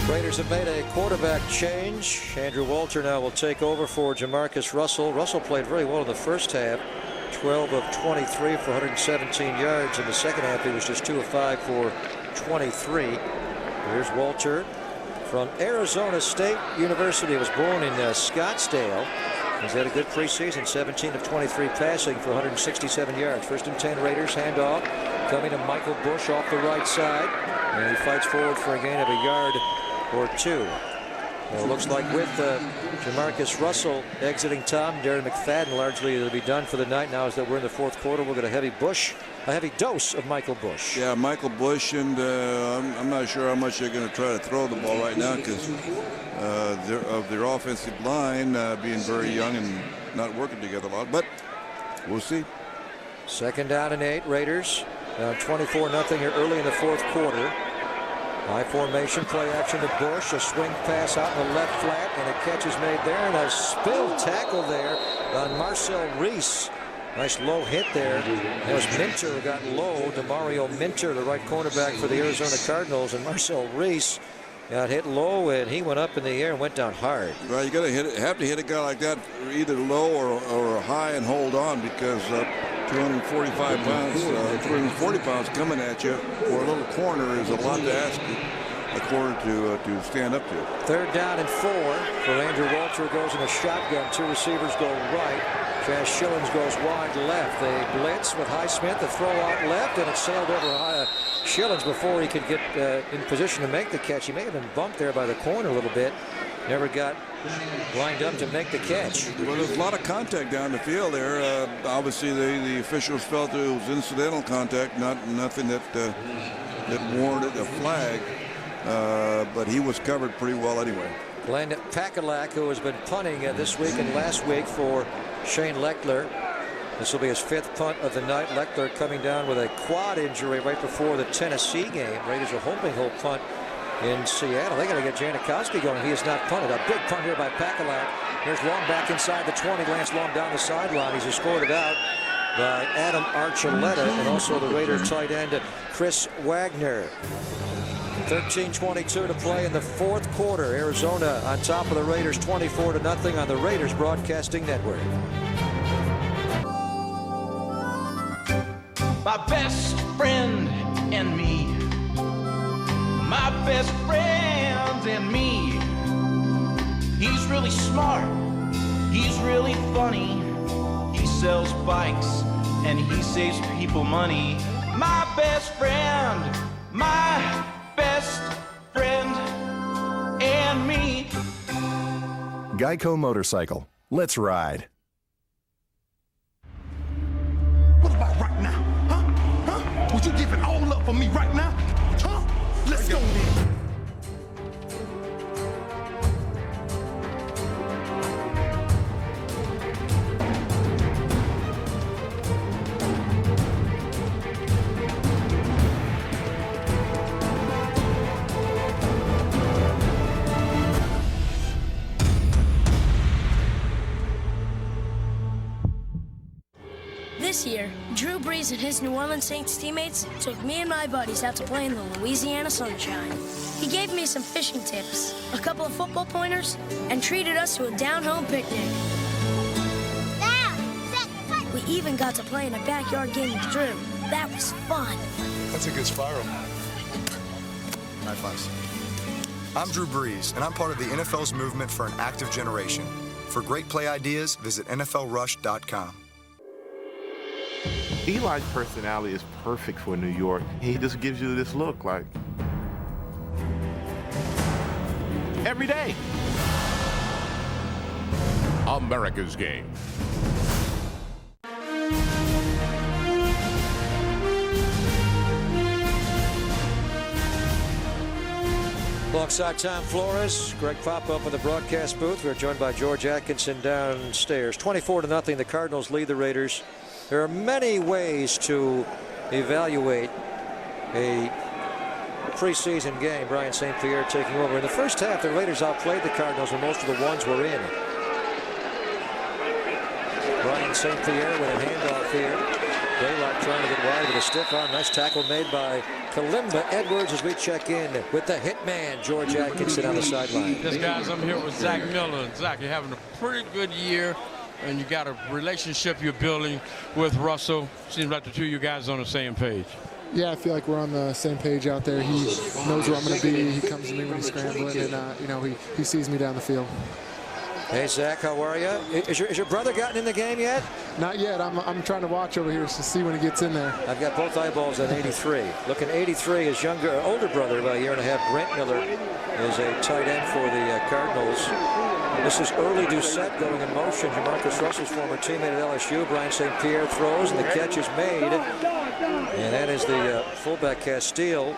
Raiders have made a quarterback change. Andrew Walter now will take over for Jamarcus Russell. Russell played very well in the first half. 12 of 23 for 117 yards. In the second half, he was just 2 of 5 for 23. Here's Walter from Arizona State University. He was born in Scottsdale. He's had a good preseason, 17 of 23 passing for 167 yards. First and 10 Raiders, handoff coming to Michael Bush off the right side. And he fights forward for a gain of a yard or 2. Well, it looks like with Jamarcus Russell exiting Tom, Darren McFadden largely will be done for the night. Now as that we're in the fourth quarter, we'll get a heavy dose of Michael Bush. Yeah, Michael Bush, and I'm not sure how much they're going to try to throw the ball right now because of their offensive line being very young and not working together a lot. But we'll see. Second down and 8, Raiders. 24-0 here early in the fourth quarter. High formation, play action to Bush. A swing pass out in the left flat, and a catch is made there, and a spilled tackle there on Marcel Reese. Nice low hit there. That was Minter who got low. DeMario Minter, the right cornerback for the Arizona Cardinals, and Marcel Reese got hit low, and he went up in the air and went down hard. Well, you got to have to hit a guy like that either low or high and hold on because 245 pounds, 240 pounds coming at you for a little corner is a lot to ask a corner to stand up to. Third down and 4 for Andrew Walter. Goes in a shotgun. 2 receivers go right. Cash Shillings goes wide left. They blitz with Highsmith. The throw out left, and it sailed over Shillings before he could get in position to make the catch. He may have been bumped there by the corner a little bit. Never got lined up to make the catch. Well, there's a lot of contact down the field there. Obviously, the officials felt it was incidental contact, nothing that warranted a flag. But he was covered pretty well anyway. Glenn Pakalak, who has been punting this week and last week for Shane Lechler. This will be his 5th punt of the night. Lechler coming down with a quad injury right before the Tennessee game. Raiders are hoping he'll punt in Seattle. They got to get Janikowski going. He has not punted. A big punt here by Pakalak. Here's Long back inside the 20. Lance Long down the sideline. He's escorted out by Adam Archuleta and also the Raider tight end Chris Wagner. 13:22 to play in the 4th quarter. Arizona on top of the Raiders 24-0 on the Raiders Broadcasting Network. My best friend and me. My best friend and me. He's really smart. He's really funny. He sells bikes and he saves people money. My best friend. My best friend and me. Geico Motorcycle. Let's ride. What about right now? Huh? Would you give it all up for me right now? Huh? Let's go then. This year, Drew Brees and his New Orleans Saints teammates took me and my buddies out to play in the Louisiana sunshine. He gave me some fishing tips, a couple of football pointers, and treated us to a down-home picnic. We even got to play in a backyard game with Drew. That was fun. That's a good spiral. High fives. I'm Drew Brees, and I'm part of the NFL's movement for an active generation. For great play ideas, visit NFLrush.com. Eli's personality is perfect for New York. He just gives you this look like every day. America's game. Alongside Tom Flores, Greg Pop-Up in the broadcast booth. We're joined by George Atkinson downstairs. 24-0, the Cardinals lead the Raiders. There are many ways to evaluate a preseason game. Brian St. Pierre taking over. In the first half, the Raiders outplayed the Cardinals when most of the ones were in. Brian St. Pierre with a handoff here. Daylock trying to get wide with a stiff arm. Nice tackle made by Kalimba Edwards as we check in with the hitman, George Atkinson, on the sideline. Yes, guys, I'm here with Zach Miller. And Zach, you're having a pretty good year, and you got a relationship you're building with Russell. Seems like the two of you guys are on the same page. Yeah, I feel like we're on the same page out there. He knows where I'm going to be. He comes to me when he's scrambling, and you know, he sees me down the field. Hey, Zach, how are you? Is your brother gotten in the game yet? Not yet. I'm trying to watch over here to see when he gets in there. I've got both eyeballs on 83. Looking 83, his older brother, about a year and a half, Brent Miller, is a tight end for the Cardinals. This is early Doucette going in motion. Jamarcus Russell's former teammate at LSU. Brian St. Pierre throws, and the catch is made. And that is the fullback Castile.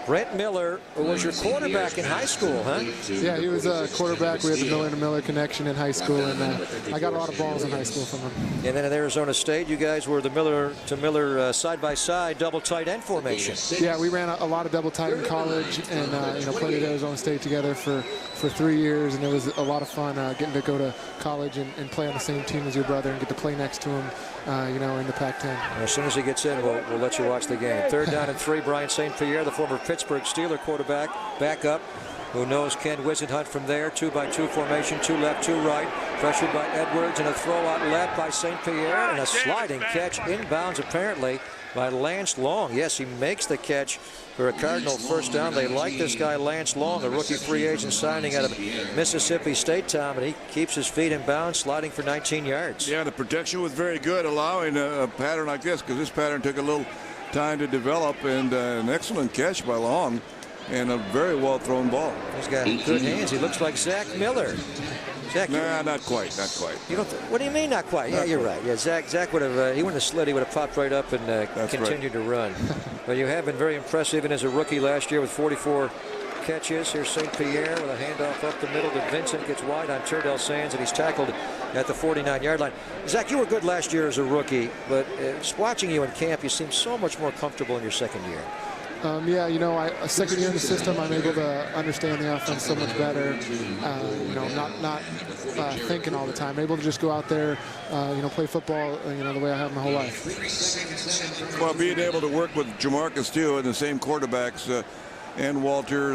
Brent Miller was your quarterback in high school, huh? Yeah, he was a quarterback. We had the Miller to Miller connection in high school, and I got a lot of balls in high school from him. And then at Arizona State, you guys were the Miller to Miller side-by-side double tight end formation. Yeah, we ran a lot of double tight in college, and played at Arizona State together for 3 years, and it was a lot of fun getting to go to college and play on the same team as your brother and get to play next to him, in the Pac-10. As soon as he gets in, we'll let you watch the game. 3rd down and 3. Brian St. Pierre, the former Pittsburgh Steeler quarterback, back up, who knows Ken Wisenhunt from there. 2-by-2 formation, 2 left, 2 right. Pressured by Edwards, and a throw out left by St. Pierre, and a sliding catch inbounds apparently by Lance Long. Yes, he makes the catch for a Cardinal first down. They like this guy Lance Long, a rookie free agent signing out of Mississippi State, Tom, and he keeps his feet in bounds, sliding for 19 yards. Yeah, the protection was very good, allowing a pattern like this, because this pattern took a little time to develop, and an excellent catch by Long, and a very well thrown ball. He's got good hands. He looks like Zach Miller. Zach, nah, not quite. You don't. What do you mean, not quite? Yeah, you're right. Yeah, Zach would have. He wouldn't have slid. He would have popped right up and continued to run. But you have been very impressive, even as a rookie last year with 44 catches. Here's St. Pierre with a handoff up the middle to Vincent. Gets wide on Turdell Sands, and he's tackled at the 49-yard line. Zach, you were good last year as a rookie, but watching you in camp, you seem so much more comfortable in your second year. Yeah, you know, a second year in the system, I'm able to understand the offense so much better. You know, not thinking all the time. I'm able to just go out there, you know, play football, you know, the way I have my whole life. Well, being able to work with Jamarcus too, and the same quarterbacks, and Walter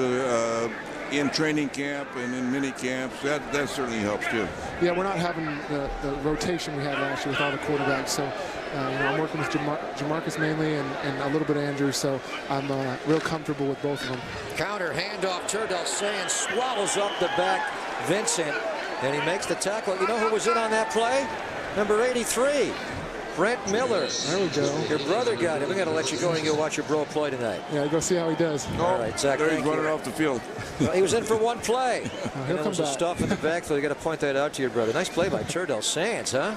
in training camp and in mini camps, that certainly helps too. Yeah, we're not having the rotation we had last year with all the quarterbacks, so. You know, I'm working with Jamarcus mainly and a little bit of Andrew, so I'm real comfortable with both of them. Counter handoff, Turdell Sands swallows up the back Vincent, and he makes the tackle. You know who was in on that play? Number 83, Brent Miller. There we go. Your brother got him. We're going to let you go and go watch your bro play tonight. Yeah, go see how he does. All right, Zach. There he's running off the field. Well, he was in for one play. He'll come back. Stuff in the backfield. You got to point that out to your brother. Nice play by Turdell Sands, huh?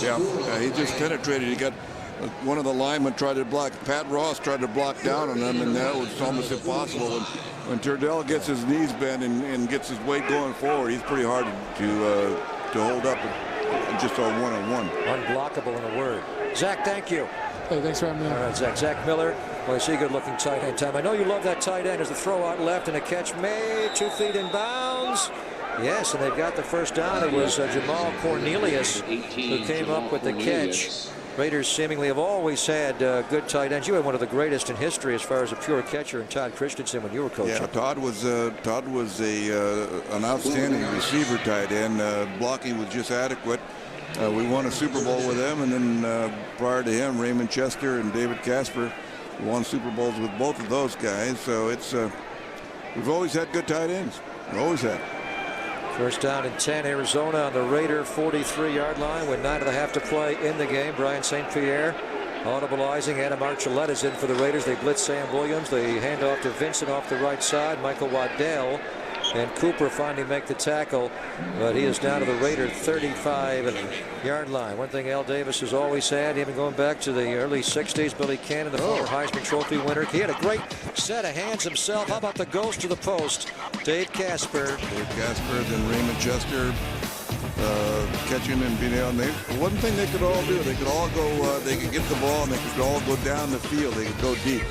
Yeah, he just penetrated. He got one of the linemen tried to block. Pat Ross tried to block down on him, and that was almost impossible. When Turdell gets his knees bent and gets his weight going forward, he's pretty hard to hold up and just a one-on-one. Unblockable in a word. Zach, thank you. Hey, thanks for having me on. All right, Zach Miller. Well, I see good-looking tight end time. I know you love that tight end as the throw out left and a catch made. 2 feet in bounds. Yes, and they've got the first down. It was Jamal Cornelius who came up with the catch. Raiders seemingly have always had good tight ends. You had one of the greatest in history as far as a pure catcher in Todd Christensen when you were coaching. Yeah, Todd was an outstanding receiver tight end. Blocking was just adequate. We won a Super Bowl with him, and then prior to him, Raymond Chester and David Casper won Super Bowls with both of those guys. So it's we've always had good tight ends. We always had. First down and 10, Arizona on the Raider 43-yard line with 9.5 to play in the game. Brian St. Pierre audibilizing. Adam Archuleta is in for the Raiders. They blitz Sam Williams. They hand off to Vincent off the right side. Michael Waddell and Cooper finally make the tackle, but he is down to the Raider 35-yard line. One thing Al Davis has always had, even going back to the early 60s, Billy Cannon, the former Heisman Trophy winner. He had a great set of hands himself. How about the ghost to the post? Dave Casper. Then Raymond Chester catching and being on. One thing they could all do, they could all go, they could get the ball and they could all go down the field. They could go deep.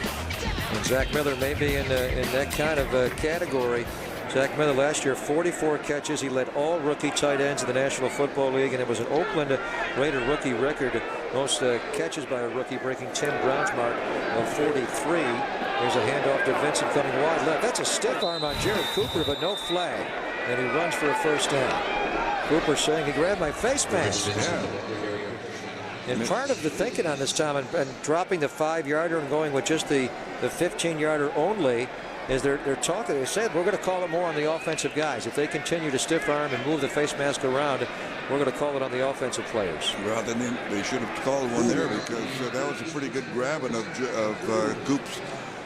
And Zach Miller may be in that kind of category. Zach Miller last year, 44 catches. He led all rookie tight ends in the National Football League, and it was an Oakland Raider rookie record. Most catches by a rookie, breaking Tim Brown's mark of 43. There's a handoff to Vincent coming wide left. That's a stiff arm on Jared Cooper, but no flag. And he runs for a first down. Cooper saying he grabbed my face mask. Yeah. And part of the thinking on this, Tom, and dropping the 5-yarder and going with just the 15-yarder only, is they're talking. They said we're going to call it more on the offensive guys. If they continue to stiff arm and move the face mask around, we're going to call it on the offensive players. Well, then they should have called one there, because that was a pretty good grabbing of Coop's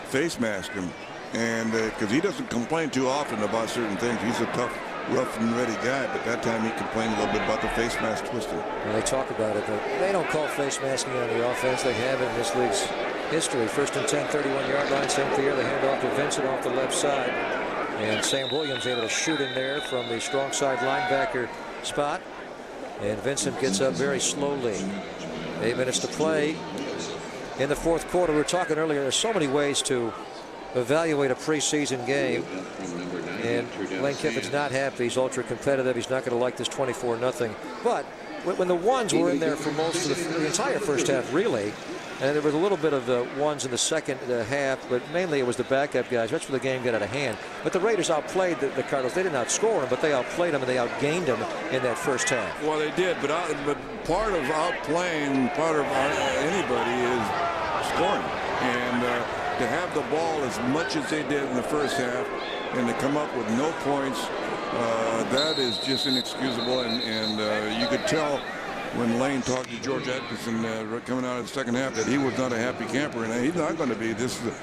face mask, and because he doesn't complain too often about certain things. He's a tough, rough and ready guy, but that time he complained a little bit about the face mask twisting. Well, they talk about it, but they don't call face masking on the offense. They have it in this league's history. First and 10, 31-yard line. St. Pierre, they hand off to Vincent off the left side. And Sam Williams able to shoot in there from the strong side linebacker spot. And Vincent gets up very slowly. 8 minutes to play in the fourth quarter. We were talking earlier, there's so many ways to evaluate a preseason game. And Lane Kiffin's not happy. He's ultra competitive. He's not going to like this 24-0. But when the ones were in there for most of the entire first half, really, and there was a little bit of the ones in the second half, but mainly it was the backup guys. That's where the game got out of hand. But the Raiders outplayed the Cardinals. They didn't outscore them, but they outplayed them and they outgained them in that first half. Well, they did, but part of outplaying, part of anybody is scoring. And to have the ball as much as they did in the first half and to come up with no points, that is just inexcusable. And you could tell when Lane talked to George Atkinson coming out of the second half that he was not a happy camper, and he's not going to be. This is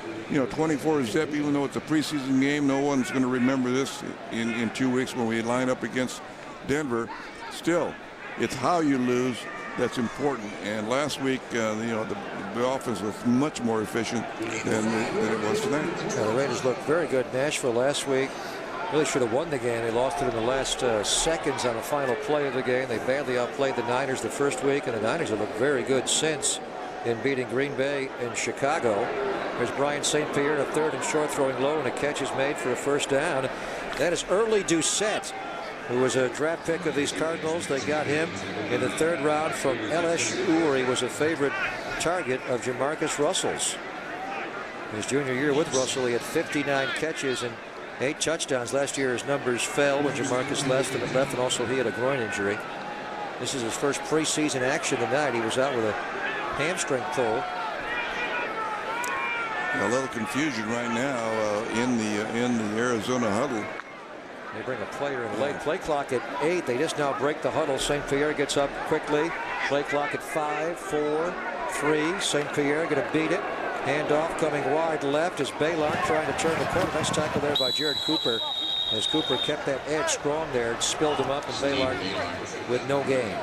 24 zip, even though it's a preseason game. No one's going to remember this in 2 weeks when we line up against Denver. Still, it's how you lose that's important. And last week, the offense was much more efficient than it was tonight. Yeah, the Raiders looked very good. Nashville last week really should have won the game. They lost it in the last seconds on the final play of the game. They badly outplayed the Niners the first week, and the Niners have looked very good since in beating Green Bay and Chicago. There's Brian St. Pierre, a third and short, throwing low, and a catch is made for a first down. That is Early Doucette, who was a draft pick of these Cardinals. They got him in the third round from LSU, where he was a favorite target of Jamarcus Russell's. His junior year with Russell, he had 59 catches and 8 touchdowns. Last year his numbers fell when Jamarcus left, and also he had a groin injury. This is his first preseason action tonight. He was out with a hamstring pull. A little confusion right now in the Arizona huddle. They bring a player in late. Play clock at 8. They just now break the huddle. St. Pierre gets up quickly. Play clock at 5, 4, 3. St. Pierre going to beat it. Handoff coming wide left as Baylor trying to turn the corner. Nice tackle there by Jared Cooper. As Cooper kept that edge strong there and spilled him up, and Baylor with no gain.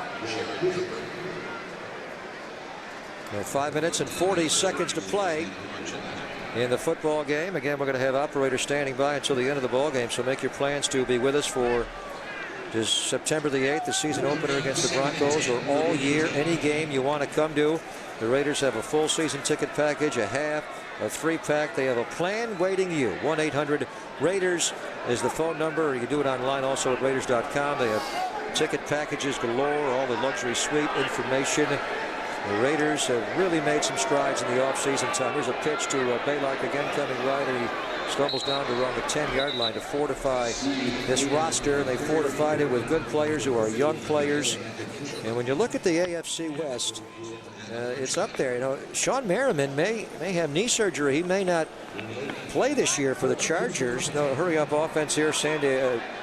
Now 5 minutes and 40 seconds to play in the football game. Again, we're going to have operators standing by until the end of the ball game, so make your plans to be with us for just September the 8th, the season opener against the Broncos, or all year, any game you want to come to. The Raiders have a full season ticket package, a half, a 3-pack. They have a plan waiting you. 1-800-RAIDERS is the phone number, or you can do it online also at Raiders.com. They have ticket packages galore, all the luxury suite information. The Raiders have really made some strides in the offseason time. Here's a pitch to Baylock again coming right, and he stumbles down to around the 10-yard line to fortify this roster. They fortified it with good players who are young players. And when you look at the AFC West, it's up there. Sean Merriman may have knee surgery. He may not play this year for the Chargers. No hurry-up offense here.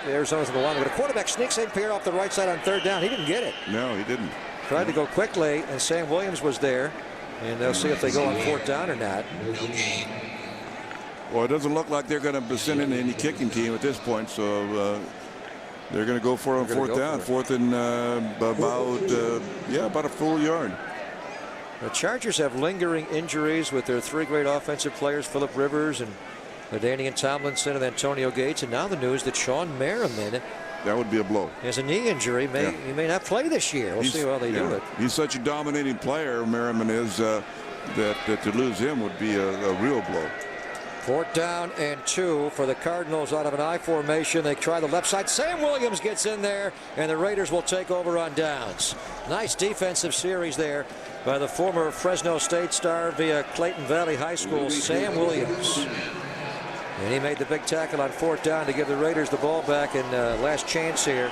Arizona's on the line. But a quarterback sneaks St. Pierre off the right side on third down. He didn't get it. No, he didn't. Tried to go quickly, and Sam Williams was there. And they'll see if they go on fourth down or not. Well, it doesn't look like they're going to send in any kicking team at this point, so they're going to go for it on fourth down. Fourth and about a full yard. The Chargers have lingering injuries with their 3 great offensive players, Phillip Rivers and LaDainian Tomlinson and Antonio Gates. And now the news that Sean Merriman, that would be a blow, has a knee injury. He may not play this year. We'll see how they do it. He's such a dominating player, Merriman is, that to lose him would be a real blow. Fourth down and 2 for the Cardinals out of an I formation. They try the left side. Sam Williams gets in there, and the Raiders will take over on downs. Nice defensive series there by the former Fresno State star via Clayton Valley High School, Sam Williams. And he made the big tackle on fourth down to give the Raiders the ball back, and last chance here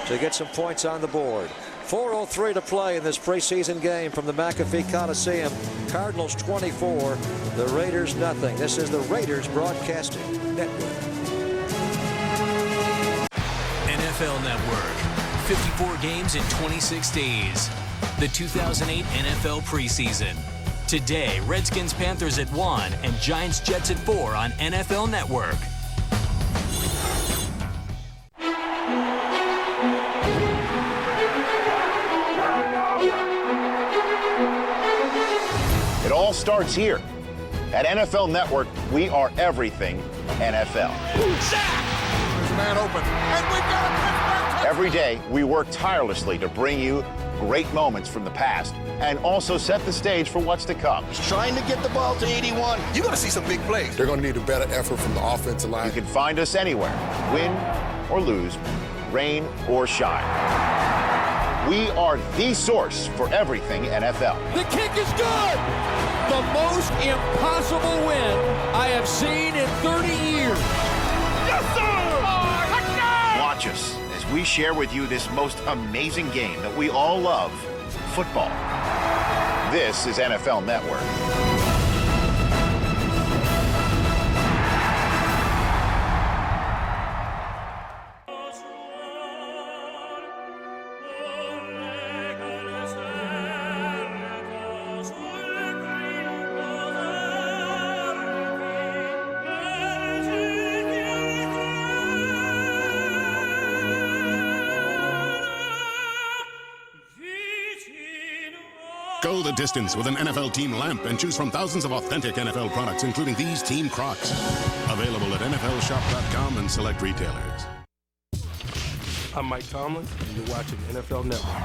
to get some points on the board. 4:03 to play in this preseason game from the McAfee Coliseum. Cardinals 24, the Raiders nothing. This is the Raiders Broadcasting Network. NFL Network, 54 games in 26 days. The 2008 NFL preseason. Today, Redskins-Panthers at 1 and Giants-Jets at 4 on NFL Network. It all starts here. At NFL Network, we are everything NFL. There's a man open, and we've got a touchdown. Every day, we work tirelessly to bring you great moments from the past and also set the stage for what's to come. He's trying to get the ball to 81. You're going to see some big plays. They're going to need a better effort from the offensive line. You can find us anywhere, win or lose, rain or shine. We are the source for everything NFL. The kick is good! The most impossible win I have seen in 30 years. Yes, sir! Touchdown! Watch us as we share with you this most amazing game that we all love, football. This is NFL Network. Go the distance with an NFL team lamp and choose from thousands of authentic NFL products, including these team Crocs. Available at NFLshop.com and select retailers. I'm Mike Tomlin, and you're watching NFL Network.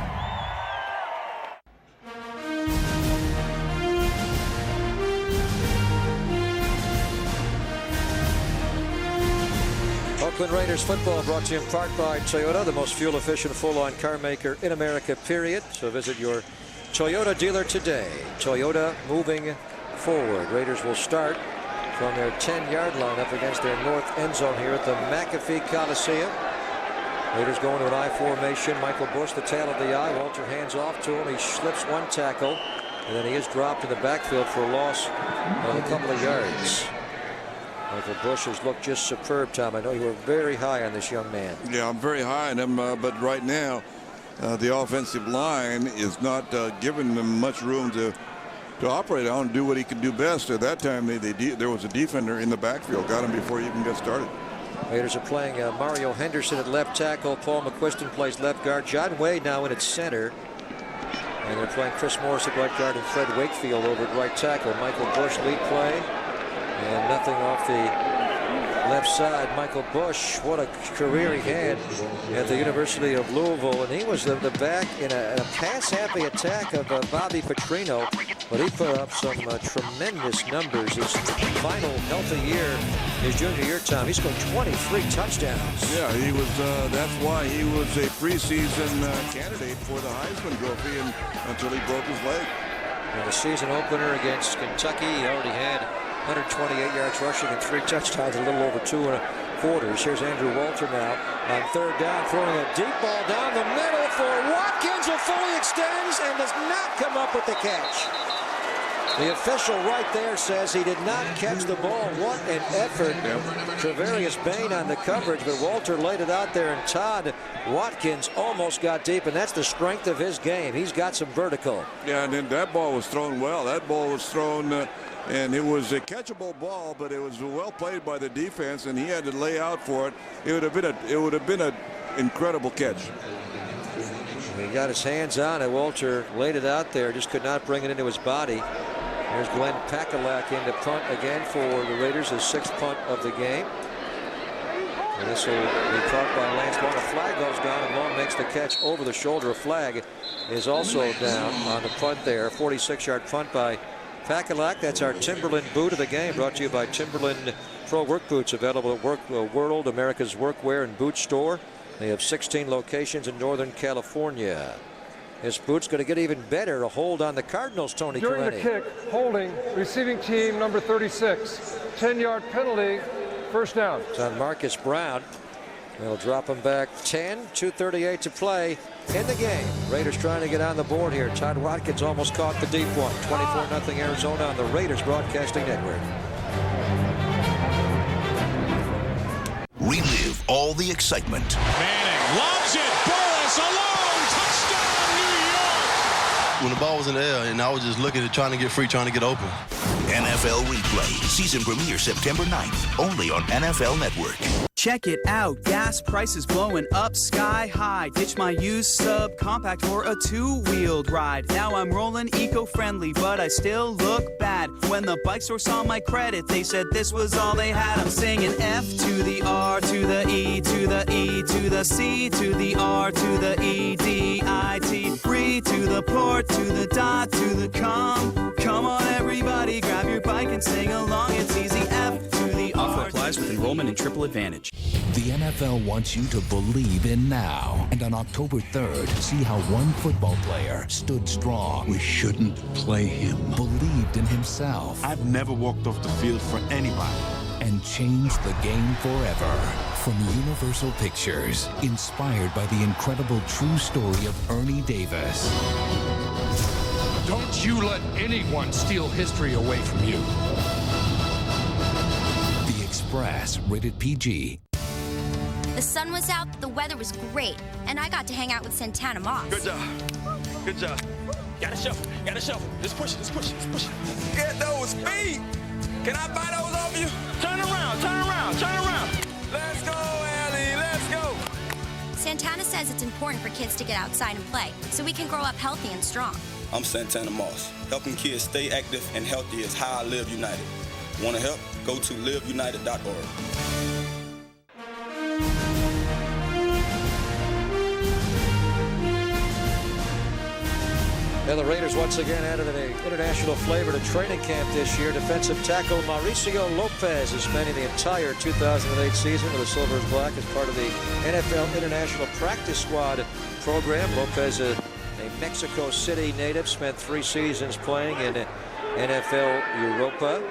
Oakland Raiders football brought to you in part by Toyota, the most fuel-efficient full-line car maker in America, period. So visit your Toyota dealer today. Toyota moving forward. Raiders will start from their 10-yard line up against their north end zone here at the McAfee Coliseum. Raiders going to an I formation. Michael Bush, the tail of the I. Walter hands off to him. He slips one tackle, and then he is dropped in the backfield for a loss of a couple of yards. Michael Bush has looked just superb, Tom. I know you were very high on this young man. Yeah, I'm very high on him, but right now the offensive line is not giving him much room to operate on and do what he can do best. At that time, there was a defender in the backfield, got him before he even got started. Raiders are playing Mario Henderson at left tackle. Paul McQuiston plays left guard. John Wade now in at center. And they're playing Chris Morris at right guard and Fred Wakefield over at right tackle. Michael Bush lead play. And nothing off the left side. Michael Bush, what a career he had at the University of Louisville. And he was the back in a pass-happy attack of Bobby Petrino. But he put up some tremendous numbers his final healthy year, his junior year, Tom. He scored 23 touchdowns. Yeah, he was. That's why he was a preseason candidate for the Heisman Trophy until he broke his leg. In the season opener against Kentucky, he already had 128 yards rushing and 3 touchdowns, a little over 2 1/4. Here's Andrew Walter now on third down, throwing a deep ball down the middle for Watkins, who fully extends and does not come up with the catch. The official right there says he did not catch the ball. What an effort. Travarius Bane on the coverage, but Walter laid it out there, and Todd Watkins almost got deep, and that's the strength of his game. He's got some vertical. Yeah, and then that ball was thrown well. That ball was thrown, and it was a catchable ball, but it was well played by the defense, and he had to lay out for it. It would have been an incredible catch. He got his hands on it. Walter laid it out there, just could not bring it into his body. There's Glenn Pakalak in to punt again for the Raiders, his 6th punt of the game. And this will be caught by Lance Long. A flag goes down, and Long makes the catch over the shoulder. A flag is also down on the punt there. 46-yard punt by Pakalak. That's our Timberland boot of the game, brought to you by Timberland Pro Work Boots, available at World, America's workwear and boot store. They have 16 locations in Northern California. This boot's going to get even better. A hold on the Cardinals, Tony During Corretti. the kick, holding, receiving team number 36. 10-yard penalty, first down. It's on Marcus Brown. They'll drop him back 10, 2:38 to play in the game. Raiders trying to get on the board here. Todd Watkins almost caught the deep one. 24-0 Arizona on the Raiders Broadcasting Network. Relive all the excitement. Manning loves it. Burris alone. Touchdown, New York. When the ball was in the air, and I was just looking at trying to get free, trying to get open. NFL Replay. Season premiere September 9th. Only on NFL Network. Check it out, gas prices blowing up sky high. Ditch my used subcompact for a two-wheeled ride. Now I'm rolling eco-friendly, but I still look bad. When the bike store saw my credit, they said this was all they had. I'm singing F to the R to the E to the E to the C to the R to the E D I T. Free to the port to the dot to the com. Come on everybody, grab your bike and sing along. It's easy. F to the R. Offer applies with enrollment in Triple Advantage. The NFL wants you to believe in now. And on October 3rd, see how one football player stood strong. We shouldn't play him. Believed in himself. I've never walked off the field for anybody. And changed the game forever. From Universal Pictures, inspired by the incredible true story of Ernie Davis. Don't you let anyone steal history away from you. The Express, rated PG. The sun was out, the weather was great, and I got to hang out with Santana Moss. Good job. Good job. Gotta shuffle. Gotta shuffle. Let's push it. Let's push it. Let's push it. Get those feet. Can I buy those off you? Turn around. Turn around. Turn around. Let's go, Ellie. Let's go. Santana says it's important for kids to get outside and play, so we can grow up healthy and strong. I'm Santana Moss. Helping kids stay active and healthy is how I live United. Want to help? Go to liveunited.org. And the Raiders once again added an international flavor to training camp this year. Defensive tackle Mauricio Lopez is spending the entire 2008 season with the Silver and Black as part of the NFL International Practice Squad program. Lopez, a Mexico City native, spent 3 seasons playing in NFL Europa.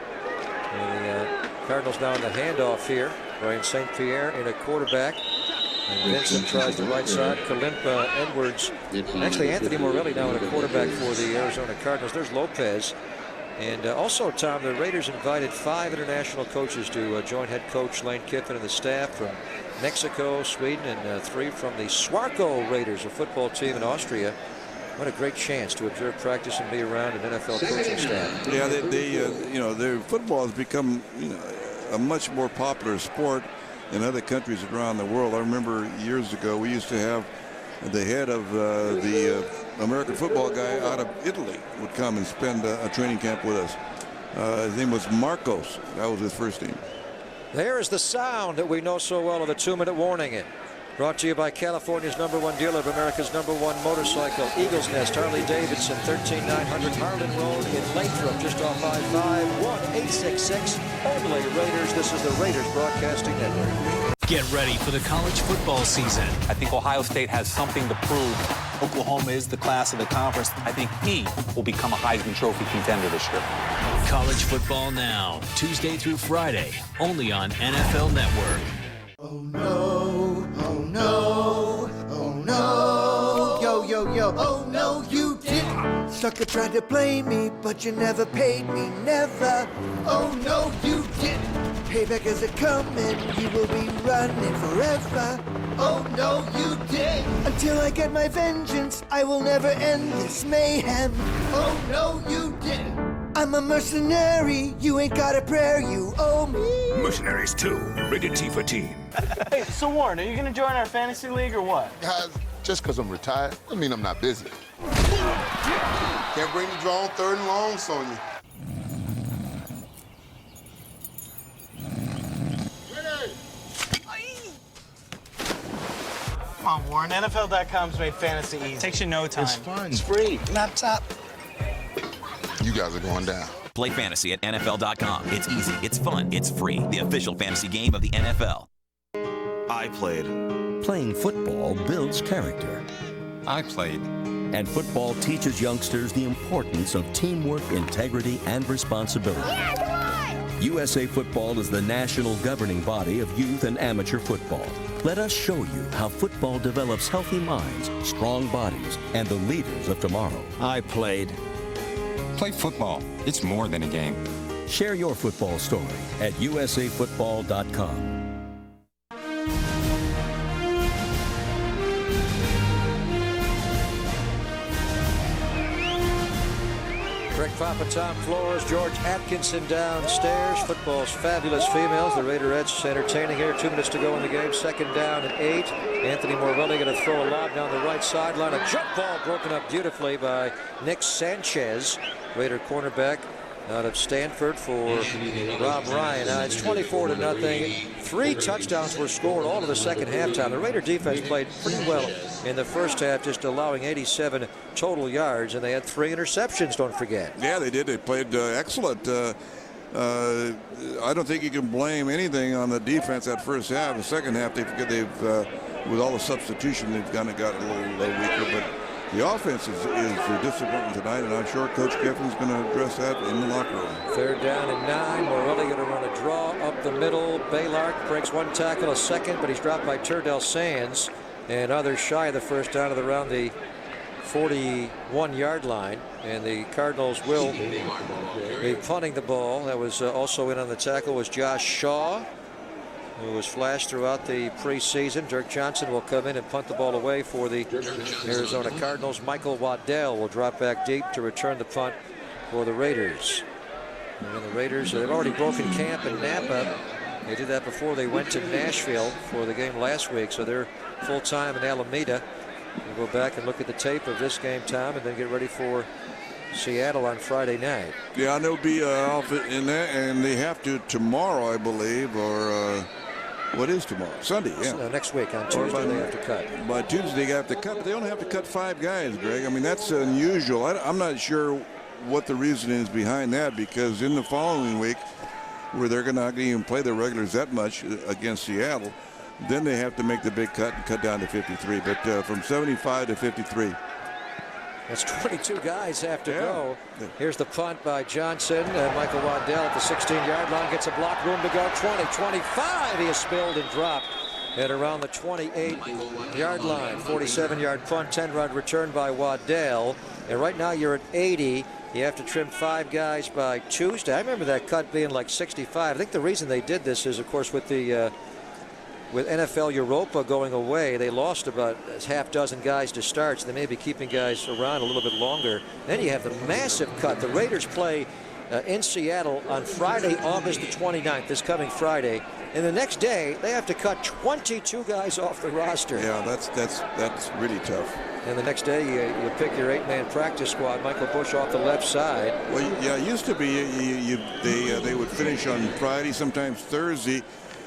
And the Cardinals now in the handoff here. Ryan St. Pierre in a quarterback. And Vincent tries the right side. Kalimpa Edwards. Actually, Anthony Morelli now in a quarterback for the Arizona Cardinals. There's Lopez. And also, Tom, the Raiders invited 5 international coaches to join head coach Lane Kiffin and the staff from Mexico, Sweden, and 3 from the Swarco Raiders, a football team in Austria. What a great chance to observe practice and be around an NFL coaching staff. Yeah, their football has become, a much more popular sport in other countries around the world. I remember years ago we used to have the head of the American football guy out of Italy would come and spend a training camp with us. His name was Marcos. That was his first name. There is the sound that we know so well of the 2-minute warning. Brought to you by California's #1 dealer of America's #1 motorcycle, Eagles Nest, Harley Davidson, 13900 Harlan Road in Lathrop, just off I-5, 1-866 only Raiders. This is the Raiders Broadcasting Network. Get ready for the college football season. I think Ohio State has something to prove. Oklahoma is the class of the conference. I think he will become a Heisman Trophy contender this year. College football now, Tuesday through Friday, only on NFL Network. Oh no, oh no, oh no, yo, yo, yo, oh no, you didn't. Sucker tried to play me, but you never paid me, never. Oh no, you didn't. Payback is a coming, you will be running forever. Oh no, you didn't. Until I get my vengeance, I will never end this mayhem. Oh no, you didn't. I'm a mercenary, you ain't got a prayer, you owe me. Mercenaries 2, rated T for teen. Hey, so Warren, are you gonna join our fantasy league or what? Guys, just because I'm retired, I mean I'm not busy. Can't bring the draw on 3rd and long, Sonya. Come on, Warren, NFL.com's made fantasy easy. Takes you no time. It's fun. It's free. Laptop. You guys are going down. Play fantasy at NFL.com. It's easy, it's fun, it's free. The official fantasy game of the NFL. I played. Playing football builds character. I played. And football teaches youngsters the importance of teamwork, integrity, and responsibility. Yeah, come on! USA Football is the national governing body of youth and amateur football. Let us show you how football develops healthy minds, strong bodies, and the leaders of tomorrow. I played. Play football. It's more than a game. Share your football story at usafootball.com. Greg Papa, Tom Flores, George Atkinson downstairs. Football's fabulous females. The Raiderettes entertaining here. 2 minutes to go in the game. 2nd down and 8. Anthony Morelli going to throw a lob down the right sideline. A jump ball broken up beautifully by Nick Sanchez, Raider cornerback out of Stanford for Rob Ryan. Now it's 24-0. 3 touchdowns were scored all of the second halftime. The Raider defense played pretty well in the first half, just allowing 87 total yards, and they had 3 interceptions, don't forget. Yeah, they did. They played excellent. I don't think you can blame anything on the defense that first half. The second half, they've with all the substitution, they've kind of got a little weaker, but the offense is disappointing tonight, and I'm sure Coach Kiffin's going to address that in the locker room. 3rd down and 9. Morelli going to run a draw up the middle. Baylark breaks 1 tackle, a second, but he's dropped by Turdell Sands, and others shy of the first down at around the 41-yard line, and the Cardinals will be punting the ball. That was also in on the tackle was Josh Shaw, who was flashed throughout the preseason. Dirk Johnson will come in and punt the ball away for the Arizona Cardinals. Michael Waddell will drop back deep to return the punt for the Raiders. And the Raiders, they've already broken camp in Napa. They did that before they went to Nashville for the game last week, so they're full-time in Alameda. We'll go back and look at the tape of this game, Tom, and then get ready for Seattle on Friday night. Yeah, and they'll be off in that, and they have to tomorrow, I believe, or what is tomorrow? Sunday, yeah. So next week on Tuesday they have to cut. By Tuesday they have to cut, but they only have to cut 5 guys, Greg. I mean, that's unusual. I'm not sure what the reason is behind that, because in the following week, where they're not going to even play the regulars that much against Seattle, then they have to make the big cut and cut down to 53. But from 75 to 53. That's 22 guys have to go. Here's the punt by Johnson. Michael Waddell at the 16-yard line gets a block, room to go. 20, 25. He is spilled and dropped at around the 28-yard line. 47-yard punt, 10-yard return by Waddell. And right now you're at 80. You have to trim 5 guys by Tuesday. I remember that cut being like 65. I think the reason they did this is, of course, with the with NFL Europa going away, they lost about a half dozen guys to start, so they may be keeping guys around a little bit longer. Then you have the massive cut. The Raiders play in Seattle on Friday, August the 29th, this coming Friday. And the next day, they have to cut 22 guys off the roster. Yeah, that's really tough. And the next day, you pick your 8-man practice squad. Michael Bush off the left side. Well, yeah, it used to be they would finish on Friday, sometimes Thursday,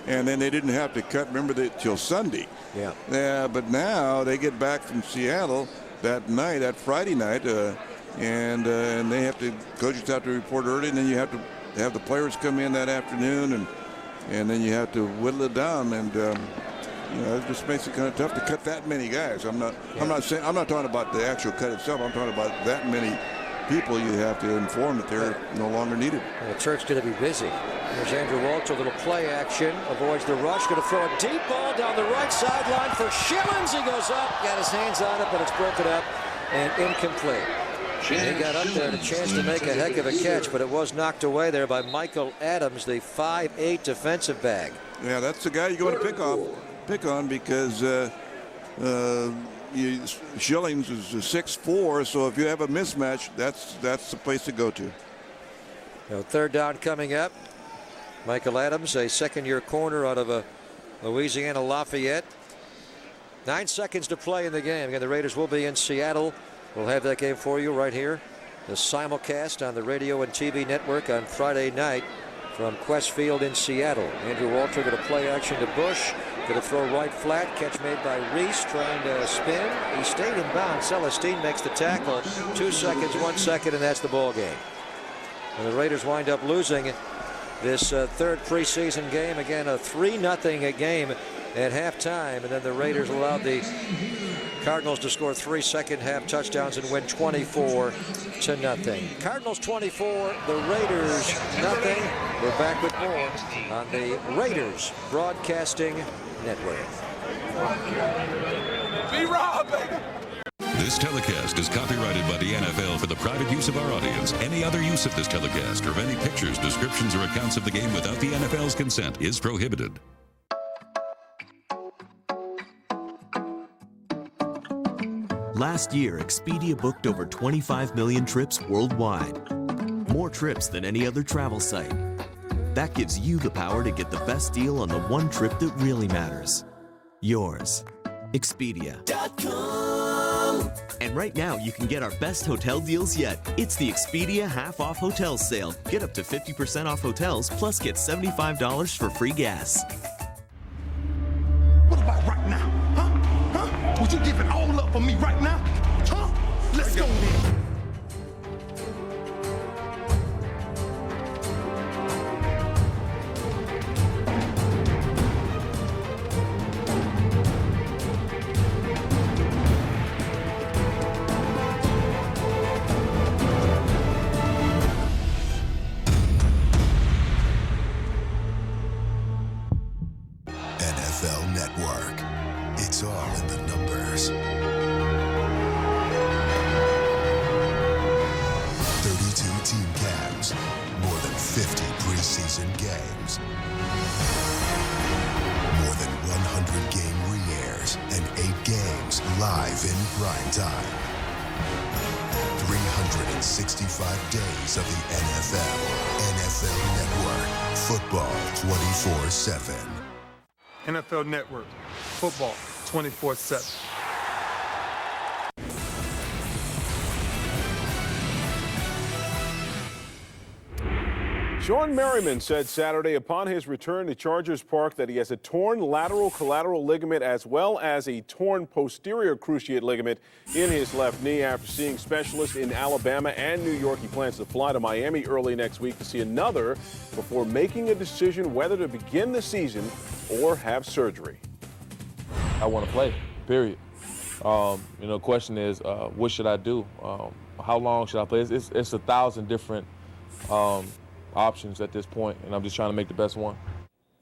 and then they didn't have to cut, remember, till Sunday. Yeah. Yeah, but now they get back from Seattle that night, that Friday night, and they have to, coaches have to report early, and then you have to have the players come in that afternoon, and then you have to whittle it down, and you know, it just makes it kind of tough to cut that many guys. I'm not talking about the actual cut itself. I'm talking about that many people you have to inform that they're no longer needed. The Turk's going to be busy. There's Andrew Walter, a little play action, avoids the rush, going to throw a deep ball down the right sideline for Schillens. He goes up, got his hands on it, but it's broken up and incomplete. He got up there, had a chance to make a heck of a catch, but it was knocked away there by Michael Adams, the 5'8" defensive back. Yeah, that's the guy you go to pick on because Schillens is 6'4", so if you have a mismatch, that's the place to go to. Now, 3rd down coming up. Michael Adams, a second-year corner out of Louisiana Lafayette. 9 seconds to play in the game. Again, the Raiders will be in Seattle. We'll have that game for you right here. The simulcast on the radio and TV network on Friday night from Quest Field in Seattle. Andrew Walter going to play action to Bush. Going to throw right flat. Catch made by Reese trying to spin. He stayed in bounds. Celestine makes the tackle. 2 seconds, 1 second, and that's the ball game. And the Raiders wind up losing this 3rd preseason game. Again, a 3-0 game at halftime. And then the Raiders allowed the Cardinals to score 3 second-half touchdowns and win 24-0. Cardinals 24, the Raiders nothing. We're back with more on the Raiders Broadcasting Network. Be Rob, baby. This telecast is copyrighted by the NFL for the private use of our audience. Any other use of this telecast or of any pictures, descriptions, or accounts of the game without the NFL's consent is prohibited. Last year, Expedia booked over 25 million trips worldwide. more trips than any other travel site. That gives you the power to get the best deal on the one trip that really matters. Yours. Expedia.com. And right now, you can get our best hotel deals yet. It's the Expedia half-off hotels sale. Get up to 50% off hotels, plus get $75 for free gas. What about right now? Huh? Would you give it all up for me right now? Huh? Let's go then. NFL Network. It's all in the numbers. 32 team cams, more than 50 preseason games, more than 100 game re-airs, and 8 games live in prime time. 365 days of the NFL. NFL Network. Football 24/7. NFL Network, football 24/7. Sean Merriman said Saturday upon his return to Chargers Park that he has a torn lateral collateral ligament as well as a torn posterior cruciate ligament in his left knee. After seeing specialists in Alabama and New York, he plans to fly to Miami early next week to see another before making a decision whether to begin the season or have surgery. I want to play, period. The question is, what should I do? How long should I play? It's 1,000 different options at this point, and I'm just trying to make the best one.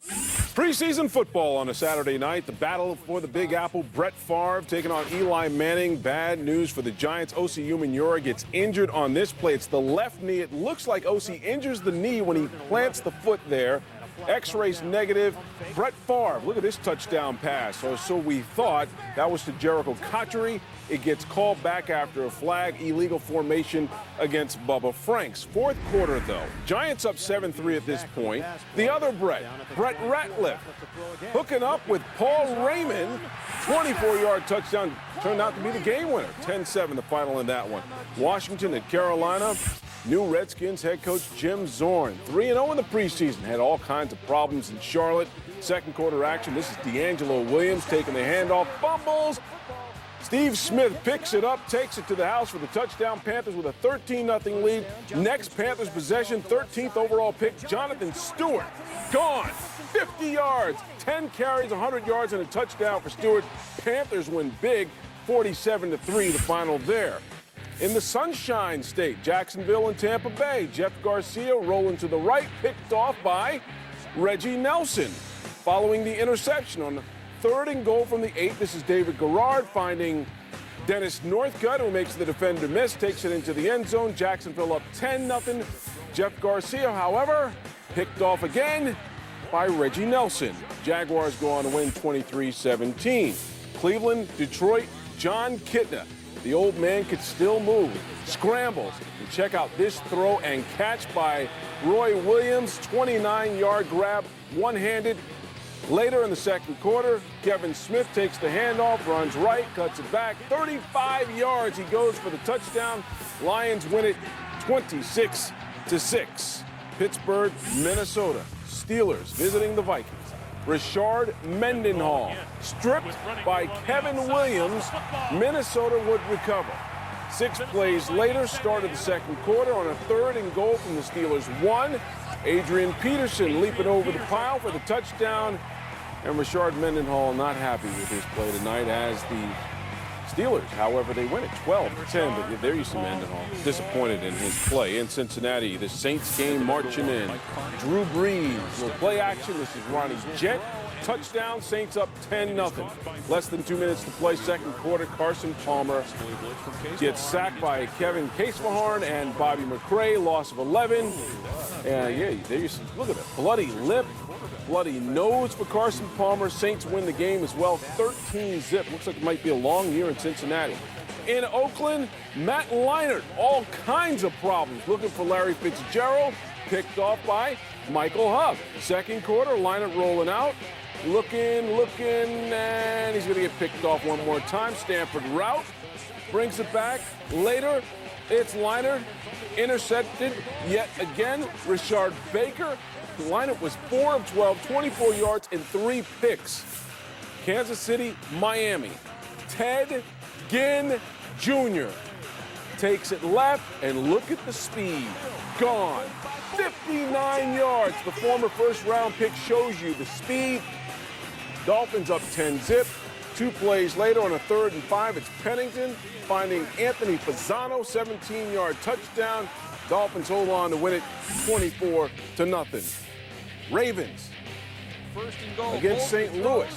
Preseason football on a Saturday night. The battle for the Big Apple. Brett Favre taking on Eli Manning. Bad news for the Giants. O.C. Umenyiora gets injured on this play. It's the left knee. It looks like O.C. injures the knee when he plants the foot there. X-rays negative. Brett Favre, look at this touchdown pass. Or so we thought. That was to Jericho Cotchery. It gets called back after a flag, illegal formation against Bubba Franks. Fourth quarter, though. Giants up 7-3 at this point. The other Brett Ratliff, hooking up with Paul Raymond. 24-yard touchdown turned out to be the game winner. 10-7 the final in that one. Washington at Carolina. New Redskins head coach Jim Zorn, 3-0 in the preseason, had all kinds of problems in Charlotte. Second quarter action, this is D'Angelo Williams taking the handoff, fumbles. Steve Smith picks it up, takes it to the house for the touchdown. Panthers with a 13-0 lead. Next Panthers possession, 13th overall pick, Jonathan Stewart, gone. 50 yards, 10 carries, 100 yards, and a touchdown for Stewart. Panthers win big, 47-3 the final there. In the Sunshine State, Jacksonville and Tampa Bay, Jeff Garcia rolling to the right, picked off by Reggie Nelson. Following the interception on the 3rd and goal from the 8, this is David Garrard finding Dennis Northcutt, who makes the defender miss, takes it into the end zone. Jacksonville up 10-0. Jeff Garcia, however, picked off again by Reggie Nelson. Jaguars go on to win 23-17. Cleveland, Detroit, John Kitna. The old man could still move. Scrambles. And check out this throw and catch by Roy Williams. 29-yard grab, one-handed. Later in the second quarter, Kevin Smith takes the handoff, runs right, cuts it back. 35 yards. He goes for the touchdown. Lions win it 26-6. Pittsburgh, Minnesota. Steelers visiting the Vikings. Rashard Mendenhall stripped by Kevin Williams. Minnesota would recover. 6 plays later, started the second quarter on a 3rd and goal from the Steelers 1. Adrian Peterson leaping over the pile for the touchdown. And Rashard Mendenhall not happy with his play tonight as the Steelers. However, they win it 12-10. But there you see Mendenhall disappointed in his play. In Cincinnati, the Saints game marching in. Drew Brees will play action. This is Ronnie Jett. Touchdown, Saints up 10-0. Less than 2 minutes to play second quarter. Carson Palmer gets sacked by Kevin Casefaharn and Bobby McCray. Loss of 11. And yeah, there you see, look at it. Bloody lip, bloody nose for Carson Palmer. Saints win the game as well, 13-0. Looks like it might be a long year in Cincinnati. In Oakland, Matt Leinart, all kinds of problems. Looking for Larry Fitzgerald, picked off by Michael Hug. Second quarter, Leinart rolling out. Looking, and he's going to get picked off one more time. Stanford route, brings it back. Later, it's Leinart, intercepted yet again. Rashard Baker. Leinart was 4 of 12, 24 yards and 3 picks. Kansas City, Miami. Ted Ginn Jr. takes it left, and look at the speed. Gone. 59 yards. The former first-round pick shows you the speed. Dolphins up 10-zip. 2 plays later on a 3rd and 5, it's Pennington finding Anthony Fasano, 17-yard touchdown. Dolphins hold on to win it 24-0. Ravens against St. Louis.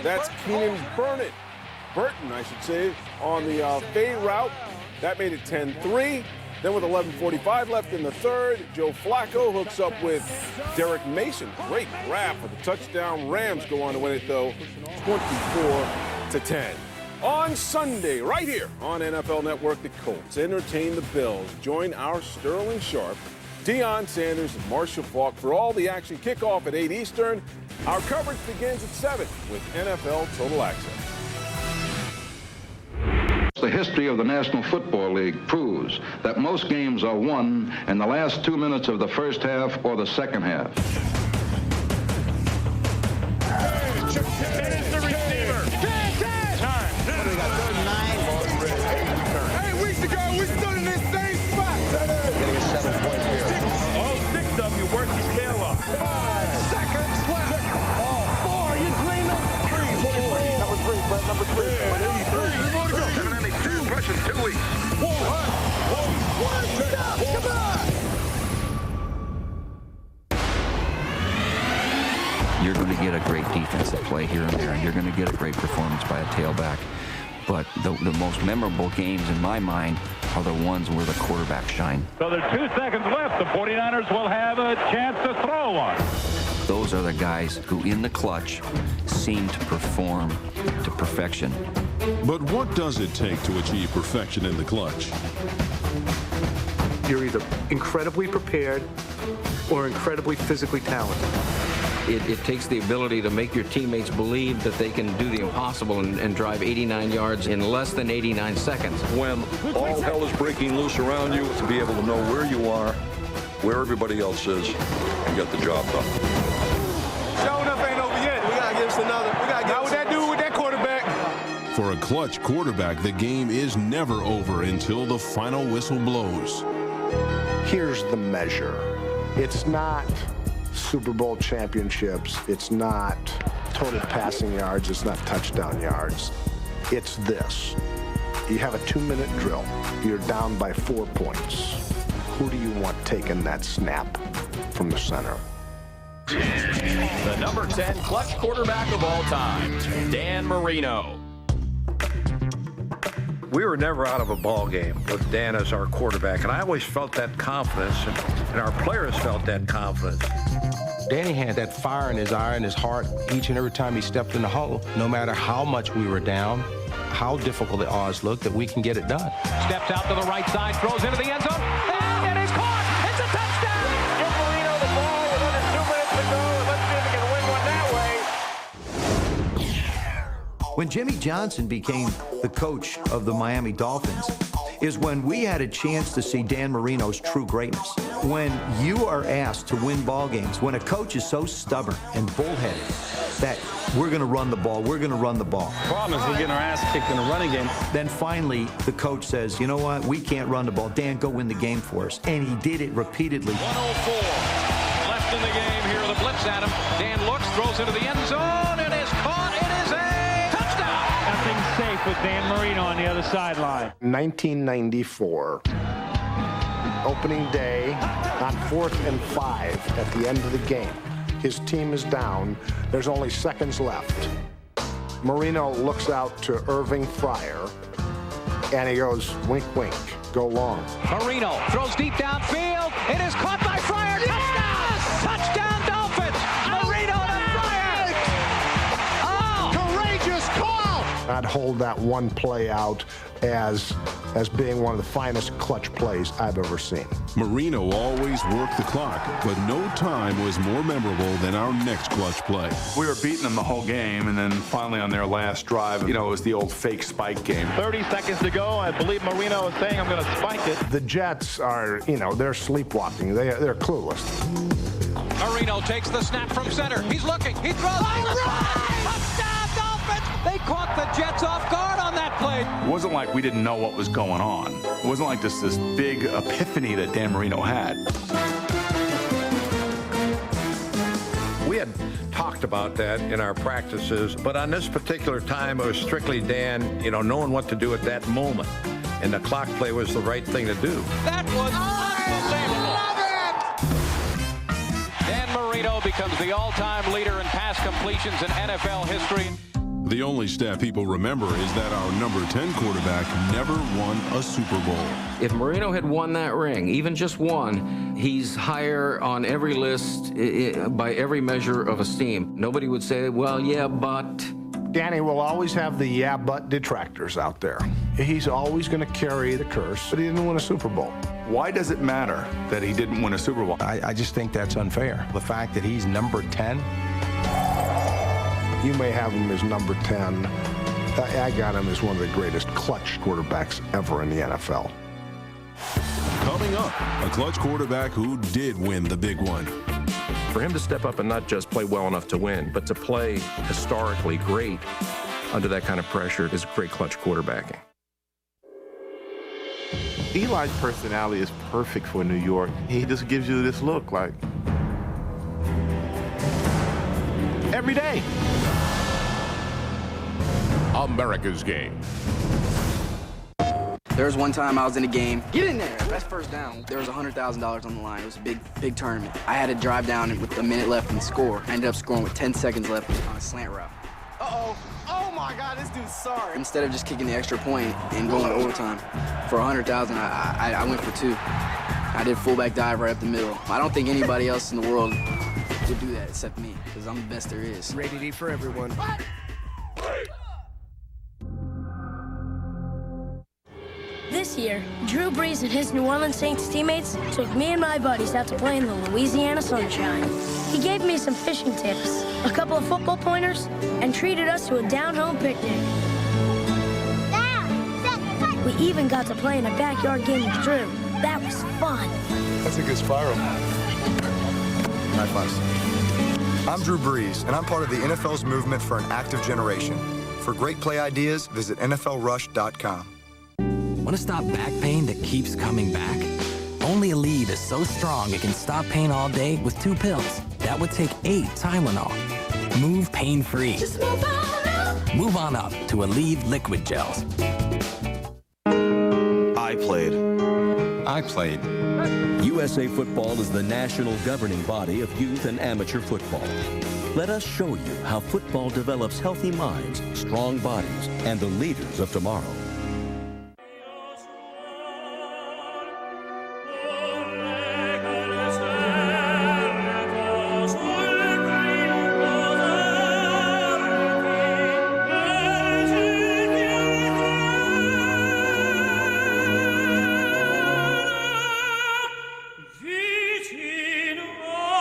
That's Keenan Burton, I should say, on the fade route. That made it 10-3. Then with 11:45 left in the third, Joe Flacco hooks up with Derek Mason. Great grab for the touchdown. Rams go on to win it, though, 24-10. On Sunday, right here on NFL Network, the Colts entertain the Bills. Join our Sterling Sharp, Deion Sanders, and Marshall Faulk for all the action. Kickoff at 8 Eastern. Our coverage begins at 7 with NFL Total Access. The history of the National Football League proves that most games are won in the last 2 minutes of the first half or the second half. That is the receiver. Time. What do we got, 3rd and 9? 8 weeks ago, we stood in this same spot. Getting a 7-point here. All 6 of you work your tail off. 5 seconds left. 4, you dreaming? 3, Number 3, Brett, number 3. Yeah, 83. More to go. 792, rushing 2 weeks. Come on. You're going to get a great defensive play here and there, and you're going to get a great performance by a tailback. But the most memorable games in my mind are the ones where the quarterback shine. So there's 2 seconds left. The 49ers will have a chance to throw one. Those are the guys who, in the clutch, seem to perform to perfection. But what does it take to achieve perfection in the clutch? You're either incredibly prepared or incredibly physically talented. It takes the ability to make your teammates believe that they can do the impossible and drive 89 yards in less than 89 seconds. When all hell is breaking loose around you, to be able to know where you are, where everybody else is, and get the job done. Show enough ain't over yet. We got to give us another. How would that do with that quarterback? For a clutch quarterback, the game is never over until the final whistle blows. Here's the measure. It's not Super Bowl championships. It's not total passing yards. It's not touchdown yards. It's this. You have a 2-minute drill. You're down by 4 points. Who do you want taking that snap from the center? The number 10 clutch quarterback of all time, Dan Marino. We were never out of a ball game with Dan as our quarterback, and I always felt that confidence, and our players felt that confidence. Danny had that fire in his eye and his heart each and every time he stepped in the huddle, no matter how much we were down, how difficult the odds looked, that we can get it done. Steps out to the right side, throws into the end zone, and it is caught. It's a touchdown. Give Marino the ball with under 2 minutes to go. Let's see if he can win one that way. When Jimmy Johnson became the coach of the Miami Dolphins is when we had a chance to see Dan Marino's true greatness. When you are asked to win ball games, when a coach is so stubborn and bullheaded that we're going to run the ball, we're going to run the ball. The problem is we're getting our ass kicked in the running game. Then finally, the coach says, you know what, we can't run the ball. Dan, go win the game for us. And he did it repeatedly. 104 left in the game. Here the blitz at him. Dan looks, throws into the end zone, and is caught. It is a touchdown. Nothing safe with Dan Marino on the other sideline. 1994, opening day on 4th and 5 at the end of the game. His team is down. There's only seconds left. Marino looks out to Irving Fryer, and he goes, wink, wink, go long. Marino throws deep downfield. It is caught by Fryer. Touchdown! Touchdown, Dolphins! Marino to Fryer! Oh! Courageous call! Not hold that one play out. as being one of the finest clutch plays I've ever seen. Marino always worked the clock, but no time was more memorable than our next clutch play. We were beating them the whole game, and then finally on their last drive, it was the old fake spike game. 30 seconds to go. I believe Marino is saying, I'm going to spike it. The Jets are, they're sleepwalking. They're clueless. Marino takes the snap from center. He's looking. He throws. Touchdown, Dolphins! They caught the Jets off guard on that play. It wasn't like we didn't know what was going on. It wasn't like this big epiphany that Dan Marino had. We had talked about that in our practices, but on this particular time, it was strictly Dan, knowing what to do at that moment. And the clock play was the right thing to do. That was unbelievable. Dan Marino becomes the all-time leader in pass completions in NFL history. The only stat people remember is that our number 10 quarterback never won a Super Bowl. If Marino had won that ring, even just one, he's higher on every list by every measure of esteem. Nobody would say, well, yeah, but... Danny will always have the yeah, but detractors out there. He's always going to carry the curse, but he didn't win a Super Bowl. Why does it matter that he didn't win a Super Bowl? I just think that's unfair. The fact that he's number 10. You may have him as number 10. I got him as one of the greatest clutch quarterbacks ever in the NFL. Coming up, a clutch quarterback who did win the big one. For him to step up and not just play well enough to win, but to play historically great under that kind of pressure is great clutch quarterbacking. Eli's personality is perfect for New York. He just gives you this look like, every day. America's game. There was one time I was in a game. Get in there. That's first down. There was $100,000 on the line. It was a big tournament. I had to drive down with a minute left and score. I ended up scoring with 10 seconds left on a slant route. Uh-oh. Oh, my God, this dude's sorry. Instead of just kicking the extra point and going to overtime, for $100,000, I went for 2. I did fullback dive right up the middle. I don't think anybody else in the world would do that except me, because I'm the best there is. Rated E for everyone. This year, Drew Brees and his New Orleans Saints teammates took me and my buddies out to play in the Louisiana sunshine. He gave me some fishing tips, a couple of football pointers, and treated us to a down-home picnic. We even got to play in a backyard game with Drew. That was fun. That's a good spiral. High fives. I'm Drew Brees, and I'm part of the NFL's movement for an active generation. For great play ideas, visit NFLrush.com. Want to stop back pain that keeps coming back? Only Aleve is so strong it can stop pain all day with 2 pills. That would take 8 Tylenol. Move pain-free. Just move on up. Move on up to Aleve liquid gels. I played. USA Football is the national governing body of youth and amateur football. Let us show you how football develops healthy minds, strong bodies, and the leaders of tomorrow.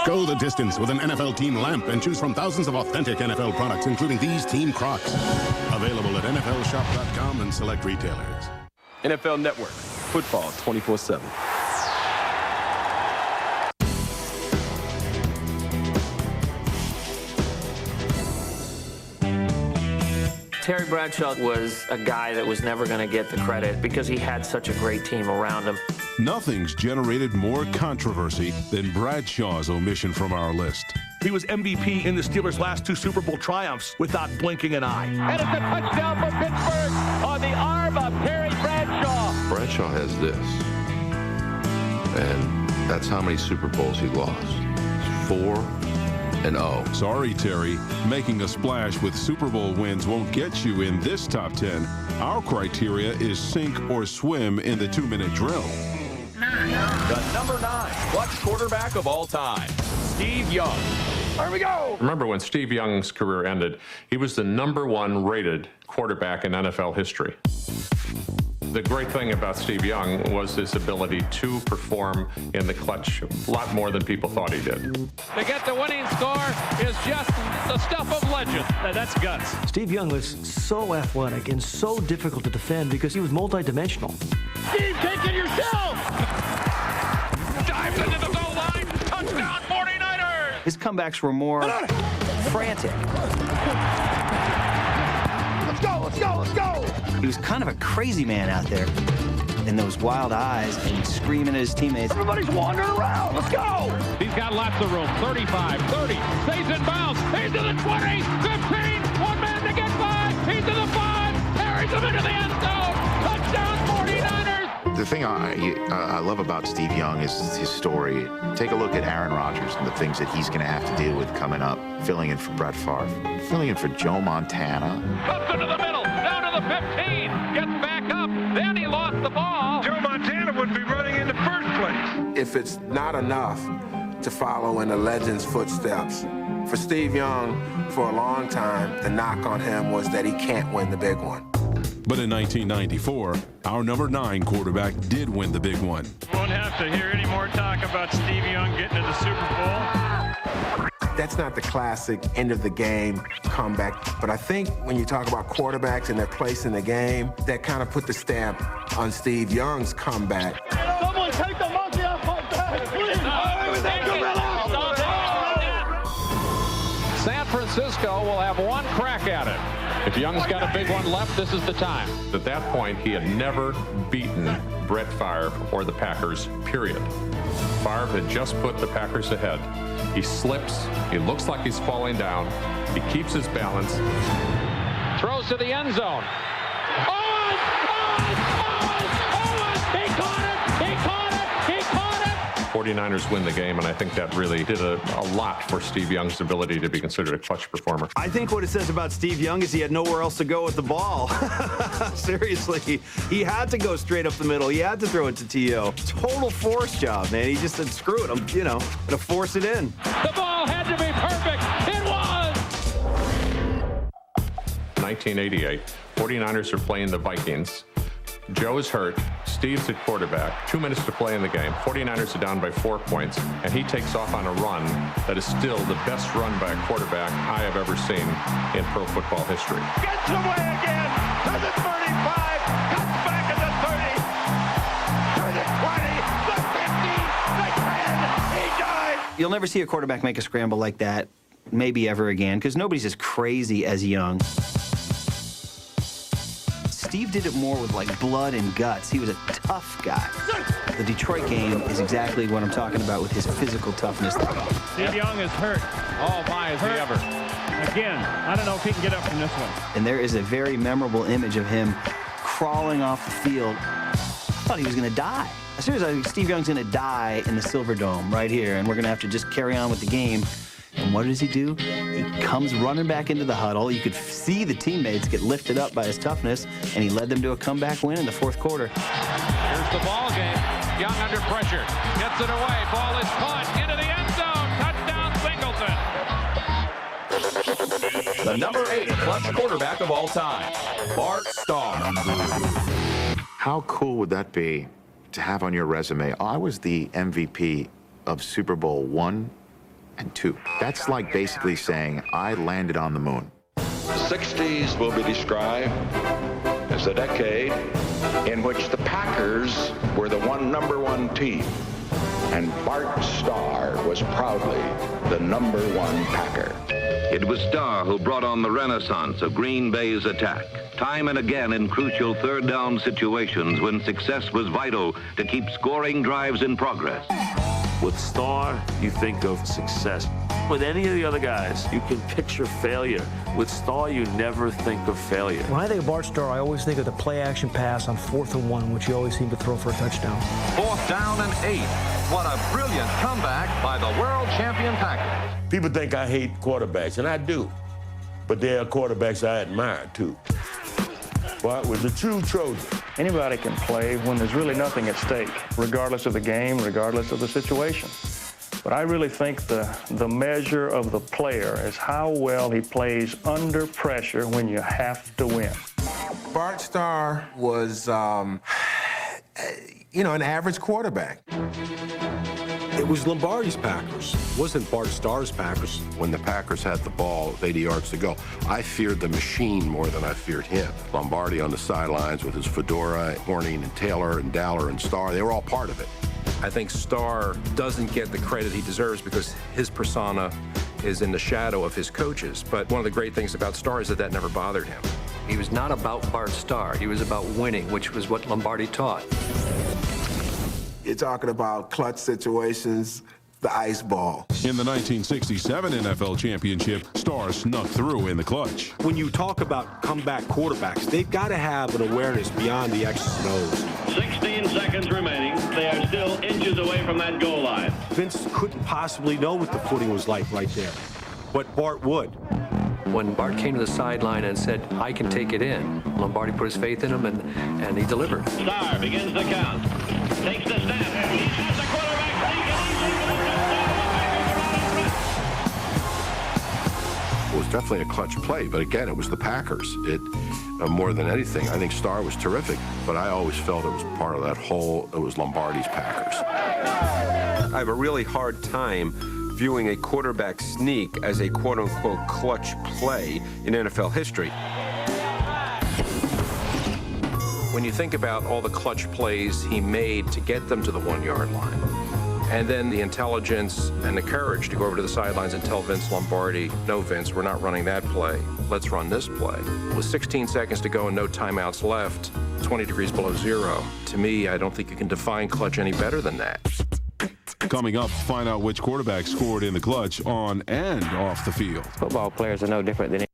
Go the distance with an NFL team lamp and choose from thousands of authentic NFL products, including these team Crocs. Available at NFLshop.com and select retailers. NFL Network, football 24/7. Terry Bradshaw was a guy that was never going to get the credit because he had such a great team around him. Nothing's generated more controversy than Bradshaw's omission from our list. He was MVP in the Steelers' last 2 Super Bowl triumphs without blinking an eye. And it's a touchdown for Pittsburgh on the arm of Terry Bradshaw. Bradshaw has this, and that's how many Super Bowls he lost. It's 4-0. Sorry, Terry. Making a splash with Super Bowl wins won't get you in this top 10. Our criteria is sink or swim in the 2-minute drill. The number 9 clutch quarterback of all time, Steve Young. Here we go. Remember when Steve Young's career ended, he was the #1 rated quarterback in NFL history. The great thing about Steve Young was his ability to perform in the clutch a lot more than people thought he did. To get the winning score is just the stuff of legend. That's guts. Steve Young was so athletic and so difficult to defend because he was multidimensional. Steve, take it yourself! Dives into the goal line. Touchdown, 49ers! His comebacks were more frantic. Let's go, let's go, let's go! He was kind of a crazy man out there. And those wild eyes and screaming at his teammates. Everybody's wandering around. Let's go! He's got lots of room. 35, 30. Stays in bounds. He's to the 20, 15. One man to get by. He's to the 5. Carries him into the end zone. Touchdown, 49ers! The thing I love about Steve Young is his story. Take a look at Aaron Rodgers and the things that he's going to have to deal with coming up. Filling in for Brett Favre. Filling in for Joe Montana. Cuts into the middle. Down to the 15. Gets back up. Then he lost the ball. Joe Montana would be running in the first place. If it's not enough to follow in the legend's footsteps, for Steve Young, for a long time, the knock on him was that he can't win the big one. But in 1994, our number 9 quarterback did win the big one. Won't have to hear any more talk about Steve Young getting to the Super Bowl. That's not the classic end of the game comeback. But I think when you talk about quarterbacks and their place in the game, that kind of put the stamp on Steve Young's comeback. Someone take the monkey off my back, please! San Francisco will have one crack at it. If Young's got a big one left, this is the time. At that point, he had never beaten Brett Favre or the Packers, period. Favre had just put the Packers ahead. He slips. He looks like he's falling down. He keeps his balance. Throws to the end zone. Owens! He caught it! He caught it! He caught it! 49ers win the game, and I think that really did a lot for Steve Young's ability to be considered a clutch performer. I think what it says about Steve Young is he had nowhere else to go with the ball. Seriously, he had to go straight up the middle. He had to throw it to T.O. Total force job, man. He just said, screw it, I'm, gonna force it in. The ball had to be perfect. It was! 1988, 49ers are playing the Vikings. Joe is hurt. Steve's at quarterback. 2 minutes to play in the game. 49ers are down by 4 points, and he takes off on a run that is still the best run by a quarterback I have ever seen in pro football history. Gets away again to the 35, cuts back at the 30, to the 20, the 50, the 10, he died! You'll never see a quarterback make a scramble like that, maybe ever again, because nobody's as crazy as Young. Steve did it more with like blood and guts. He was a tough guy. The Detroit game is exactly what I'm talking about with his physical toughness. Steve Young is hurt. Oh my, is he ever. Again, I don't know if he can get up from this one. And there is a very memorable image of him crawling off the field. I thought he was gonna die. Seriously, Steve Young's gonna die in the Silver Dome right here, and we're gonna have to just carry on with the game. And what does he do? He comes running back into the huddle. You could see the teammates get lifted up by his toughness, and he led them to a comeback win in the fourth quarter. Here's the ball game. Young under pressure. Gets it away. Ball is caught into the end zone. Touchdown, Singleton. The number 8 clutch quarterback of all time, Bart Starr. How cool would that be to have on your resume? I was the MVP of Super Bowl I and II. That's like basically saying I landed on the moon. The 60s will be described as a decade in which the Packers were the number one team, and Bart Starr was proudly the number 1 Packer. It was Starr who brought on the renaissance of Green Bay's attack, time and again in crucial third down situations when success was vital to keep scoring drives in progress. With Starr, you think of success. With any of the other guys, you can picture failure. With Starr, you never think of failure. When I think of Bart Starr, I always think of the play-action pass on 4th and 1, which he always seemed to throw for a touchdown. 4th down and 8. What a brilliant comeback by the world champion Packers. People think I hate quarterbacks, and I do. But there are quarterbacks I admire, too. Bart was a true Trojan. Anybody can play when there's really nothing at stake, regardless of the game, regardless of the situation. But I really think the measure of the player is how well he plays under pressure when you have to win. Bart Starr was, an average quarterback. It was Lombardi's Packers. It wasn't Bart Starr's Packers. When the Packers had the ball with 80 yards to go, I feared the machine more than I feared him. Lombardi on the sidelines with his fedora, Horning and Taylor and Dowler and Starr, they were all part of it. I think Starr doesn't get the credit he deserves because his persona is in the shadow of his coaches. But one of the great things about Starr is that never bothered him. He was not about Bart Starr. He was about winning, which was what Lombardi taught. You're talking about clutch situations, the ice ball. In the 1967 NFL Championship, Starr snuck through in the clutch. When you talk about comeback quarterbacks, they've got to have an awareness beyond the X's and O's. 16 seconds remaining. They are still inches away from that goal line. Vince couldn't possibly know what the footing was like right there, but Bart would. When Bart came to the sideline and said, I can take it in, Lombardi put his faith in him, and he delivered. Starr begins the count. Takes the snap. He has the quarterback sneak, and he's into the touchdown. It was definitely a clutch play, but again, it was the Packers. More than anything, I think Starr was terrific, but I always felt it was part of that whole, it was Lombardi's Packers. I have a really hard time viewing a quarterback sneak as a quote-unquote clutch play in NFL history. When you think about all the clutch plays he made to get them to the 1-yard line, and then the intelligence and the courage to go over to the sidelines and tell Vince Lombardi, no, Vince, we're not running that play. Let's run this play. With 16 seconds to go and no timeouts left, 20 degrees below zero, to me, I don't think you can define clutch any better than that. Coming up, find out which quarterback scored in the clutch on and off the field. Football players are no different than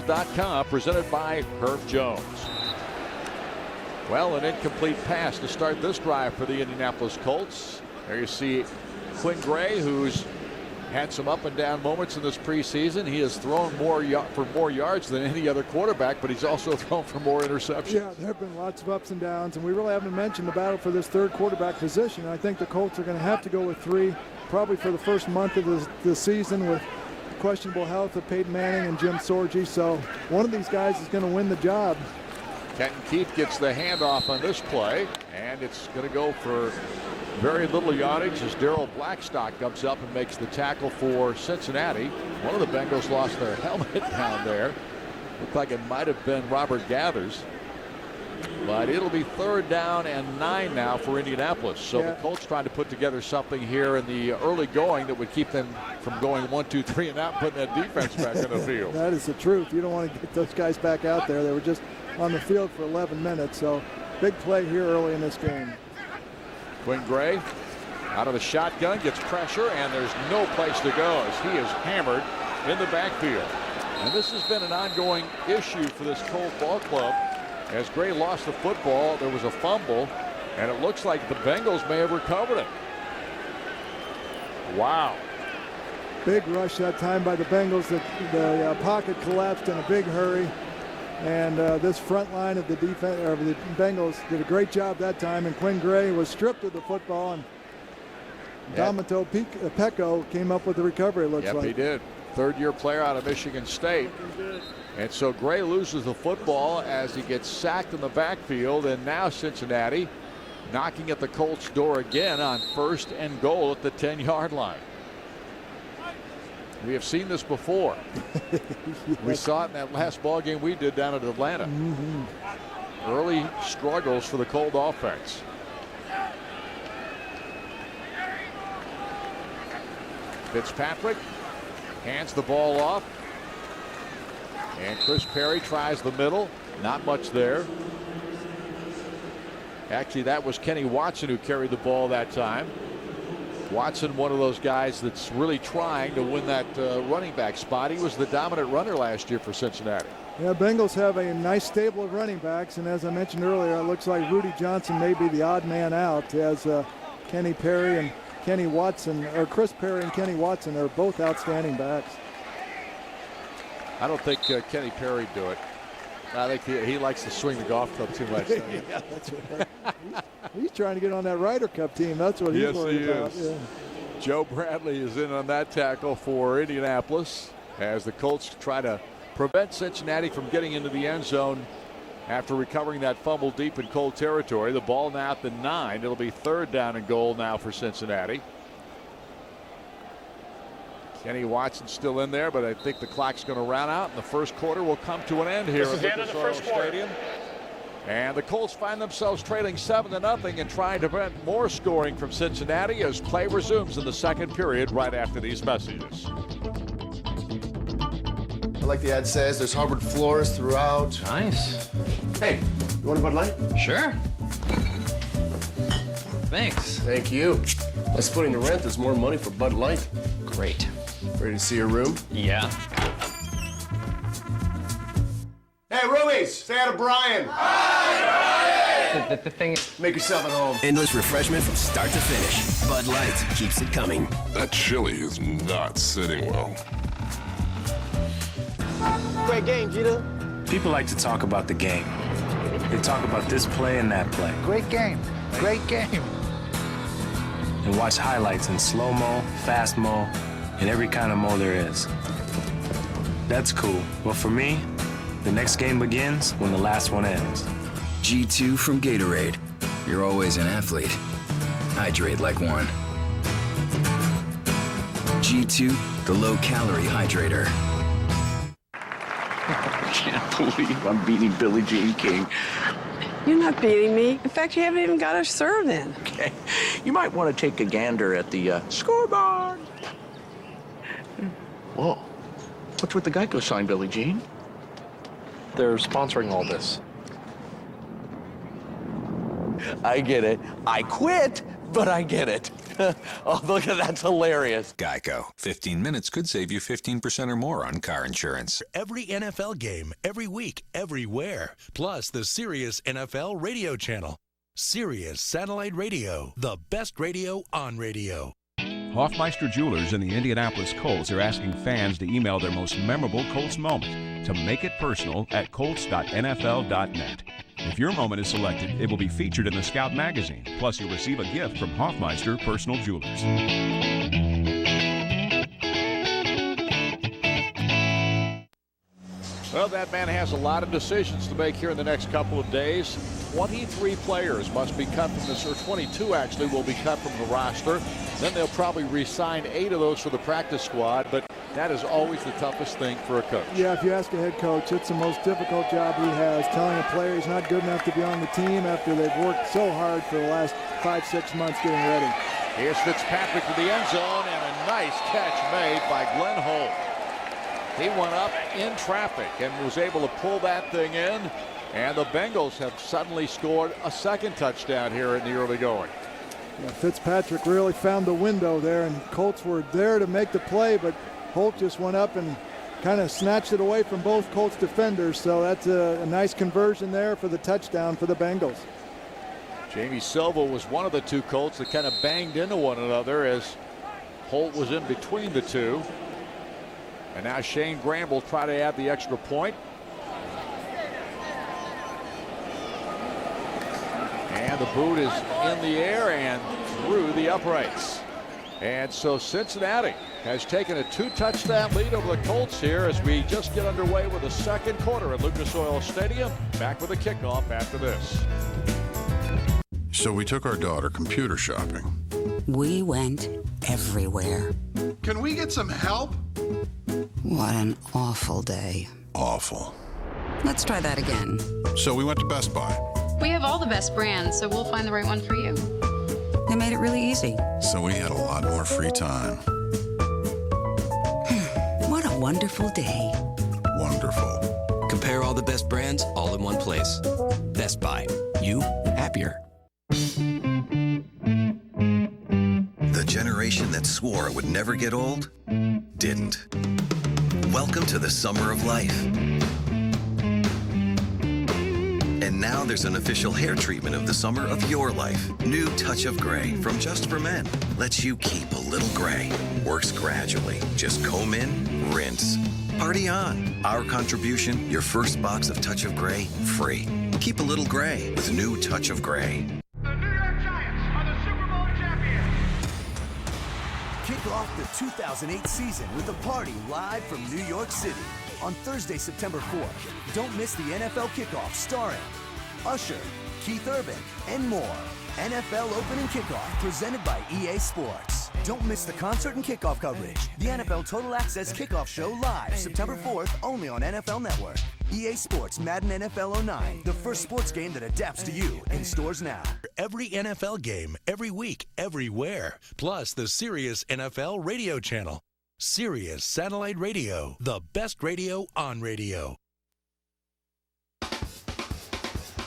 NFL.com, presented by Herb Jones. Well, an incomplete pass to start this drive for the Indianapolis Colts. There you see Quinn Gray, who's had some up and down moments in this preseason. He has thrown for more yards than any other quarterback, but he's also thrown for more interceptions. Yeah, there have been lots of ups and downs, and we really haven't mentioned the battle for this third quarterback position. I think the Colts are going to have to go with 3, probably for the first month of the season, with questionable health of Peyton Manning and Jim Sorgi. So one of these guys is going to win the job. Kenton Keith gets the handoff on this play, and it's going to go for very little yardage as Darrell Blackstock comes up and makes the tackle for Cincinnati. One of the Bengals lost their helmet down there. Looked like it might have been Robert Gathers. But it'll be 3rd down and 9 now for Indianapolis. So the Colts trying to put together something here in the early going that would keep them from going 1, 2, 3 and out, putting that defense back in the field. That is the truth. You don't want to get those guys back out there. They were just on the field for 11 minutes. So big play here early in this game. Quinn Gray out of the shotgun, gets pressure, and there's no place to go as he is hammered in the backfield. And this has been an ongoing issue for this Colt ball club. As Gray lost the football, there was a fumble, and it looks like the Bengals may have recovered it. Wow. Big rush that time by the Bengals. The pocket collapsed in a big hurry. And this front line of the defense, or the Bengals, did a great job that time. And Quinn Gray was stripped of the football, and Domato Pecco came up with the recovery. It looks like. Yep, he did. 3rd-year player out of Michigan State. And so Gray loses the football as he gets sacked in the backfield, and now Cincinnati knocking at the Colts' door again on 1st and goal at the 10-yard line. We have seen this before. Yes. We saw it in that last ball game we did down at Atlanta. Early struggles for the Colt offense. Fitzpatrick hands the ball off. And Chris Perry tries the middle. Not much there. Actually, that was Kenny Watson who carried the ball that time. Watson, one of those guys that's really trying to win that running back spot. He was the dominant runner last year for Cincinnati. Yeah, Bengals have a nice stable of running backs, and as I mentioned earlier, it looks like Rudy Johnson may be the odd man out, as Kenny Perry and Kenny Watson, or Chris Perry and Kenny Watson are both outstanding backs. I don't think Kenny Perry would do it. I think he likes to swing the golf club too much. Yeah, that's right. He's trying to get on that Ryder Cup team. That's what he's worried about. Yeah. Joe Bradley is in on that tackle for Indianapolis as the Colts try to prevent Cincinnati from getting into the end zone after recovering that fumble deep in Colt territory. The ball now at the 9. It'll be 3rd down and goal now for Cincinnati. Kenny Watson still in there, but I think the clock's going to run out, and the first quarter will come to an end here at Lucas Oil Stadium. And the Colts find themselves trailing 7-0 and trying to prevent more scoring from Cincinnati as play resumes in the second period right after these messages. Like the ad says, there's Harvard FLORES throughout. Nice. Hey, you want a Bud Light? Sure. Thanks. Thank you. By splitting the rent, there's more money for Bud Light. Great. Ready to see your room? Yeah. Hey, roomies, say hi to Brian. Hi, Brian! The thing is, make yourself at home. Endless refreshment from start to finish. Bud Light keeps it coming. That chili is not sitting well. Great game, Gita. People like to talk about the game. They talk about this play and that play. Great game. Great game. And watch highlights in slow-mo, fast-mo, and every kind of mo there is. That's cool. But for me, the next game begins when the last one ends. G2 from Gatorade. You're always an athlete. Hydrate like one. G2, the low-calorie hydrator. I can't believe I'm beating Billie Jean King. You're not beating me. In fact, you haven't even got a serve in. Okay. You might want to take a gander at the scoreboard. Whoa. What's with the Geico sign, Billie Jean? They're sponsoring all this. I get it. I quit. but I get it. Oh, look at that's hilarious. Geico. 15 minutes could save you 15% or more on car insurance. Every NFL game, every week, everywhere. Plus the Sirius NFL radio channel. Sirius Satellite Radio, the best radio on radio. Hoffmeister Jewelers and the Indianapolis Colts are asking fans to email their most memorable Colts moment to make it personal at colts.nfl.net. If your moment is selected, it will be featured in the Scout magazine. Plus, you'll receive a gift from Hoffmeister Personal Jewelers. Well, that man has a lot of decisions to make here in the next couple of days. 23 players must be cut from this, or 22 actually will be cut from the roster. Then they'll probably re-sign 8 of those for the practice squad, but that is always the toughest thing for a coach. Yeah, if you ask a head coach, it's the most difficult job he has, telling a player he's not good enough to be on the team after they've worked so hard for the last 5-6 months getting ready. Here's Fitzpatrick to the end zone, and a nice catch made by Glenn Holt. He went up in traffic and was able to pull that thing in, and the Bengals have suddenly scored a second touchdown here in the early going. Yeah, Fitzpatrick really found the window there, and Colts were there to make the play, but Holt just went up and kind of snatched it away from both Colts defenders, so that's a nice conversion there for the touchdown for the Bengals. Jamie Silva was one of the 2 Colts that kind of banged into one another as Holt was in between the 2. And now Shane Graham will try to add the extra point. And the boot is in the air and through the uprights. And so Cincinnati has taken a 2-touchdown lead over the Colts here as we just get underway with the second quarter at Lucas Oil Stadium. Back with a kickoff after this. So we took our daughter computer shopping. We went everywhere. Can we get some help? What an awful day. Awful. Let's try that again. So we went to Best Buy. We have all the best brands, so we'll find the right one for you. They made it really easy. So we had a lot more free time. What a wonderful day. Wonderful. Compare all the best brands all in one place. Best Buy. You happier. The generation that swore it would never get old, didn't. Welcome to the summer of life. And now there's an official hair treatment of the summer of your life. New Touch of Gray from Just for Men. Lets you keep a little gray. Works gradually. Just comb in, rinse. Party on. Our contribution, your first box of Touch of Gray, free. Keep a little gray with New Touch of Gray. Kick off the 2008 season with a party live from New York City on Thursday, September 4th. Don't miss the NFL kickoff starring Usher, Keith Urban, and more. NFL Opening Kickoff presented by EA Sports. Don't miss the concert and kickoff coverage. The NFL Total Access Kickoff Show live September 4th only on NFL Network. EA Sports Madden NFL 09, the first sports game that adapts to you, in stores now. Every NFL game, every week, everywhere. Plus the Sirius NFL radio channel. Sirius Satellite Radio, the best radio on radio.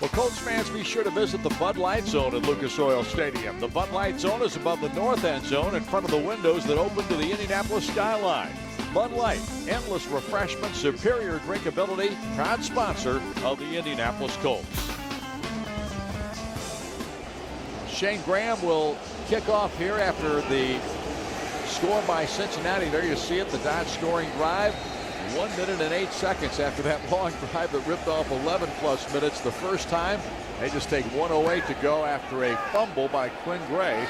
Well, Colts fans, be sure to visit the Bud Light Zone at Lucas Oil Stadium. The Bud Light Zone is above the north end zone in front of the windows that open to the Indianapolis skyline. Bud Light, endless refreshment, superior drinkability, proud sponsor of the Indianapolis Colts. Shane Graham will kick off here after the score by Cincinnati. There you see it, the Dodge scoring drive. 1 minute and 8 seconds after that long drive that ripped off 11+ minutes the first time. They just take 1:08 to go after a fumble by Quinn Gray.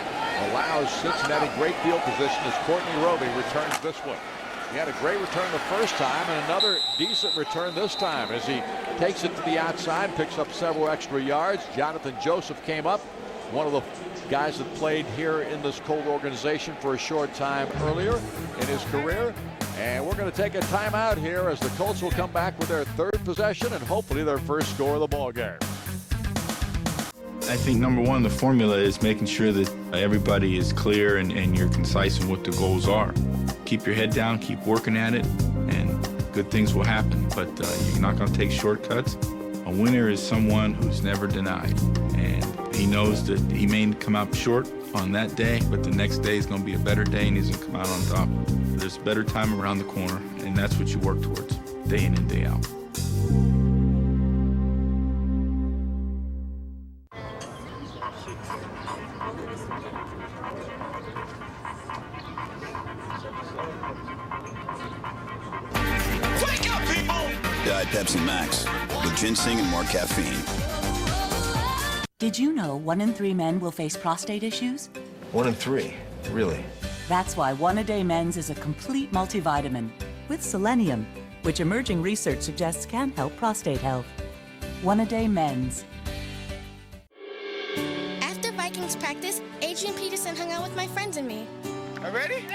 Allows Cincinnati great field position as Courtney Roby returns this one. He had a great return the first time and another decent return this time as he takes it to the outside, picks up several extra yards. Jonathan Joseph came up, one of the guys that played here in this Colt organization for a short time earlier in his career. And we're going to take a timeout here as the Colts will come back with their third possession and hopefully their first score of the ball game. I think number one, the formula is making sure that everybody is clear and you're concise in what the goals are. Keep your head down, keep working at it, and good things will happen. But you're not going to take shortcuts. A winner is someone who's never denied, and he knows that he may come up short, on that day, but the next day is going to be a better day and he's going to come out on top. There's better time around the corner, and that's what you work towards, day in and day out. Diet Pepsi Max with ginseng and more caffeine. Did you know 1 in 3 men will face prostate issues? 1 in 3, really? That's why One A Day Men's is a complete multivitamin with selenium, which emerging research suggests can help prostate health. One A Day Men's. After Vikings practice, Adrian Peterson hung out with my friends and me. Ready?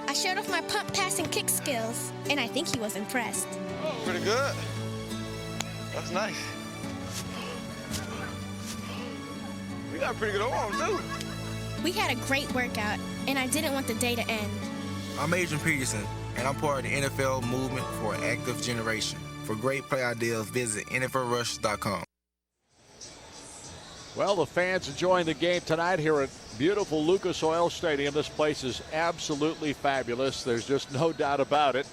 I showed off my pump, pass, and kick skills, and I think he was impressed. Pretty good. That's nice. We got pretty good arms, too. We had a great workout, and I didn't want the day to end. I'm Adrian Peterson, and I'm part of the NFL movement for an active generation. For great play ideas, visit NFLrush.com. Well, the fans enjoying the game tonight here at beautiful Lucas Oil Stadium. This place is absolutely fabulous. There's just no doubt about it.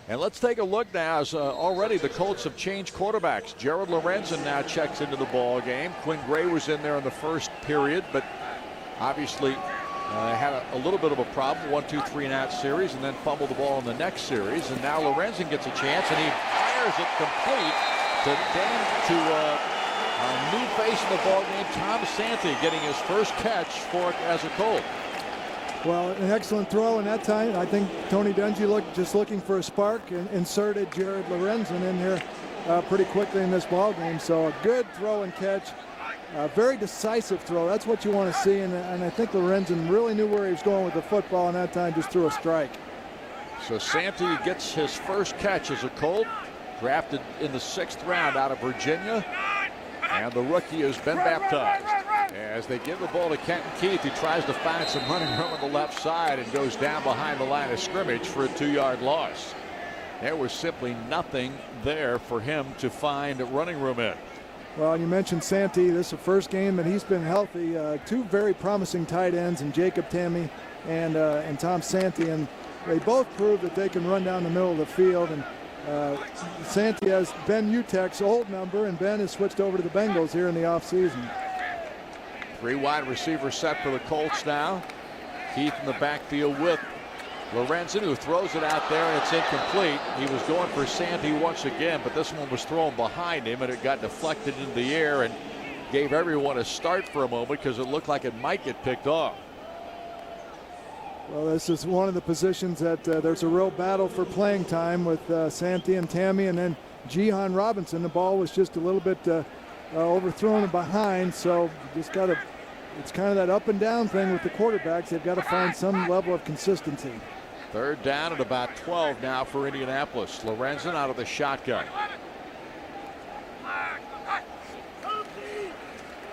And let's take a look now as already the Colts have changed quarterbacks. Jared Lorenzen now checks into the ball game. Quinn Gray was in there in the first period, but obviously had a little bit of a problem. 1, 2, 3 in that series, and then fumbled the ball in the next series. And now Lorenzen gets a chance, and he fires it complete to a new face in the ball game, Tom Santee, getting his first catch for it as a Colt. Well, an excellent throw in that time. I think Tony Dungy just looking for a spark and inserted Jared Lorenzen in here pretty quickly in this ball game. So a good throw and catch, very decisive throw. That's what you want to see, and I think Lorenzen really knew where he was going with the football, and that time just threw a strike. So Santee gets his first catch as a Colt, drafted in the 6th round out of Virginia. And the rookie has been baptized. As they give the ball to Kenton Keith, he tries to find some running room on the left side and goes down behind the line of scrimmage for a 2-yard loss. There was simply nothing there for him to find running room in. Well, you mentioned Santee. This is the first game that he's been healthy. 2 very promising tight ends in Jacob Tamme and Tom Santee, and they both prove that they can run down the middle of the field. And Santee has Ben Utek's old number, and Ben has switched over to the Bengals here in the offseason. 3 wide receivers set for the Colts now. Keith in the backfield with Lorenzen, who throws it out there, and it's incomplete. He was going for Santee once again, but this one was thrown behind him, and it got deflected into the air and gave everyone a start for a moment because it looked like it might get picked off. Well, this is one of the positions that there's a real battle for playing time with Santee and Tamme, and then Jihan Robinson. The ball was just a little bit overthrown and behind, so you just got to, it's kind of that up and down thing with the quarterbacks. They've got to find some level of consistency. 3rd down at about 12 now for Indianapolis. Lorenzen out of the shotgun.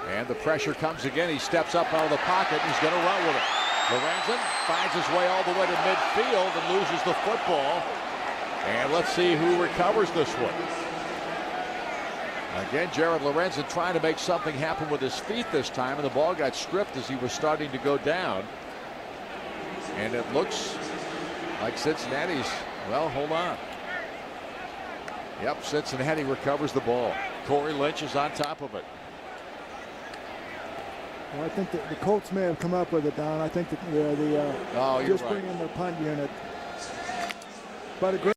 And the pressure comes again. He steps up out of the pocket, and he's going to run with it. Lorenzen finds his way all the way to midfield and loses the football. And let's see who recovers this one. Again, Jared Lorenzen trying to make something happen with his feet this time, and the ball got stripped as he was starting to go down. And it looks like Cincinnati's, well, hold on. Yep, Cincinnati recovers the ball. Corey Lynch is on top of it. Well, I think that the Colts may have come up with it, Don. I think that just bring in their punt unit. But a great